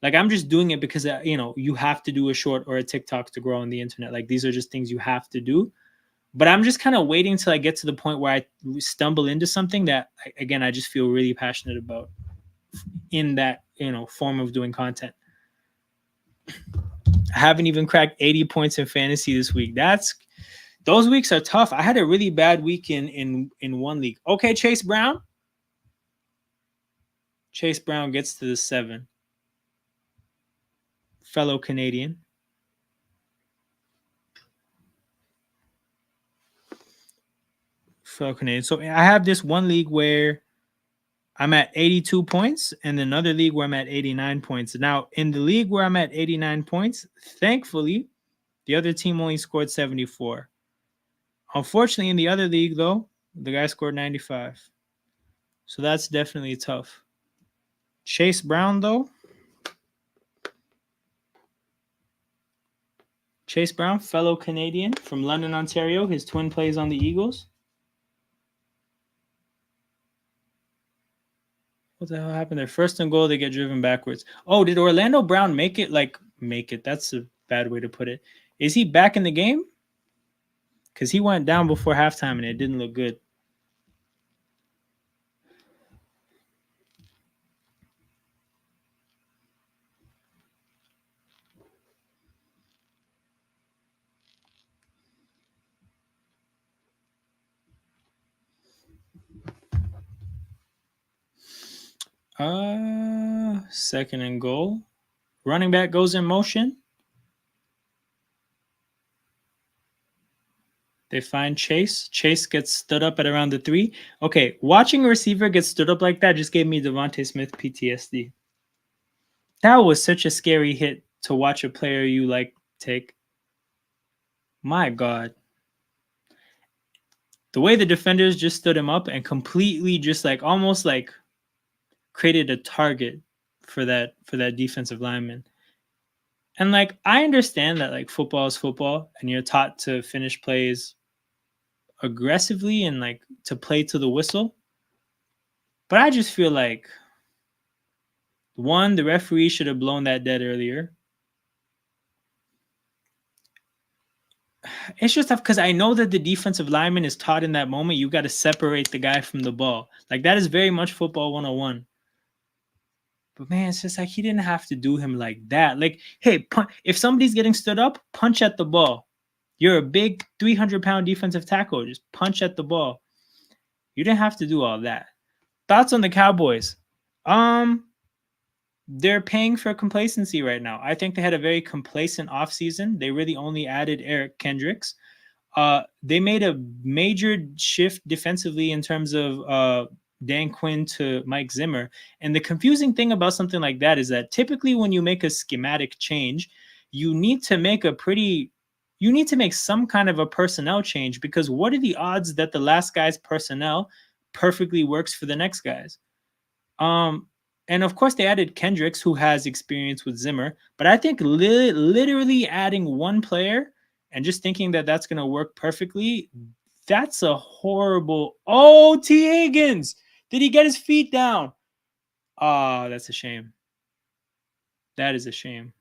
Like, I'm just doing it because you have to do a short or a TikTok to grow on the internet. Like, these are just things you have to do. But I'm just kind of waiting till I get to the point where I stumble into something that, again, I just feel really passionate about in that form of doing content. I haven't even cracked 80 points in fantasy this week. Those weeks are tough. I had a really bad week in one league. Okay, Chase Brown. Chase Brown gets to the 7. Fellow Canadian. Fellow Canadian. So I have this one league where I'm at 82 points, and another league where I'm at 89 points. Now, in the league where I'm at 89 points, thankfully, the other team only scored 74. Unfortunately, in the other league, though, the guy scored 95. So that's definitely tough. Chase Brown, though. Chase Brown, fellow Canadian from London, Ontario. His twin plays on the Eagles. What the hell happened there? First and goal, they get driven backwards. Oh, did Orlando Brown make it? Like, make it. That's a bad way to put it. Is he back in the game? Because he went down before halftime and it didn't look good. Second and goal. Running back goes in motion. They find Chase. Chase gets stood up at around the 3. Okay, watching a receiver get stood up like that just gave me Devontae Smith PTSD. That was such a scary hit to watch a player you like take. My God. The way the defenders just stood him up and completely just like almost like created a target for that defensive lineman. And like, I understand that like football is football and you're taught to finish plays aggressively and like to play to the whistle. But I just feel like, one, the referee should have blown that dead earlier. It's just tough because I know that the defensive lineman is taught in that moment you got to separate the guy from the ball. Like, that is very much football 101. But man, it's just like he didn't have to do him like that. Like, hey, if somebody's getting stood up, punch at the ball. You're a big 300-pound defensive tackle. Just punch at the ball. You didn't have to do all that. Thoughts on the Cowboys? They're paying for complacency right now. I think they had a very complacent offseason. They really only added Eric Kendricks. They made a major shift defensively in terms of Dan Quinn to Mike Zimmer. And the confusing thing about something like that is that typically when you make a schematic change, you need to make some kind of a personnel change, because what are the odds that the last guy's personnel perfectly works for the next guy's? And of course, they added Kendricks, who has experience with Zimmer. But I think literally adding one player and just thinking that that's going to work perfectly, that's a horrible... Oh, T. Higgins! Did he get his feet down? Oh, that's a shame. That is a shame.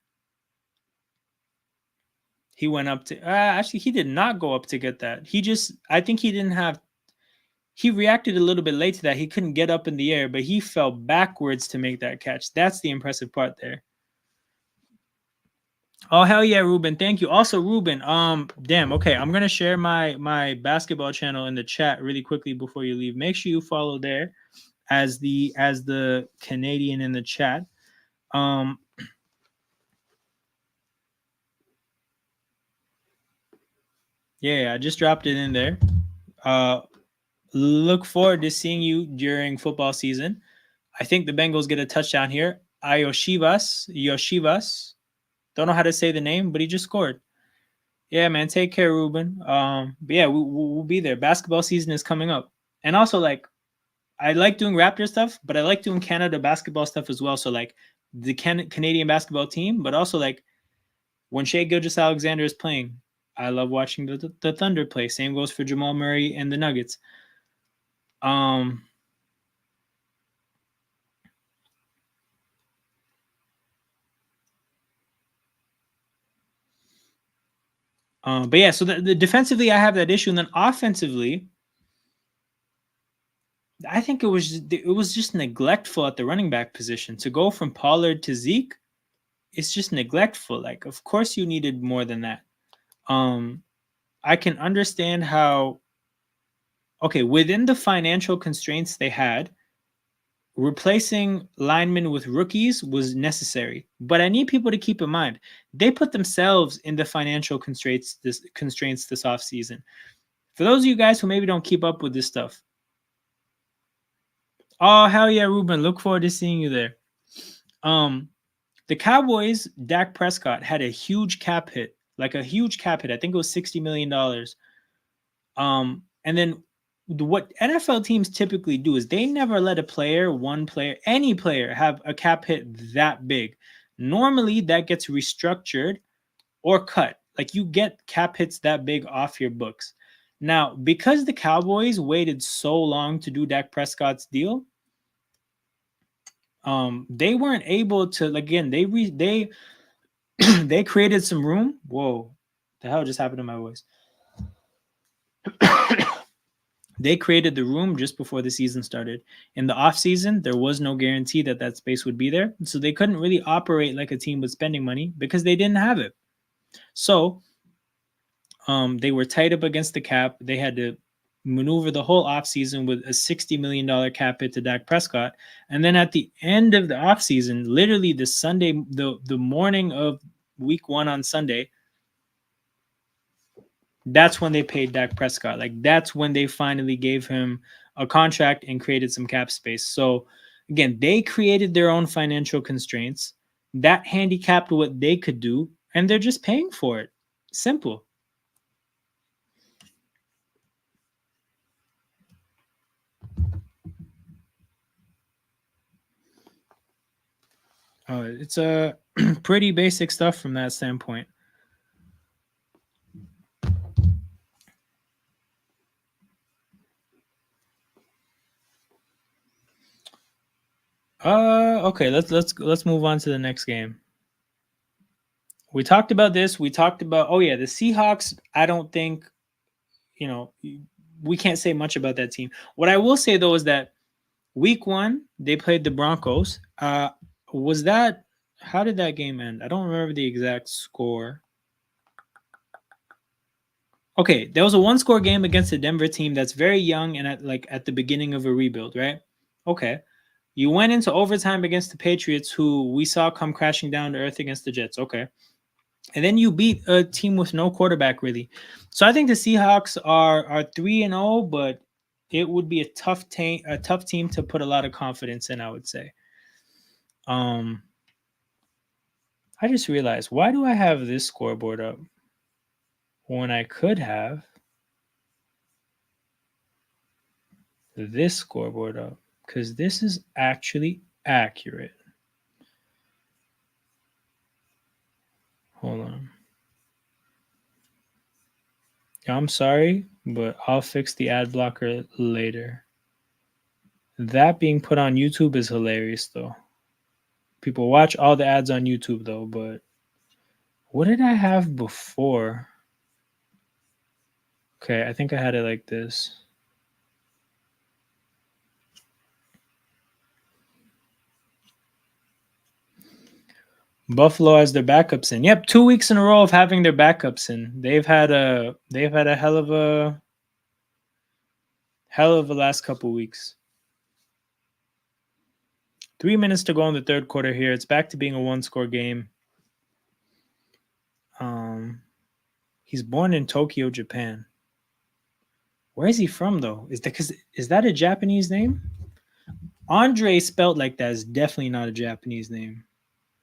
He went up to actually he did not go up to get that. I think he didn't have he reacted a little bit late to that. He couldn't get up in the air, but he fell backwards to make that catch. That's the impressive part there. Oh hell yeah, Ruben. Thank you. Also, Ruben, damn, okay. I'm gonna share my basketball channel in the chat really quickly before you leave. Make sure you follow there as the Canadian in the chat. Yeah, I just dropped it in there. Look forward to seeing you during football season. I think the Bengals get a touchdown here. Yoshivas. Don't know how to say the name, but he just scored. Yeah, man. Take care, Ruben. But yeah, we'll be there. Basketball season is coming up, and also like I like doing Raptor stuff, but I like doing Canada basketball stuff as well. So like the Canadian basketball team, but also like when Shai Gilgeous-Alexander is playing, I love watching the Thunder play. Same goes for Jamal Murray and the Nuggets. But yeah, so the defensively, I have that issue, and then offensively, I think it was just neglectful at the running back position to go from Pollard to Zeke. It's just neglectful. Like, of course, you needed more than that. I can understand how. Okay, within the financial constraints they had, replacing linemen with rookies was necessary. But I need people to keep in mind they put themselves in the financial constraints this offseason. For those of you guys who maybe don't keep up with this stuff, oh hell yeah, Ruben! Look forward to seeing you there. The Cowboys, Dak Prescott had a huge cap hit, like a huge cap hit. I think it was $60 million. And then what NFL teams typically do is they never let any player have a cap hit that big. Normally that gets restructured or cut. Like you get cap hits that big off your books. Now, because the Cowboys waited so long to do Dak Prescott's deal, they weren't able to. Again, they they created some room. Whoa, the hell just happened to my voice? They created the room just before the season started. In the off season, there was no guarantee that that space would be there, so they couldn't really operate like a team with spending money because they didn't have it. So, they were tight up against the cap. They had to maneuver the whole offseason with a $60 million cap hit to Dak Prescott. And then at the end of the offseason, literally the Sunday, the morning of week 1 on Sunday, that's when they paid Dak Prescott. Like that's when they finally gave him a contract and created some cap space. So again, they created their own financial constraints that handicapped what they could do, and they're just paying for it. Simple. It's a pretty basic stuff from that standpoint. Okay, let's move on to the next game. We talked about this. We talked about the Seahawks. I don't think we can't say much about that team. What I will say though is that week 1 they played the Broncos. How did that game end? I don't remember the exact score. Okay, there was a 1-score game against a Denver team that's very young and at the beginning of a rebuild, right? Okay. You went into overtime against the Patriots, who we saw come crashing down to earth against the Jets. Okay. And then you beat a team with no quarterback, really. So I think the Seahawks are 3-0, but it would be a tough team to put a lot of confidence in, I would say. I just realized, why do I have this scoreboard up when I could have this scoreboard up? Because this is actually accurate. Hold on. I'm sorry, but I'll fix the ad blocker later. That being put on YouTube is hilarious, though. People watch all the ads on YouTube, though, but What did I have before? Okay, I think I had it like this. Buffalo has their backups in. Yep, 2 weeks in a row of having their backups in. They've had a hell of a last couple weeks. 3 minutes to go in the third quarter here. It's back to being a one-score game. He's born in Tokyo, Japan. Where is he from though? Is that a Japanese name? Andre spelled like that is definitely not a Japanese name.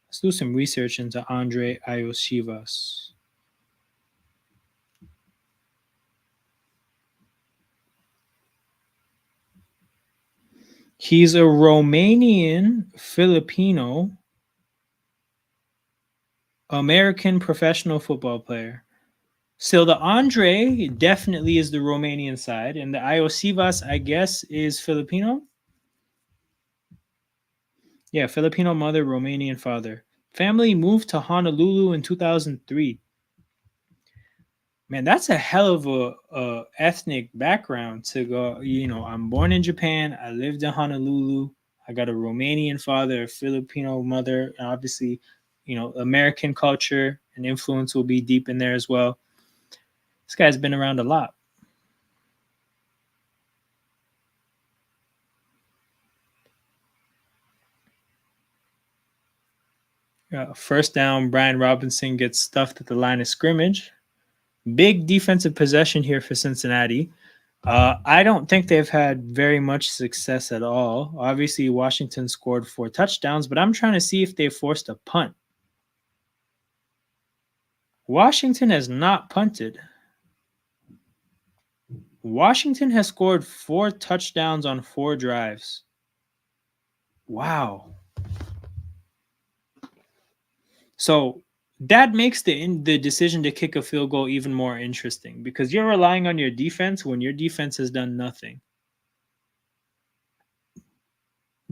Let's do some research into Andre Iosivas. He's a Romanian Filipino American professional football player. So the Andre definitely is the Romanian side, and the Iosivas, I guess, is Filipino. Yeah, Filipino mother, Romanian father. Family moved to Honolulu in 2003. Man, that's a hell of a ethnic background to go. I'm born in Japan. I lived in Honolulu. I got a Romanian father, a Filipino mother, and obviously, American culture and influence will be deep in there as well. This guy's been around a lot. First down, Brian Robinson gets stuffed at the line of scrimmage. Big defensive possession here for Cincinnati. I don't think they've had very much success at all. Obviously, Washington scored 4 touchdowns, but I'm trying to see if they forced a punt. Washington has not punted. Washington has scored 4 touchdowns on 4 drives. Wow. So that makes the decision to kick a field goal even more interesting because you're relying on your defense when your defense has done nothing.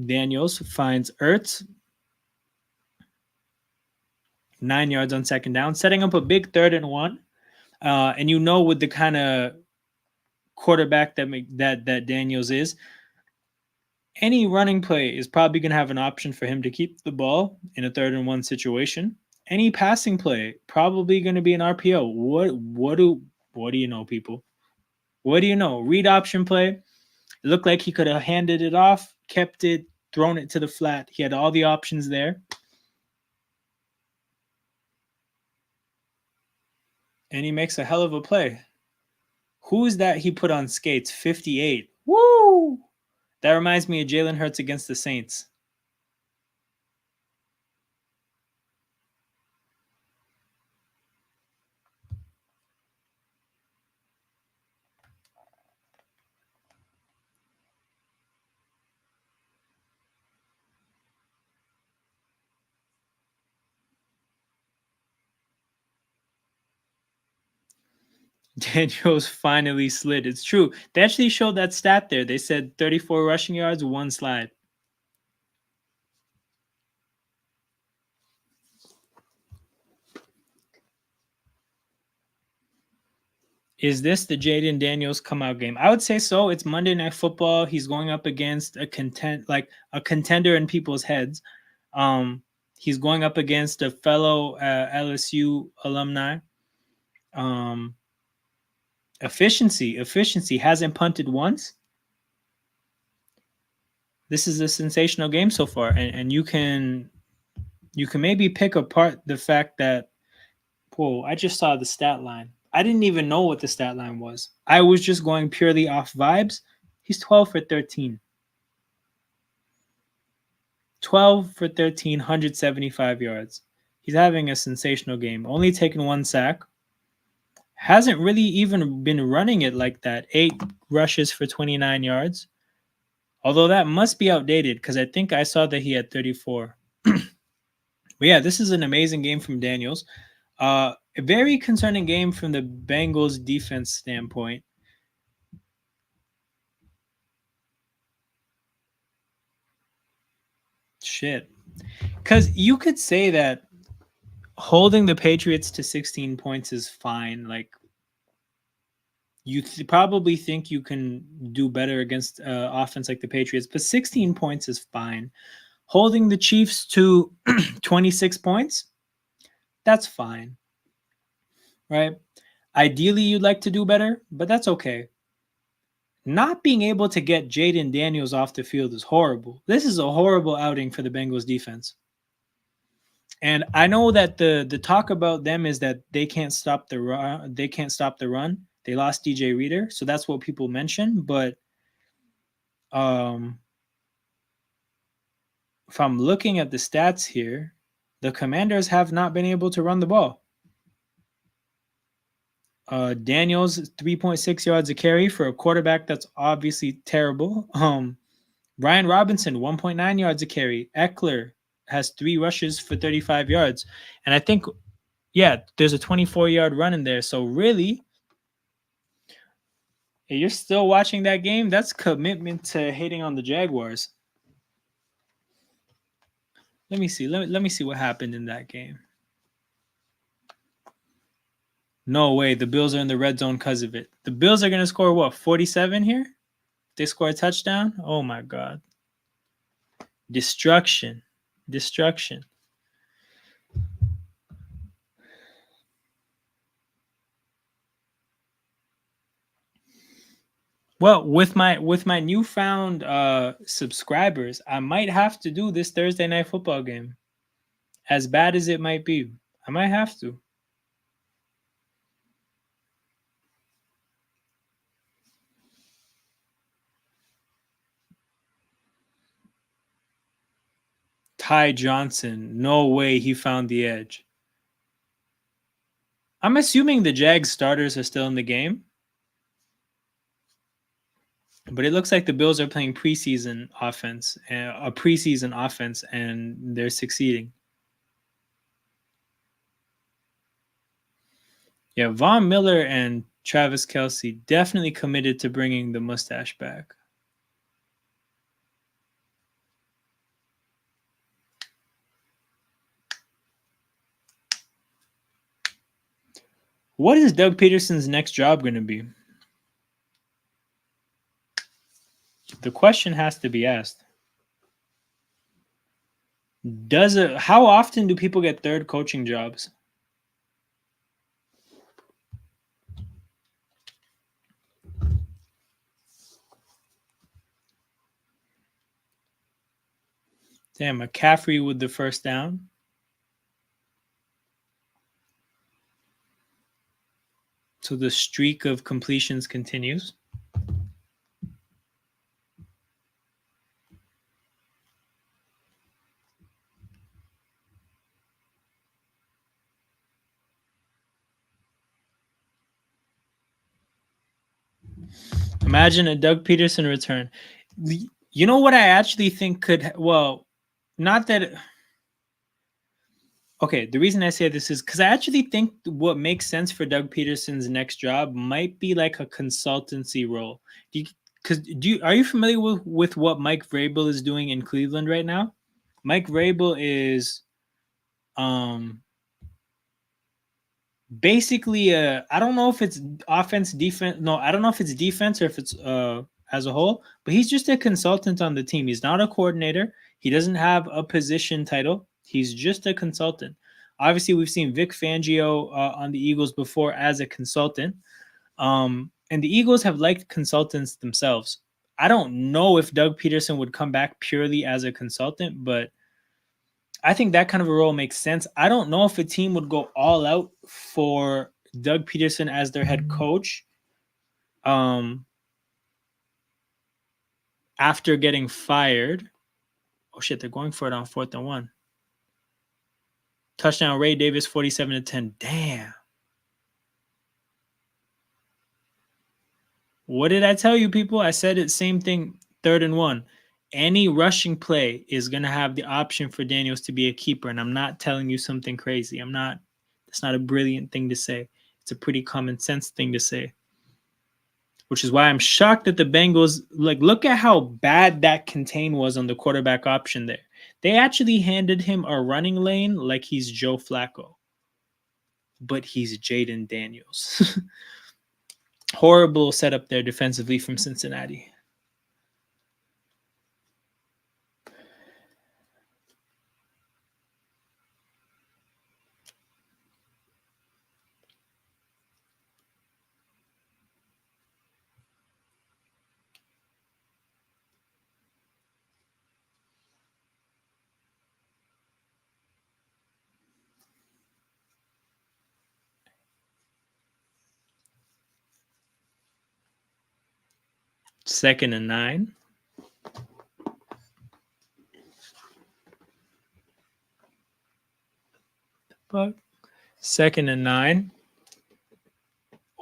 Daniels finds Ertz 9 yards on second down, setting up a big 3rd and 1. And with the kind of quarterback that Daniels is, any running play is probably going to have an option for him to keep the ball in a 3rd and 1 situation. Any passing play probably going to be an RPO. What do you know, people? What do you know? Read option play. It looked like he could have handed it off, kept it, thrown it to the flat. He had all the options there. And he makes a hell of a play. Who is that he put on skates? 58. Woo! That reminds me of Jalen Hurts against the Saints. Daniels finally slid. It's true. They actually showed that stat there. They said 34 rushing yards, 1 slide. Is this the Jaden Daniels come out game? I would say so. It's Monday Night Football. He's going up against a contender in people's heads. He's going up against a fellow LSU alumni. Efficiency hasn't punted once. This is a sensational game so far, and you can maybe pick apart the fact that, whoa, I just saw the stat line. I didn't even know what the stat line was. I was just going purely off vibes. He's 12 for 13. 12 for 13, 175 yards. He's having a sensational game. Only taken 1 sack. Hasn't really even been running it like that. 8 rushes for 29 yards. Although that must be outdated because I think I saw that he had 34. But yeah, this is an amazing game from Daniels. A very concerning game from the Bengals defense standpoint. Shit. Because you could say that holding the Patriots to 16 points is fine. Like, you probably think you can do better against offense like the Patriots, but 16 points is fine. Holding the Chiefs to 26 points, that's fine, right? Ideally, you'd like to do better, but that's okay. Not being able to get Jaden Daniels off the field is horrible. This is a horrible outing for the Bengals defense. And I know that the talk about them is that they can't stop the run. They can't stop the run. They lost DJ Reader, so that's what people mention. But if I'm looking at the stats here, the Commanders have not been able to run the ball. Daniels 3.6 yards a carry for a quarterback that's obviously terrible. Brian Robinson 1.9 yards a carry. Eckler has 3 rushes for 35 yards, and I think, yeah, there's a 24-yard run in there. So really, if you're still watching that game, that's commitment to hating on the Jaguars. Let me see. Let me see what happened in that game. No way. The Bills are in the red zone because of it. The Bills are going to score, what, 47 here? They score a touchdown? Oh, my God. Destruction. Well, with my newfound subscribers, I might have to do this Thursday night football game. As bad as it might be, I might have to. Ty Johnson, no way he found the edge. I'm assuming the Jags starters are still in the game. But it looks like the Bills are playing preseason offense, and they're succeeding. Yeah, Von Miller and Travis Kelce definitely committed to bringing the mustache back. What is Doug Peterson's next job going to be? The question has to be asked. How often do people get third coaching jobs? Damn, McCaffrey with the first down. So the streak of completions continues. Imagine a Doug Peterson return. You know what I actually think could, well, not that. Okay, the reason I say this is because I actually think what makes sense for Doug Peterson's next job might be like a consultancy role. Are you familiar with what Mike Vrabel is doing in Cleveland right now? Mike Vrabel is basically I don't know if it's offense, defense. No, I don't know if it's defense or if it's as a whole, but he's just a consultant on the team. He's not a coordinator. He doesn't have a position title. He's just a consultant. Obviously, we've seen Vic Fangio on the Eagles before as a consultant. And the Eagles have liked consultants themselves. I don't know if Doug Peterson would come back purely as a consultant, but I think that kind of a role makes sense. I don't know if a team would go all out for Doug Peterson as their head coach after getting fired. Oh, shit, they're going for it on 4th and 1. Touchdown, Ray Davis, 47-10. Damn. What did I tell you, people? I said it, same thing, 3rd and 1. Any rushing play is going to have the option for Daniels to be a keeper, and I'm not telling you something crazy. It's not a brilliant thing to say. It's a pretty common sense thing to say, which is why I'm shocked that the Bengals, look at how bad that contain was on the quarterback option there. They actually handed him a running lane like he's Joe Flacco. but he's Jaden Daniels. Horrible setup there defensively from Cincinnati. Second and 9. But second and 9.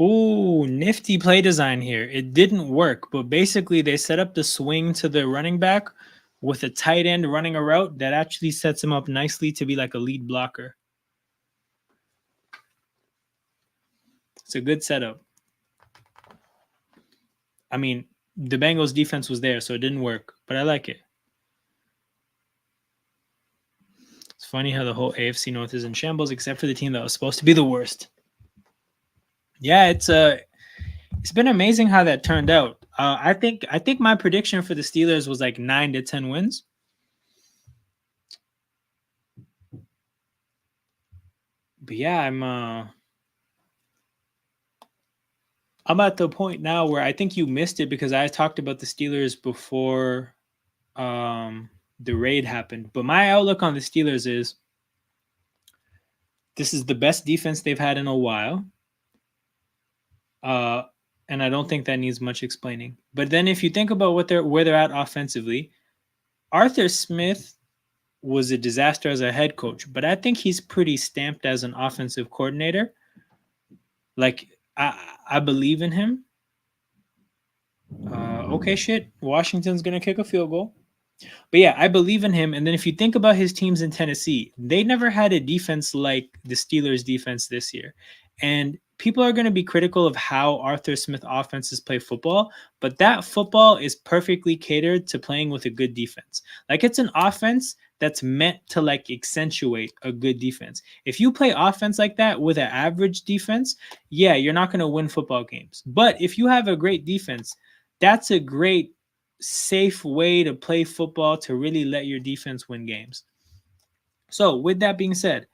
Ooh, nifty play design here. It didn't work, but basically they set up the swing to the running back with a tight end running a route that actually sets him up nicely to be like a lead blocker. It's a good setup. I mean, the Bengals defense was there, so it didn't work, but I like it. It's funny how the whole AFC North is in shambles, except for the team that was supposed to be the worst. Yeah, it's been amazing how that turned out. I think my prediction for the Steelers was like 9 to 10 wins. But yeah, I'm at the point now where I think you missed it because I talked about the Steelers before the raid happened. But my outlook on the Steelers is this is the best defense they've had in a while. And I don't think that needs much explaining. But then if you think about where they're at offensively, Arthur Smith was a disaster as a head coach, but I think he's pretty stamped as an offensive coordinator. Like I believe in him. Okay, shit. Washington's gonna kick a field goal. But yeah, I believe in him. And then if you think about his teams in Tennessee, they never had a defense like the Steelers' defense this year. And people are going to be critical of how Arthur Smith offenses play football, but that football is perfectly catered to playing with a good defense. Like it's an offense that's meant to like accentuate a good defense. If you play offense like that with an average defense, yeah, you're not going to win football games. But if you have a great defense, that's a great safe way to play football to really let your defense win games. So, with that being said,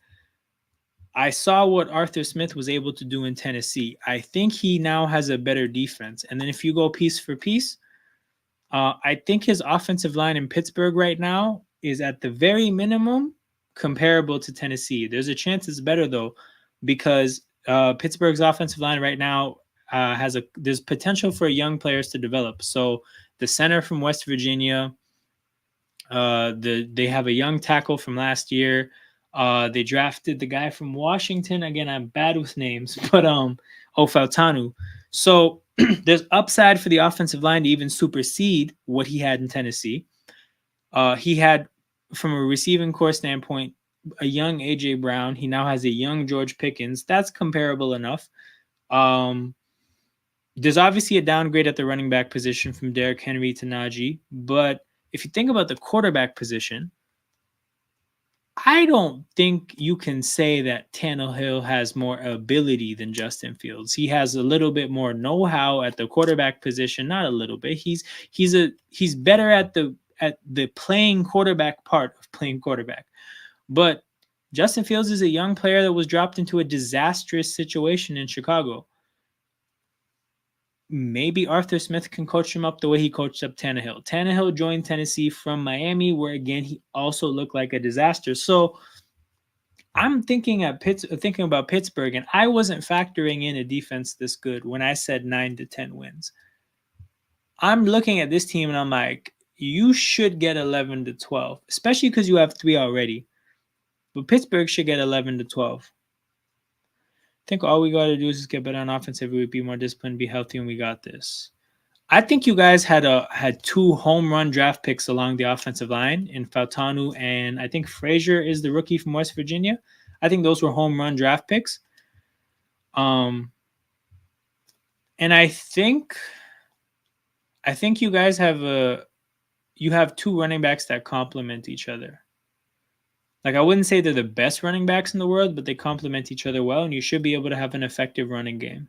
I saw what Arthur Smith was able to do in Tennessee. I think he now has a better defense. And then if you go piece for piece, I think his offensive line in Pittsburgh right now is at the very minimum comparable to Tennessee. There's a chance it's better though, because Pittsburgh's offensive line right now there's potential for young players to develop. So the center from West Virginia, they have a young tackle from last year. They drafted the guy from Washington. Again, I'm bad with names, but Fautanu. So there's upside for the offensive line to even supersede what he had in Tennessee. He had, from a receiving core standpoint, a young AJ Brown. He now has a young George Pickens. That's comparable enough. There's obviously a downgrade at the running back position from Derrick Henry to Najee, but if you think about the quarterback position, I don't think you can say that Tannehill has more ability than Justin Fields. He has a little bit more know-how at the quarterback position, not a little bit. He's better at the playing quarterback part of playing quarterback. But Justin Fields is a young player that was dropped into a disastrous situation in Chicago. Maybe Arthur Smith can coach him up the way he coached up Tannehill. Tannehill joined Tennessee from Miami, where again he also looked like a disaster. So I'm thinking about Pittsburgh, and I wasn't factoring in a defense this good when I said 9 to 10 wins. I'm looking at this team and I'm like, you should get 11 to 12, especially because you have 3 already. But Pittsburgh should get 11 to 12. I think all we got to do is just get better on offense every week, be more disciplined, be healthy, and we got this. I think you guys had 2 home run draft picks along the offensive line in Fautanu, and I think Frazier is the rookie from West Virginia. I think those were home run draft picks. And I think you guys have 2 running backs that complement each other. Like, I wouldn't say they're the best running backs in the world, but they complement each other well, and you should be able to have an effective running game.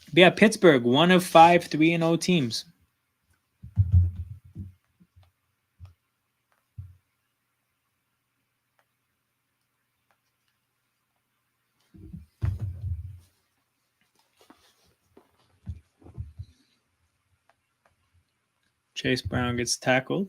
But yeah, Pittsburgh, 1 of 5 3-0 teams. Chase Brown gets tackled.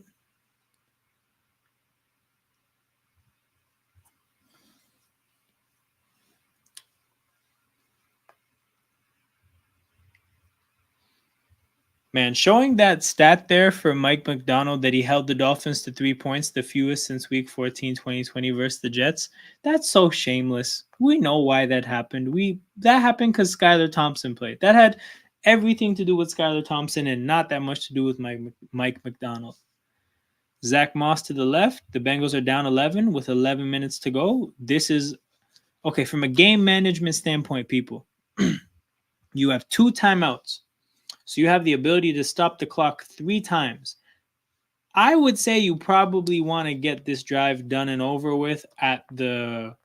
Man, showing that stat there for Mike McDonald that he held the Dolphins to 3 points, the fewest since week 14, 2020 versus the Jets, that's so shameless. We know why that happened. That happened because Skylar Thompson played. That had everything to do with Skylar Thompson and not that much to do with Mike McDonald. Zach Moss to the left. The Bengals are down 11 with 11 minutes to go. This is, okay, from a game management standpoint, people, you have 2 timeouts. So you have the ability to stop the clock 3 times. I would say you probably want to get this drive done and over with at the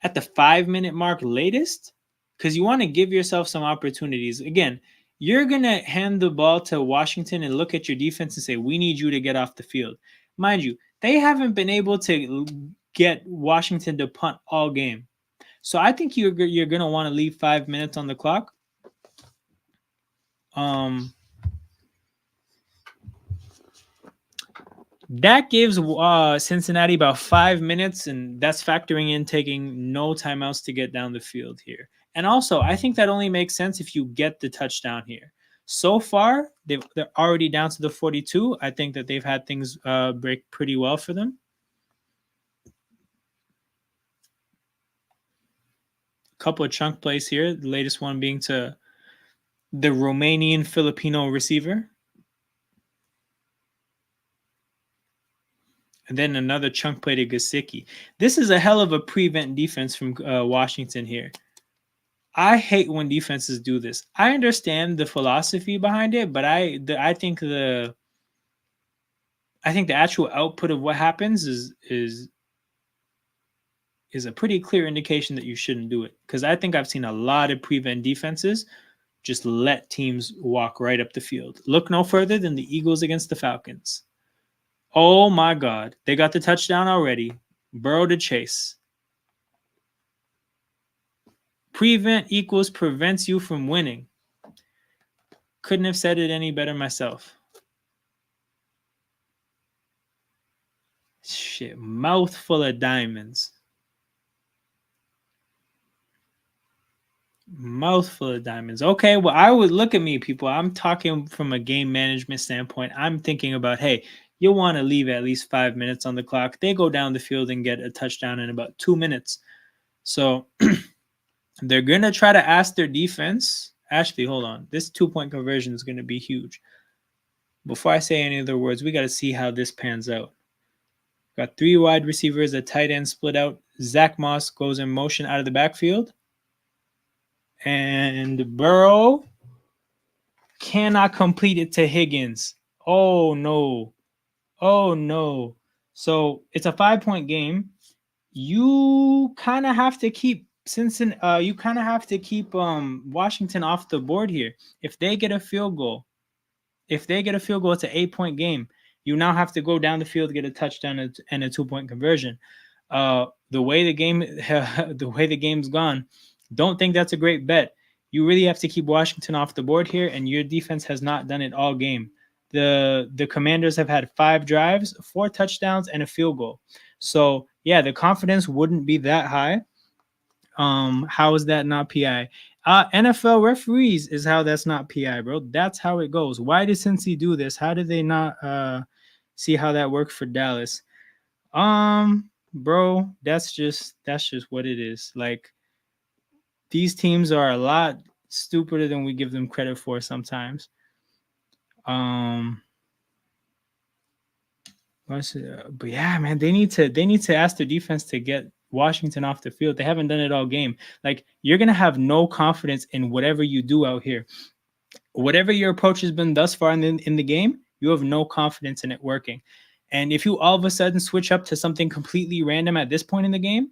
5-minute mark latest, because you want to give yourself some opportunities. Again, you're going to hand the ball to Washington and look at your defense and say, we need you to get off the field. Mind you, they haven't been able to get Washington to punt all game. So I think you're going to want to leave 5 minutes on the clock. That gives Cincinnati about 5 minutes, and that's factoring in taking no timeouts to get down the field here. And also, I think that only makes sense if you get the touchdown here. So far, they're already down to the 42. I think that they've had things break pretty well for them. A couple of chunk plays here. The latest one being to the Romanian Filipino receiver. And then another chunk play to Gesicki. This is a hell of a prevent defense from Washington here. I hate when defenses do this. I understand the philosophy behind it, but I think the actual output of what happens is a pretty clear indication that you shouldn't do it. Because I think I've seen a lot of prevent defenses just let teams walk right up the field. Look no further than the Eagles against the Falcons. Oh my God. They got the touchdown already. Burrow to chase. Prevent equals prevents you from winning. Couldn't have said it any better myself. Shit, mouthful of diamonds. Mouthful of diamonds. Okay, well, I would look at me, people. I'm talking from a game management standpoint. I'm thinking about, hey, you'll want to leave at least 5 minutes on the clock. They go down the field and get a touchdown in about 2 minutes. So they're going to try to ask their defense. Actually, hold on. This 2-point conversion is going to be huge. Before I say any other words, we got to see how this pans out. Got 3 wide receivers, a tight end split out. Zach Moss goes in motion out of the backfield. And Burrow cannot complete it to Higgins. Oh, no. Oh, no. So it's a 5-point game. You kind of have to keep Washington off the board here. If they get a field goal, it's an 8-point game. You now have to go down the field, get a touchdown and a 2-point conversion. The way the game's gone, don't think that's a great bet. You really have to keep Washington off the board here, and your defense has not done it all game. The Commanders have had 5 drives, 4 touchdowns, and a field goal. So, yeah, the confidence wouldn't be that high. How is that not PI? NFL referees is how that's not PI, bro. That's how it goes. Why did Cincy do this? How did they not see how that worked for Dallas? Bro, that's just what it is. Like, these teams are a lot stupider than we give them credit for sometimes. But yeah, man, they need to ask their defense to get Washington off the field. They haven't done it all game. Like, you're gonna have no confidence in whatever you do out here. Whatever your approach has been thus far in the game, You have no confidence in it working. And if you all of a sudden switch up to something completely random at this point in the game,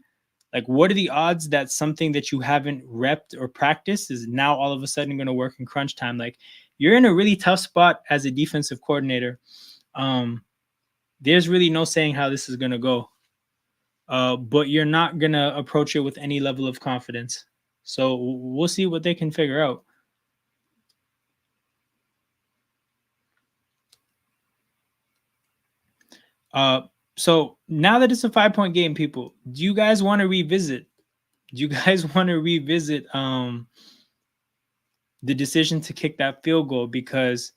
like what are the odds that something that you haven't repped or practiced is now all of a sudden going to work in crunch time? Like you're in a really tough spot as a defensive coordinator. There's really no saying how this is going to go. But you're not going to approach it with any level of confidence. So we'll see what they can figure out. So now that it's a 5-point game, people, do you guys want to revisit? Do you guys want to revisit the decision to kick that field goal? Because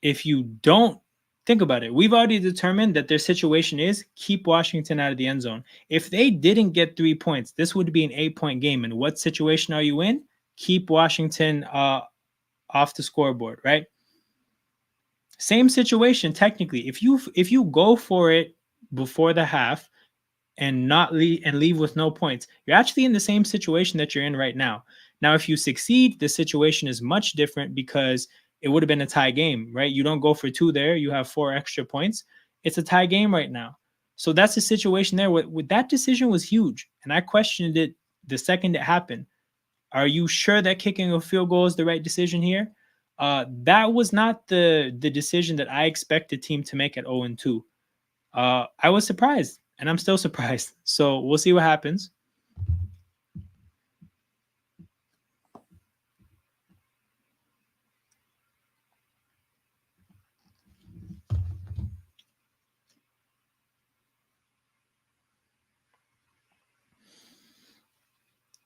if you don't, think about it. We've already determined that their situation is keep Washington out of the end zone. If they didn't get 3 points, this would be an 8-point game. And what situation are you in? Keep Washington off the scoreboard, right? Same situation technically. If you go for it before the half and not leave with no points, you're actually in the same situation that you're in right now. Now, if you succeed, the situation is much different because it would have been a tie game, right? You don't go for 2 there. You have 4 extra points. It's a tie game right now. So that's the situation there. With that decision was huge. And I questioned it the second it happened. Are you sure that kicking a field goal is the right decision here? That was not the decision that I expect the team to make at 0-2. I was surprised, and I'm still surprised. So we'll see what happens.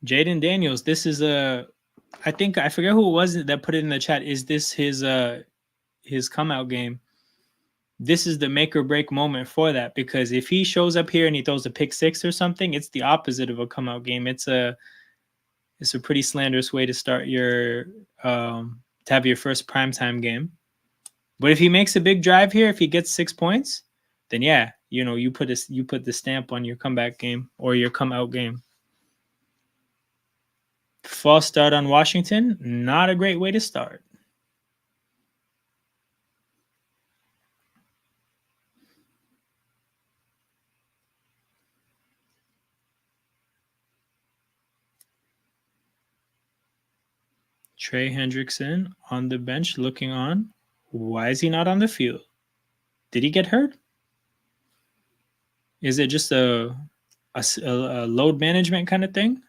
Jaden Daniels, this is I forget who it was that put it in the chat. Is this his come out game? This is the make or break moment for that, because if he shows up here and he throws a pick 6 or something, it's the opposite of a come out game. It's a pretty slanderous way to start your to have your first primetime game. But if he makes a big drive here, if he gets 6 points, then yeah, you put the stamp on your comeback game or your come out game. False start on Washington, not a great way to start. Trey Hendrickson on the bench looking on. Why is he not on the field? Did he get hurt? Is it just a load management kind of thing?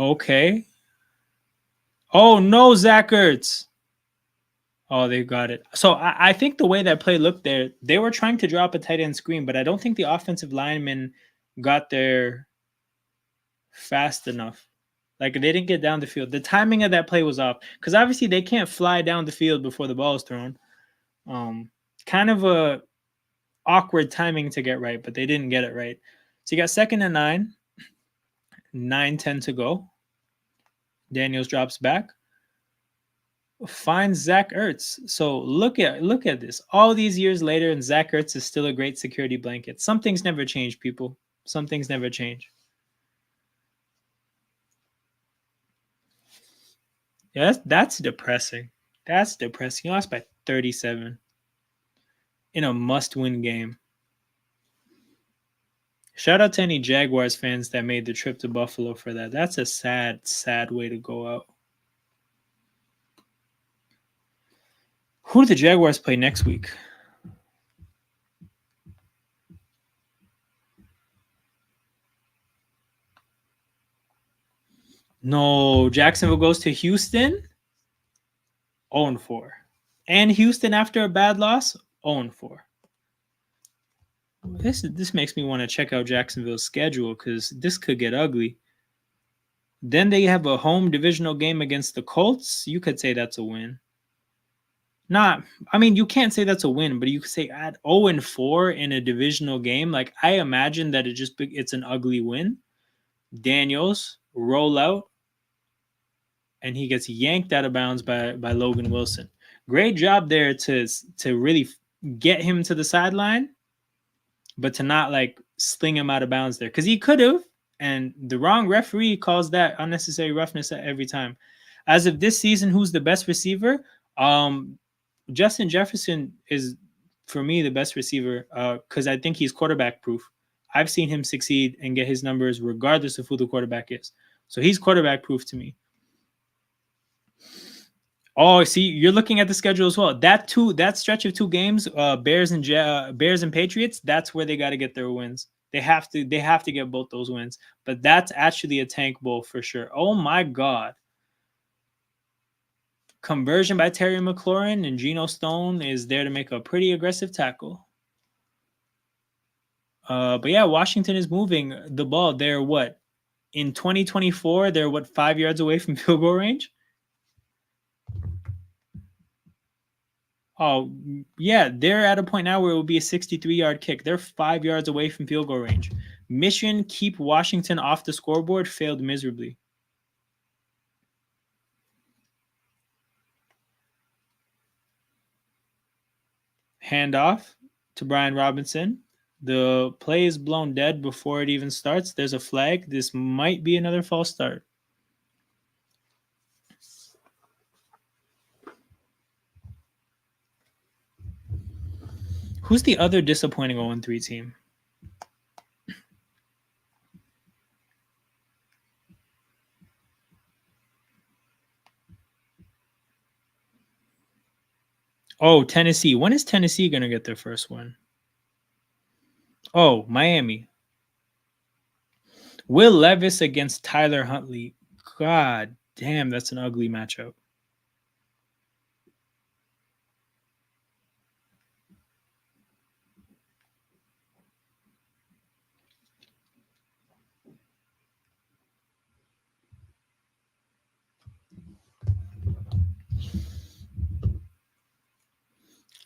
Okay. Oh, no, Zach Ertz. Oh, they got it. So I think the way that play looked there, they were trying to drop a tight end screen, but I don't think the offensive lineman got there fast enough. Like, they didn't get down the field. The timing of that play was off because obviously they can't fly down the field before the ball is thrown. Kind of a awkward timing to get right, but they didn't get it right. So you got 2nd and 9, 9-10 to go. Daniels drops back, finds Zach Ertz. So look at this. All these years later, and Zach Ertz is still a great security blanket. Some things never change, people. Some things never change. Yeah, that's depressing. That's depressing. You lost by 37 in a must-win game. Shout out to any Jaguars fans that made the trip to Buffalo for that. That's a sad, sad way to go out. Who do the Jaguars play next week? No, Jacksonville goes to Houston. 0-4. And Houston, after a bad loss, 0-4. This makes me want to check out Jacksonville's schedule because this could get ugly. Then they have a home divisional game against the Colts. You could say that's a win. You can't say that's a win, but you could say at 0-4 in a divisional game. Like, I imagine that it's an ugly win. Daniels roll out, and he gets yanked out of bounds by Logan Wilson. Great job there to really get him to the sideline, but to not like sling him out of bounds there, because he could have, and the wrong referee calls that unnecessary roughness every time. As of this season, who's the best receiver? Justin Jefferson is, for me, the best receiver because I think he's quarterback proof. I've seen him succeed and get his numbers regardless of who the quarterback is. So he's quarterback proof to me. Oh, see, you're looking at the schedule as well. That stretch of 2 games, Bears and Patriots. That's where they got to get their wins. They have to get both those wins. But that's actually a tank bowl for sure. Oh my God. Conversion by Terry McLaurin, and Geno Stone is there to make a pretty aggressive tackle. But yeah, Washington is moving the ball. They're what? In 2024, they're what, 5 yards away from field goal range? Oh, yeah, they're at a point now where it will be a 63-yard kick. They're 5 yards away from field goal range. Mission keep Washington off the scoreboard failed miserably. Handoff to Brian Robinson. The play is blown dead before it even starts. There's a flag. This might be another false start. Who's the other disappointing 0-3 team? Oh, Tennessee. When is Tennessee going to get their first win? Oh, Miami. Will Levis against Tyler Huntley. God damn, that's an ugly matchup.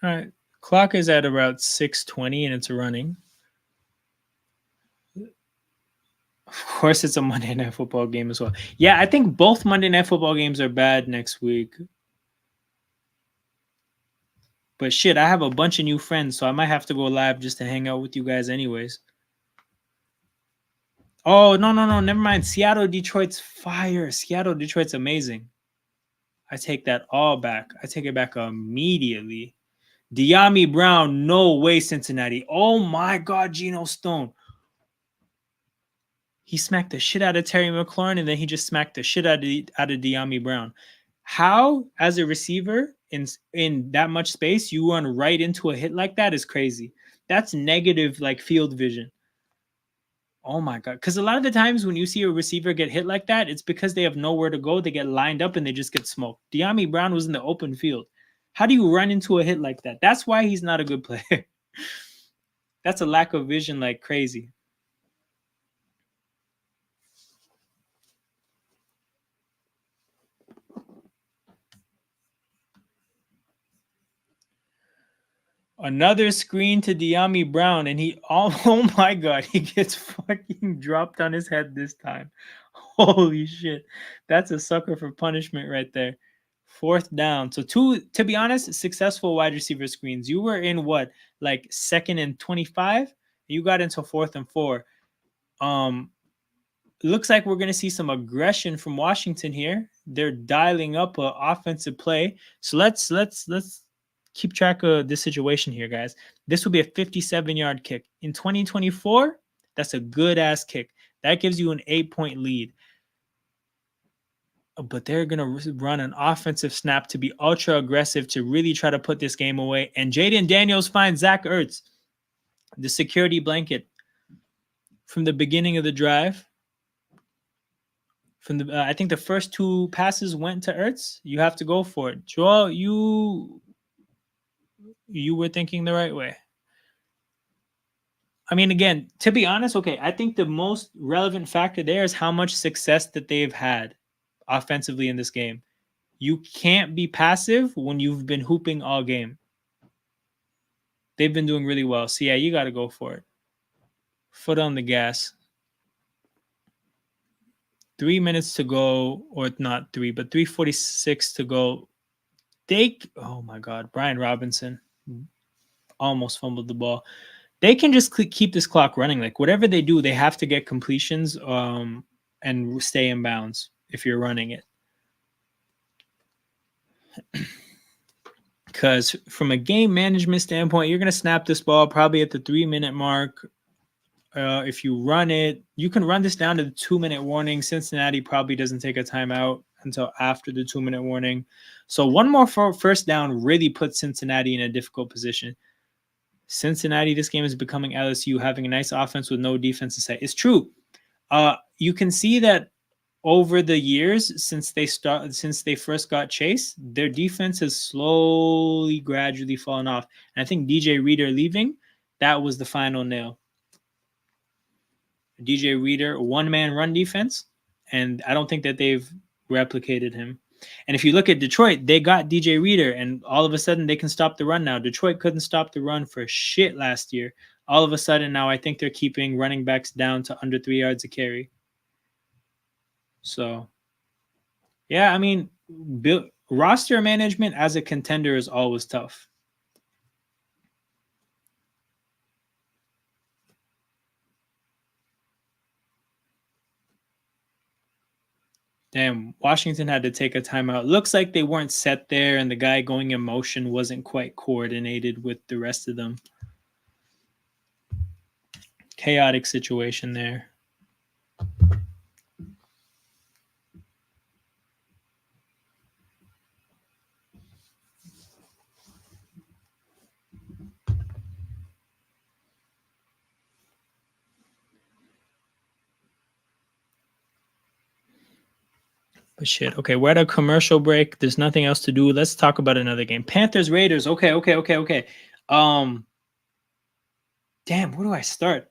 All right. Clock is at about 6:20 and it's running. Of course, it's a Monday Night Football game as well. Yeah, I think both Monday Night Football games are bad next week. But shit, I have a bunch of new friends, so I might have to go live just to hang out with you guys anyways. Oh, no, never mind. Seattle, Detroit's fire. Seattle, Detroit's amazing. I take that all back. I take it back immediately. De'Ami Brown, no way, Cincinnati. Oh my God, Geno Stone. He smacked the shit out of Terry McLaurin, and then he just smacked the shit out of De'Ami Brown. How, as a receiver, in that much space, you run right into a hit like that is crazy. That's negative, like, field vision. Oh my God. Because a lot of the times when you see a receiver get hit like that, it's because they have nowhere to go. They get lined up and they just get smoked. De'Ami Brown was in the open field. How do you run into a hit like that? That's why he's not a good player. That's a lack of vision like crazy. Another screen to De'Ami Brown, and he, oh my God, he gets fucking dropped on his head this time. Holy shit. That's a sucker for punishment right there. 4th down. So to be honest, successful wide receiver screens. You were in what, like 2nd and 25? You got into 4th and 4. Looks like we're going to see some aggression from Washington here. They're dialing up an offensive play. So let's keep track of this situation here, guys. This will be a 57-yard kick. In 2024, that's a good-ass kick. That gives you an 8-point lead. But they're going to run an offensive snap to be ultra-aggressive to really try to put this game away. And Jaden Daniels finds Zach Ertz, the security blanket, from the beginning of the drive. From the, I think the first 2 passes went to Ertz. You have to go for it. Joel, you were thinking the right way. I mean, again, to be honest, okay, I think the most relevant factor there is how much success that they've had offensively in this game. You can't be passive when you've been hooping all game. They've been doing really well. So, yeah, you got to go for it. Foot on the gas. 3 minutes to go, or not 3, but 3:46 to go. Oh, my God, Brian Robinson almost fumbled the ball. They can just keep this clock running. Like, whatever they do, they have to get completions and stay in bounds if you're running it. Because from a game management standpoint, you're going to snap this ball probably at the 3-minute mark. If you run it, you can run this down to the 2-minute warning. Cincinnati probably doesn't take a timeout until after the 2-minute warning. So one more first down really puts Cincinnati in a difficult position. Cincinnati, this game is becoming LSU, having a nice offense with no defense to say. It's true. You can see that over the years since they first got Chase, their defense has slowly, gradually fallen off. And I think DJ Reader leaving, that was the final nail. DJ Reader, one-man run defense, and I don't think that they've replicated him. And if you look at Detroit, they got DJ Reader, and all of a sudden they can stop the run now. Detroit couldn't stop the run for shit last year. All of a sudden now I think they're keeping running backs down to under 3 yards a carry. So, yeah, I mean, roster management as a contender is always tough. Damn, Washington had to take a timeout. Looks like they weren't set there, and the guy going in motion wasn't quite coordinated with the rest of them. Chaotic situation there. But shit. Okay, we're at a commercial break. There's nothing else to do. Let's talk about another game. Panthers Raiders. Okay. Damn, where do I start?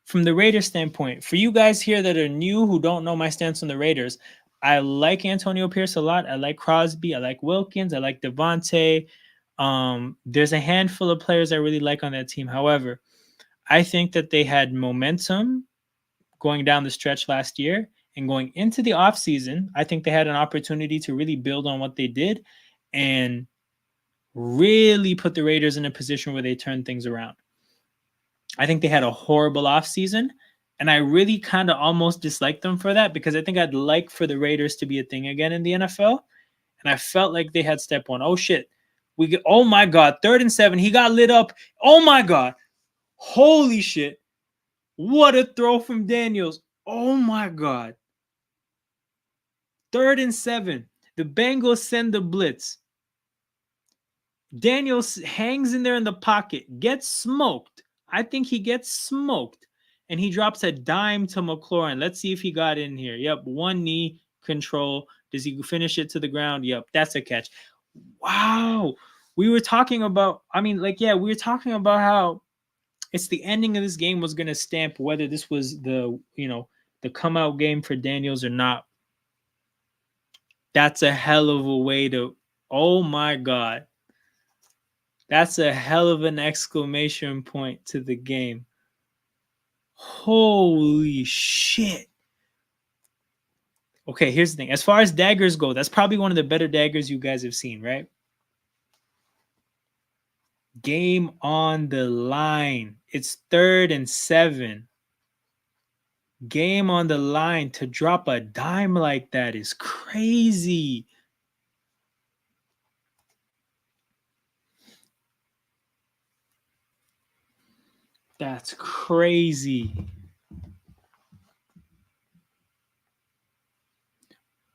From the Raiders standpoint, for you guys here that are new who don't know my stance on the Raiders, I like Antonio Pierce a lot. I like Crosby. I like Wilkins. I like Devontae. There's a handful of players I really like on that team. However, I think that they had momentum going down the stretch last year, and going into the offseason, I think they had an opportunity to really build on what they did and really put the Raiders in a position where they turn things around. I think they had a horrible offseason, and I really kind of almost dislike them for that because I think I'd like for the Raiders to be a thing again in the NFL. And I felt like they had step one. Oh, shit. Oh, my God. 3rd and 7. He got lit up. Oh, my God. Holy shit. What a throw from Daniels. Oh, my God. 3rd and 7. The Bengals send the blitz. Daniels hangs in there in the pocket, gets smoked. I think he gets smoked. And he drops a dime to McLaurin. Let's see if he got in here. Yep, one knee control. Does he finish it to the ground? Yep, that's a catch. Wow. We were talking about, we were talking about how it's the ending of this game was going to stamp whether this was the come out game for Daniels or not. That's a hell of a way to, oh my God. That's a hell of an exclamation point to the game. Holy shit. Okay, here's the thing. As far as daggers go, that's probably one of the better daggers you guys have seen, right? Game on the line. It's 3rd and 7. Game on the line to drop a dime like that is crazy. That's crazy.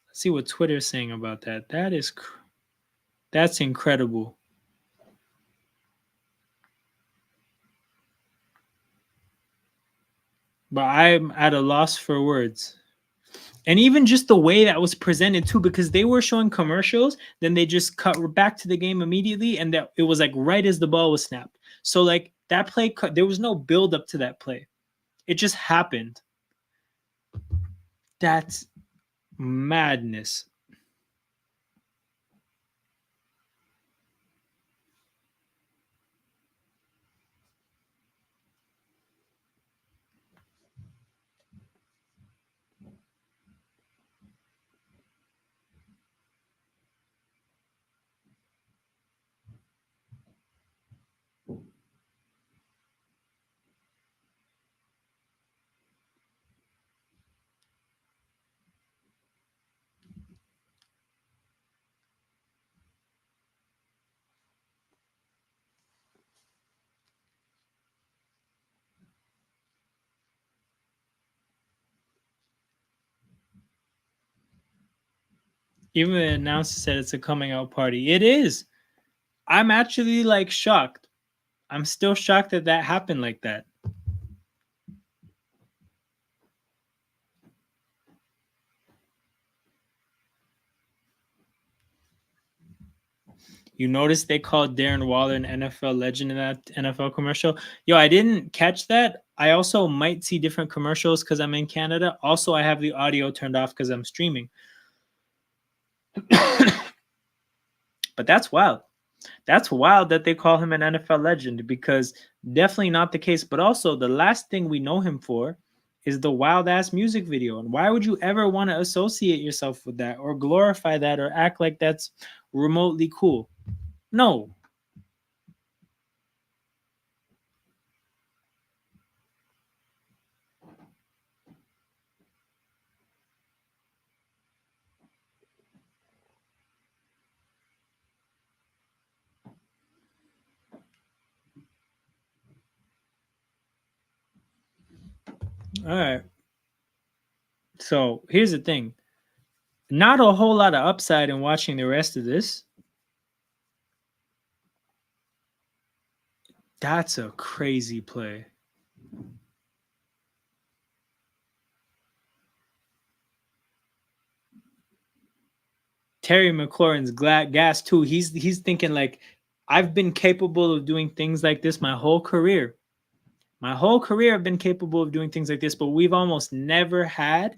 Let's see what Twitter's saying about that. That's incredible. But I'm at a loss for words. And even just the way that was presented too, because they were showing commercials, then they just cut back to the game immediately, and that it was like right as the ball was snapped. So like that play, there was no build up to that play. It just happened. That's madness. Even the announcer said it's a coming out party. It is. I'm actually like shocked. I'm still shocked that that happened like that. You notice they called Darren Waller an NFL legend in that NFL commercial? Yo, I didn't catch that. I also might see different commercials because I'm in Canada. Also, I have the audio turned off because I'm streaming. But that's wild. That's wild that they call him an NFL legend because definitely not the case. But also, the last thing we know him for is the wild ass music video. And why would you ever want to associate yourself with that or glorify that or act like that's remotely cool? No. All right. So here's the thing. Not a whole lot of upside in watching the rest of this. That's a crazy play. Terry McLaurin's gas too. He's thinking like, I've been capable of doing things like this my whole career. My whole career I've been capable of doing things like this, but we've almost never had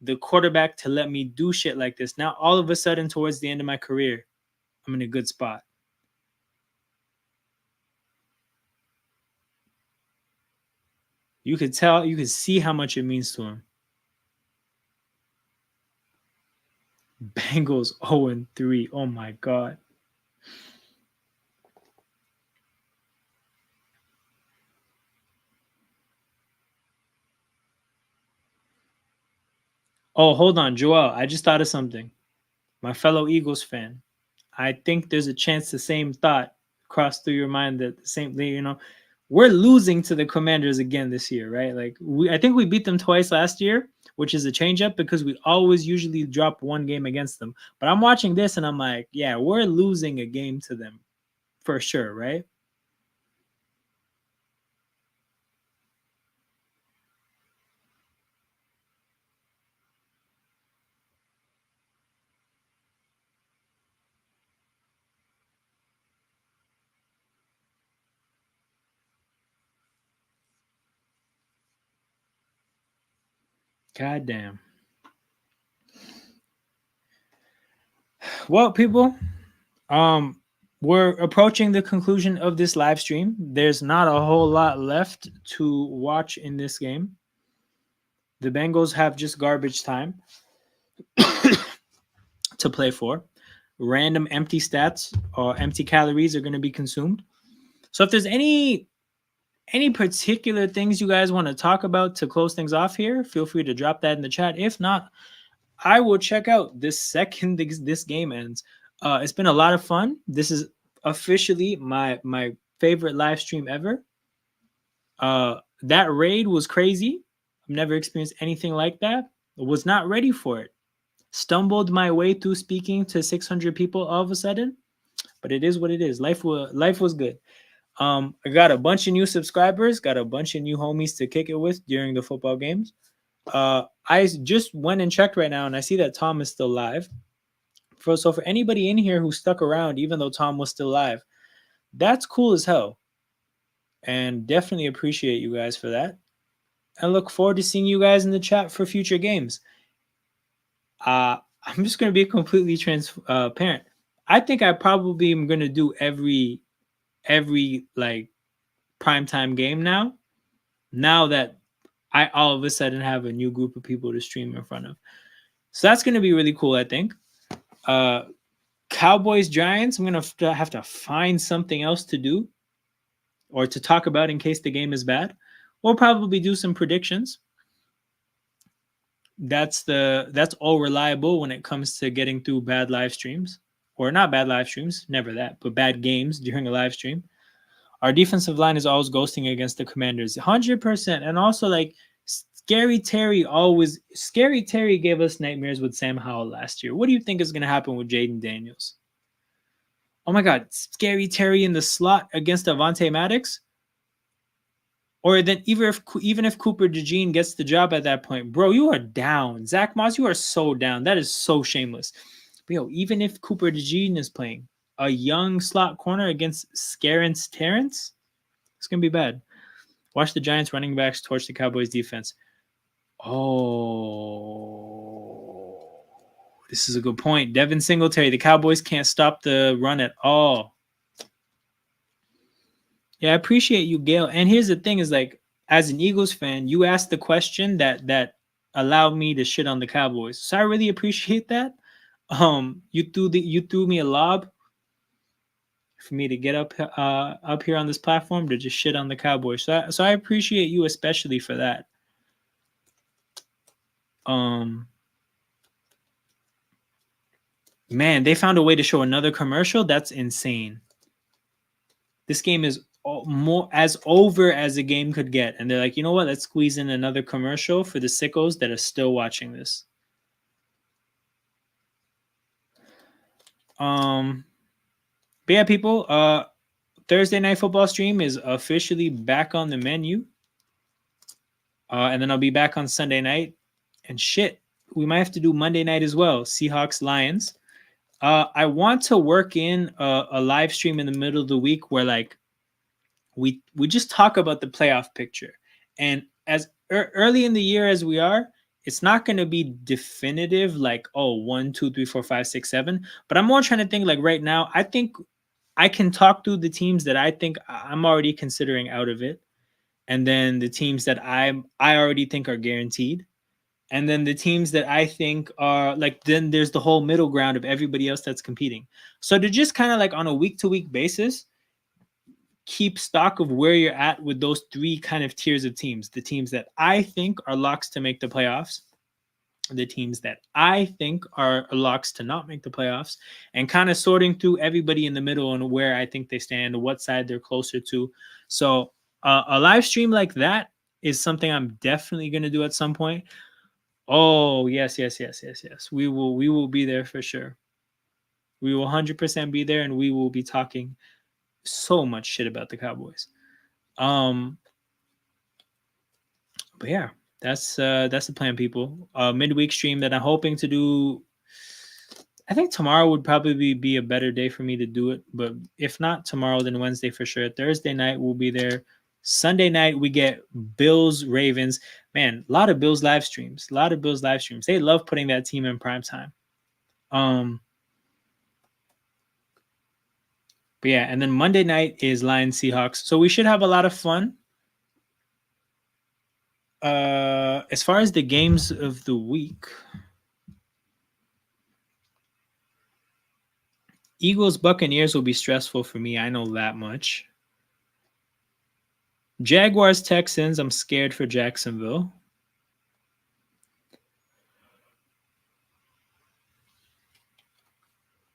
the quarterback to let me do shit like this. Now all of a sudden towards the end of my career, I'm in a good spot. You could tell, you could see how much it means to him. Bengals 0-3. Oh my God. Oh, hold on, Joel. I just thought of something. My fellow Eagles fan. I think there's a chance the same thought crossed through your mind that the same thing, we're losing to the Commanders again this year, right? Like I think we beat them twice last year, which is a change up because we always usually drop one game against them. But I'm watching this and I'm like, yeah, we're losing a game to them for sure, right? God damn. Well, people, we're approaching the conclusion of this live stream. There's not a whole lot left to watch in this game. The Bengals have just garbage time to play for. Random empty stats or empty calories are going to be consumed. So if there's any particular things you guys want to talk about to close things off here, feel free to drop that in the chat. If not, I will check out this second this game ends. It's been a lot of fun. This is officially my favorite live stream ever. That raid was crazy. I've never experienced anything like that. I was not ready for it. Stumbled my way through speaking to 600 people all of a sudden, but it is what it is. Life was good. I got a bunch of new subscribers, got a bunch of new homies to kick it with during the football games. I just went and checked right now, and I see that Tom is still live. So for anybody in here who stuck around, even though Tom was still live, that's cool as hell. And definitely appreciate you guys for that. And look forward to seeing you guys in the chat for future games. I'm just going to be completely transparent. I think I probably am going to do every like primetime game now that I all of a sudden have a new group of people to stream in front of. So that's going to be really cool, I think. Cowboys Giants, I'm going to have to find something else to do or to talk about in case the game is bad. We'll probably do some predictions. That's all reliable when it comes to getting through bad live streams, or not bad live streams, never that, but bad games during a live stream. Our defensive line is always ghosting against the Commanders, 100%. And also, like, Scary Terry gave us nightmares with Sam Howell last year. What do you think is going to happen with Jaden Daniels? Oh my God, Scary Terry in the slot against Avonte Maddox? Or then even if Cooper DeJean gets the job at that point, bro, you are down. Zach Moss, you are so down. That is so shameless. But yo, even if Cooper DeJean is playing a young slot corner against Scarence Terrence, it's gonna be bad. Watch the Giants running backs torch the Cowboys defense. Oh, this is a good point. Devin Singletary, the Cowboys can't stop the run at all. Yeah, I appreciate you, Gail. And here's the thing: is like, as an Eagles fan, you asked the question that allowed me to shit on the Cowboys. So I really appreciate that. You threw me a lob for me to get up here on this platform to just shit on the Cowboys. So I appreciate you especially for that. Man, they found a way to show another commercial. That's insane. This game is more as over as a game could get, and they're like, you know what? Let's squeeze in another commercial for the sickos that are still watching this. But yeah, people. Thursday night football stream is officially back on the menu. And then I'll be back on Sunday night. And shit, we might have to do Monday night as well. Seahawks Lions. I want to work in a live stream in the middle of the week where like we just talk about the playoff picture. And as early in the year as we are, it's not going to be definitive like, oh, 1, 2, 3, 4, 5, 6, 7. But I'm more trying to think like right now, I think I can talk through the teams that I think I'm already considering out of it. And then the teams that I already think are guaranteed. And then the teams that I think are like, then there's the whole middle ground of everybody else that's competing. So to just kind of like on a week-to-week basis, keep stock of where you're at with those three kind of tiers of teams. The teams that I think are locks to make the playoffs, the teams that I think are locks to not make the playoffs, and kind of sorting through everybody in the middle and where I think they stand, what side they're closer to. So a live stream like that is something I'm definitely going to do at some point. Oh, yes. We will be there for sure. We will 100% be there, and we will be talking so much shit about the Cowboys. But yeah, that's the plan, people. Midweek stream that I'm hoping to do. I think tomorrow would probably be a better day for me to do it, but if not tomorrow, then Wednesday for sure. Thursday night we'll be there. Sunday night we get Bills Ravens. Man, a lot of Bills live streams. They love putting that team in prime time. But yeah, and then Monday night is Lions Seahawks. So we should have a lot of fun. As far as the games of the week, Eagles Buccaneers will be stressful for me. I know that much. Jaguars Texans, I'm scared for Jacksonville.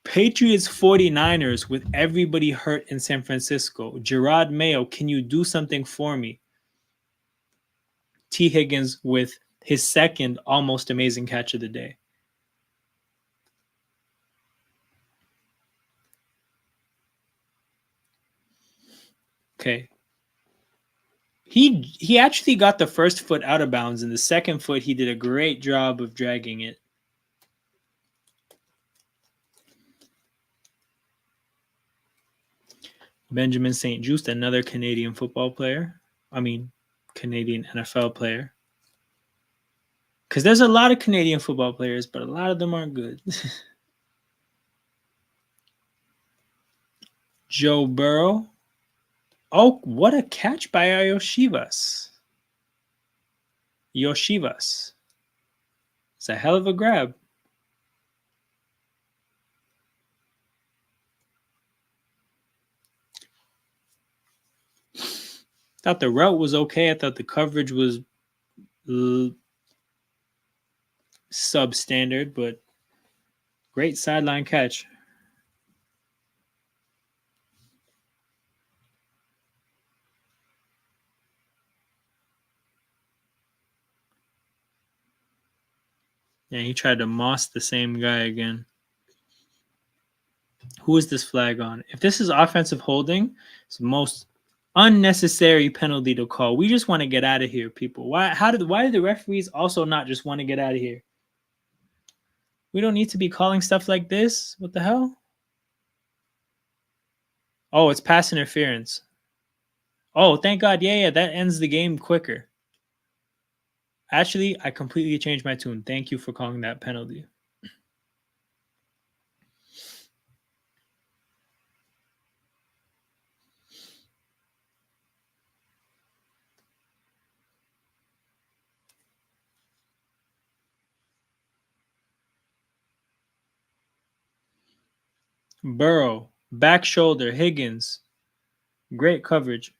Patriots 49ers with everybody hurt in San Francisco. Gerard Mayo, can you do something for me? T. Higgins with his second almost amazing catch of the day. Okay. He actually got the first foot out of bounds, and the second foot he did a great job of dragging it. Benjamin St. Juste, another Canadian football player. I mean, Canadian NFL player. Because there's a lot of Canadian football players, but a lot of them aren't good. Joe Burrow. Oh, what a catch by Yoshivas. It's a hell of a grab. Thought the route was okay. I thought the coverage was substandard, but great sideline catch. Yeah, he tried to moss the same guy again. Who is this flag on? If this is offensive holding, it's the most unnecessary penalty to call. We just want to get out of here, people. Why do the referees also not just want to get out of here? We don't need to be calling stuff like this. What the hell? Oh, it's pass interference. Oh, thank God. Yeah, that ends the game quicker. Actually, I completely changed my tune. Thank you for calling that penalty. Burrow, back shoulder, Higgins. Great coverage.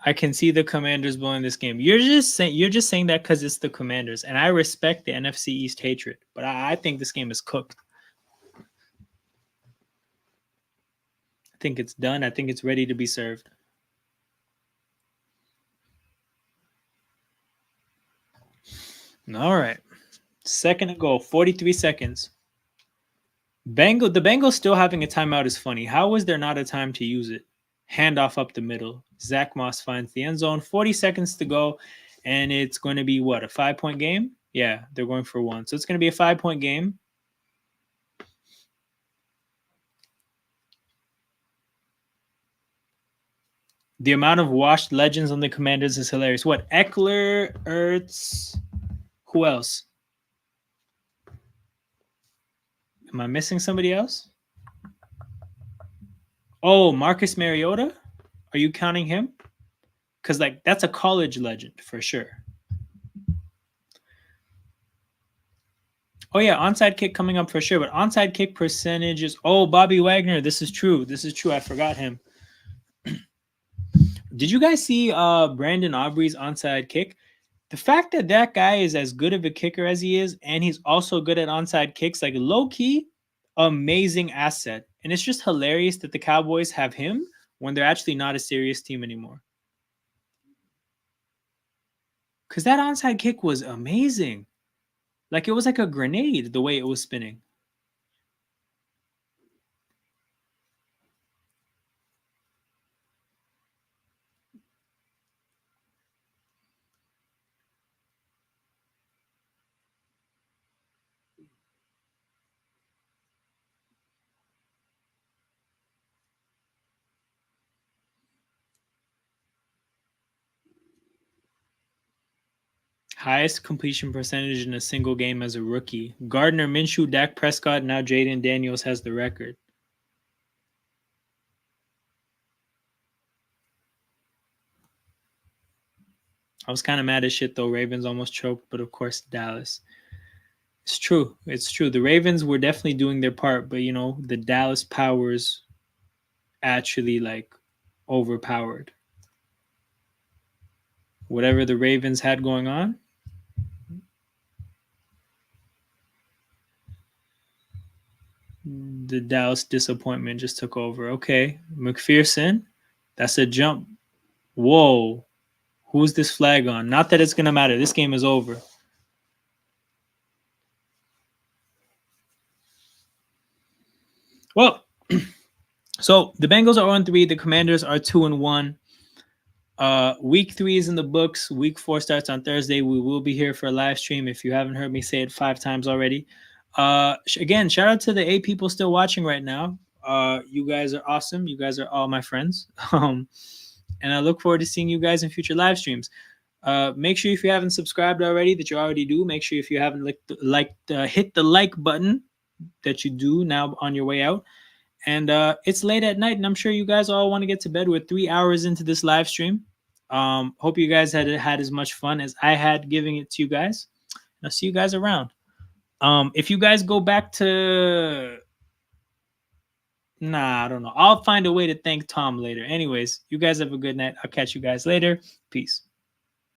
I can see the Commanders blowing this game. You're just saying that because it's the Commanders, and I respect the NFC East hatred, but I think this game is cooked. I think it's done. I think it's ready to be served. All right, second and goal, 43 seconds. The Bengals still having a timeout is funny. How was there not a time to use it? Handoff up the middle. Zach Moss finds the end zone. 40 seconds to go, and it's going to be what, a 5-point game? Yeah, they're going for one. So it's going to be a 5-point game. The amount of washed legends on the Commanders is hilarious. What? Eckler, Ertz, who else? Am I missing somebody else? Oh, Marcus Mariota? Are you counting him? Because, like, that's a college legend for sure. Oh, yeah, onside kick coming up for sure. But onside kick percentages. Oh, Bobby Wagner. This is true. I forgot him. Did you guys see Brandon Aubrey's onside kick? The fact that that guy is as good of a kicker as he is, and he's also good at onside kicks, like low key, amazing asset. And it's just hilarious that the Cowboys have him when they're actually not a serious team anymore. Because that onside kick was amazing. Like it was like a grenade the way it was spinning. Highest completion percentage in a single game as a rookie. Gardner Minshew, Dak Prescott, now Jaden Daniels has the record. I was kind of mad as shit though. Ravens almost choked, but of course Dallas. It's true. It's true. The Ravens were definitely doing their part, but you know, the Dallas powers actually like overpowered whatever the Ravens had going on. The Dallas disappointment just took over. Okay, McPherson, that's a jump. Whoa, who's this flag on? Not that it's gonna matter. This game is over. Well, so the Bengals are 0-3. The Commanders are 2-1. Week 3 is in the books. Week 4 starts on Thursday. We will be here for a live stream. If you haven't heard me say it 5 times already. Again, shout out to the 8 people still watching right now. You guys are awesome. You guys are all my friends. And I look forward to seeing you guys in future live streams. Make sure if you haven't subscribed already that you already do. Make sure if you haven't hit the like button that you do now on your way out. And it's late at night, and I'm sure you guys all want to get to bed. We're 3 hours into this live stream. Hope you guys had as much fun as I had giving it to you guys. And I'll see you guys around. If you guys go back to... I don't know. I'll find a way to thank Tom later. Anyways, you guys have a good night. I'll catch you guys later. Peace.